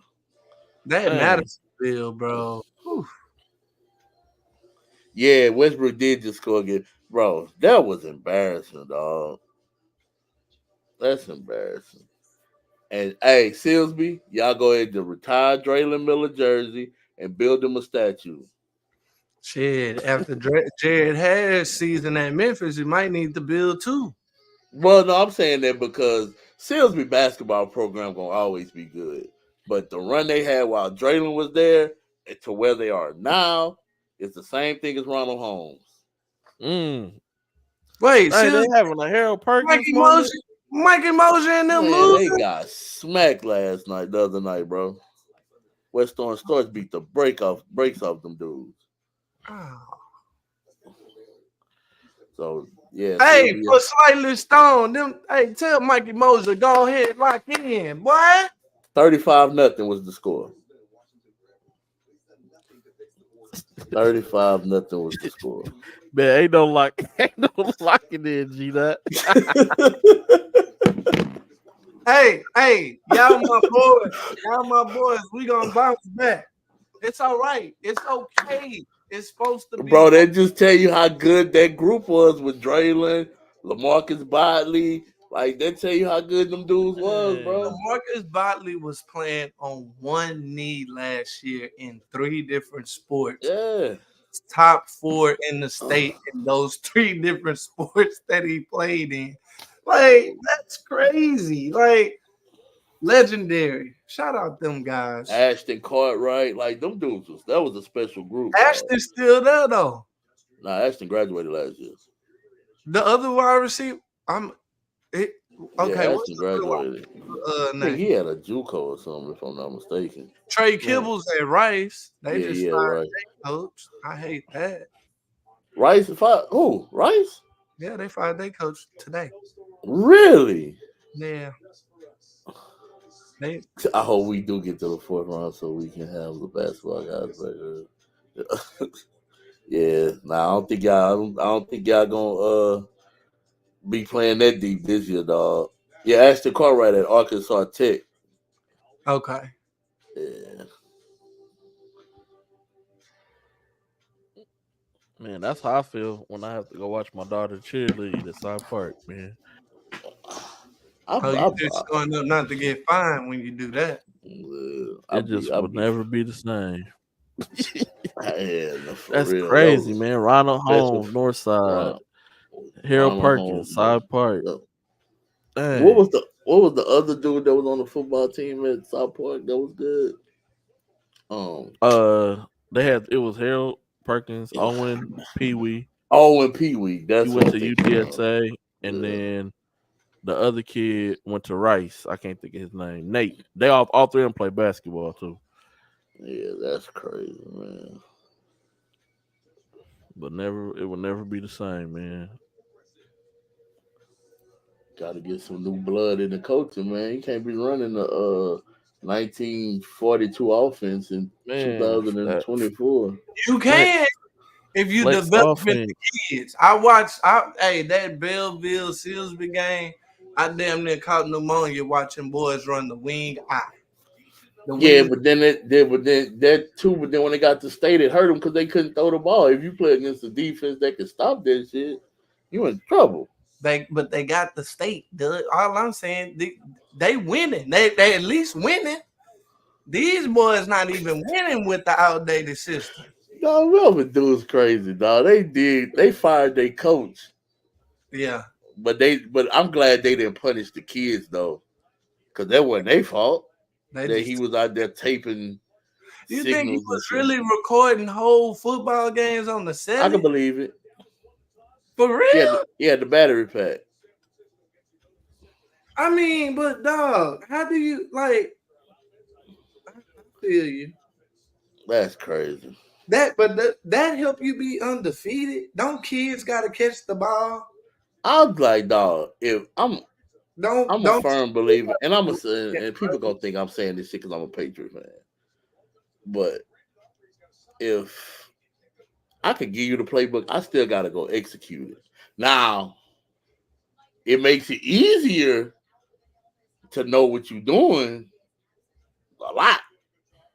that
Dang.
Madisonville, bro. Whew.
Yeah, Westbrook did just score again. Bro, that was embarrassing, dog. That's embarrassing. And hey, Silsby, y'all go ahead to retire Draylon Miller jersey and build him a statue.
Shit, after Jared Harris season at Memphis, you might need to build two.
Well, no, I'm saying that because Silsby basketball program gonna always be good. But the run they had while Draylon was there to where they are now is the same thing as Ronald Holmes.
Mm.
Wait,
Hey, they
Sil-
having a Harold Perkins
Mikey
moment.
Mosier, Mikey Mosier and them
Man, they
losing.
got smacked the other night, bro. West Orange Stars beat the breaks off them dudes.
Oh.
So yeah,
Hey,
Sylvia,
for Slightly Stone, them. Hey, tell Mikey Mosier go ahead, lock in, boy.
35-0 was the score. 35-0 was the score.
Man, ain't no locking in, G that.
Hey, y'all my boys. We gonna bounce back. It's all right. It's okay. It's supposed to be.
Bro, they just tell you how good that group was with Draylon, LaMarcus Botley. Like, they tell you how good them dudes was, bro.
Marcus Botley was playing on one knee last year in 3 different sports.
Yeah.
Top 4 in the state in those 3 different sports that he played in. Like, that's crazy. Like, legendary. Shout out them guys.
Ashton Cartwright, like them dudes that was a special group.
Ashton's still there though.
Nah, Ashton graduated last year.
The other wide receiver, okay.
Yeah,
What's
Ashton
the other
graduated. I think
name?
he had a JUCO or something, if I'm not mistaken.
Trey Kibbles at Rice. They just fired
right.
their coach. I hate that.
Rice fired who? Rice?
Yeah, they fired their coach today.
Really?
Yeah.
I hope we do get to the 4th round so we can have the basketball guys back there. Yeah, I don't think y'all gonna be playing that deep this year, dog. Yeah, Ashton Cartwright at Arkansas Tech.
Okay.
Yeah.
Man, that's how I feel when I have to go watch my daughter cheerlead at South Park, man.
You just showing up not to get fined when you do that.
It just would never be the same. That's
real.
crazy, man. Ronald Holmes, Northside. Harold Perkins, South Park.
Dang. What was the other dude that was on the football team at South Park that was good?
It was Harold Perkins, Owen Pee Wee.
Owen Pee Wee. That's
he went to UTSA, and then the other kid went to Rice. I can't think of his name. Nate. They all 3 of them play basketball too.
Yeah, that's crazy, man.
But it will never be the same, man.
Got to get some new blood in the coaching, man. You can't be running the 1942 offense in 2024.
You can if you developing the kids. That Belleville Silsby game. I damn near caught pneumonia watching boys run the wing eye.
But then when they got to state, it hurt them because they couldn't throw the ball. If you play against a defense that can stop that shit, you in trouble.
But they got the state. All I'm saying, they winning. They at least winning. These boys not even winning with the outdated system.
Dog, Melvin dude's crazy, dog. They fired their coach.
Yeah.
But I'm glad they didn't punish the kids though. Because that wasn't their fault. He was out there taping.
You think he was really recording whole football games on the set?
I can believe it.
For real?
Yeah, the battery pack.
I mean, but dog, how do you I feel you?
That's crazy.
that help you be undefeated. Don't kids gotta catch the ball?
I'm like, dog, if I'm a
Don't
firm believer, and and people gonna think I'm saying this shit because I'm a Patriot fan. But if I could give you the playbook, I still gotta go execute it. Now, it makes it easier to know what you're doing a lot,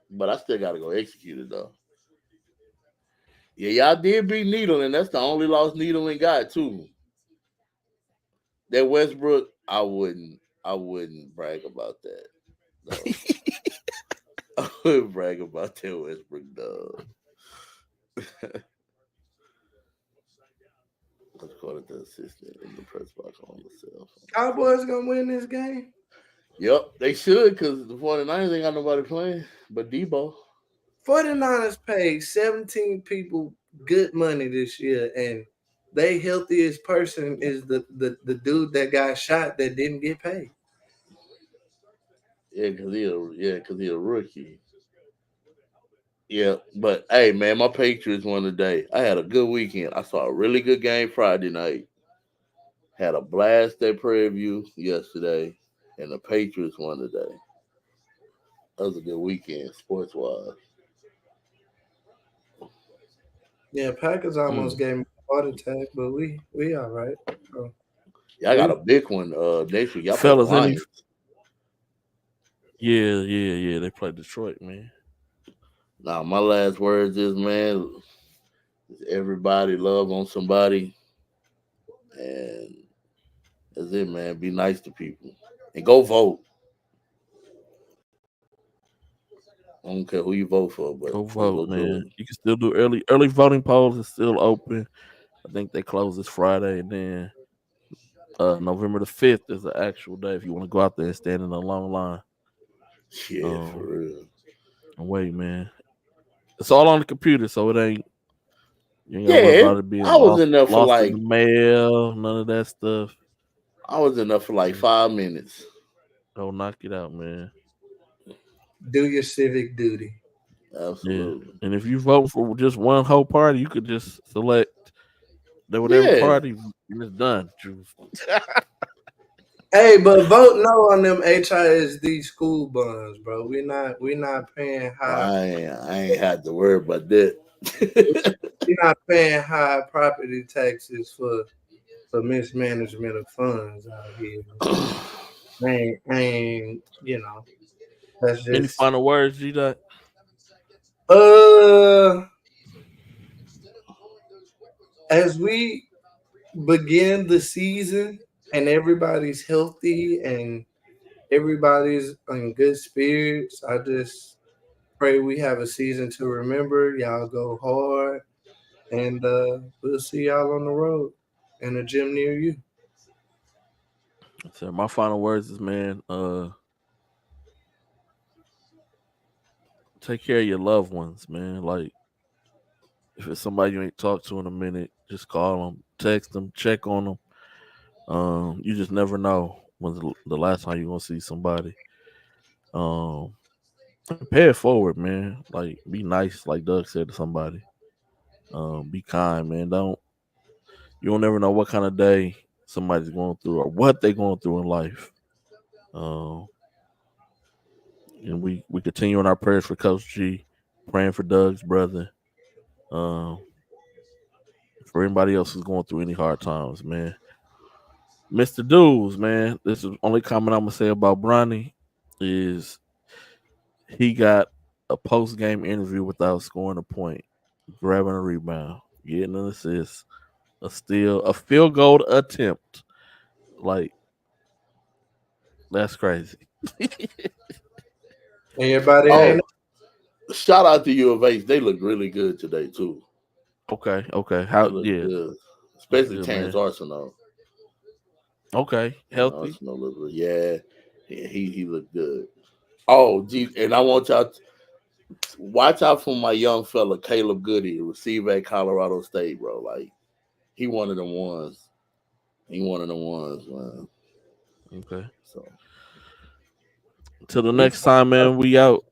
but I still gotta go execute it though. Yeah, y'all did beat Needle, and that's the only loss Needle ain't got too. That Westbrook, I wouldn't brag about that. No. I wouldn't brag about that Westbrook dog. Let's call it the assistant in the press box on the cell phone.
Cowboys gonna win this game?
Yep, they should because the 49ers ain't got nobody playing but Debo.
49ers paid 17 people good money this year, and they healthiest person is the dude that got shot that didn't get paid.
Yeah, because he a rookie. Yeah, but hey, man, my Patriots won today. I had a good weekend. I saw a really good game Friday night. Had a blast at Prairie View yesterday, and the Patriots won today. That was a good weekend, sports wise.
Yeah, Packers almost gave me a heart attack, but we all right. So,
Y'all got a big one next week. Y'all play the Lions.
Yeah. They play Detroit, man.
Now, my last words is, man, everybody love on somebody, and that's it, man. Be nice to people and go vote. I don't care who you vote for, but
Go vote,
go
man.
do it.
You can still do early voting polls is still open. I think they close this Friday, and then November the 5th is the actual day if you want to go out there and stand in a long line.
Yeah, for real.
And wait, man. It's all on the computer, so it ain't. You ain't gotta worry about it being
I was in there for
lost
like
in the mail, none of that stuff.
I was in there for like 5 minutes.
Go knock it out, man.
Do your civic duty.
Absolutely.
Yeah. And if you vote for just one whole party, you could just select whatever party and it's done.
Hey, but vote no on them HISD school bonds, bro. We not paying high.
I ain't had to worry about that.
We're not paying high property taxes for mismanagement of funds out here. ain't that's just
Any final words, G Dot?
As we begin the season and everybody's healthy and everybody's in good spirits, I just pray we have a season to remember. Y'all go hard, and we'll see y'all on the road in a gym near you.
So my final words is, man, take care of your loved ones, man. Like, if it's somebody you ain't talked to in a minute, just call them, text them, check on them. You just never know when's the last time you're gonna see somebody. Pay it forward, man. Like, be nice, like Doug said to somebody. Be kind, man. You don't never know what kind of day somebody's going through or what they're going through in life. And we continue in our prayers for Coach G, praying for Doug's brother. For anybody else who's going through any hard times, man. Mr. Dudes, man, this is the only comment I'm gonna say about Bronny is he got a post game interview without scoring a point, grabbing a rebound, getting an assist, a steal, a field goal attempt. Like, that's crazy.
Everybody
shout out to U of H. They look really good today too.
Okay.
How good. Especially
good,
Terrence Arsenal.
Okay, healthy.
Yeah, he looked good. Oh, geez, and I want y'all to watch out for my young fella Caleb Goody, receiver at Colorado State, bro. Like, he one of them ones. Man.
Okay.
So
till the next time, man. We out.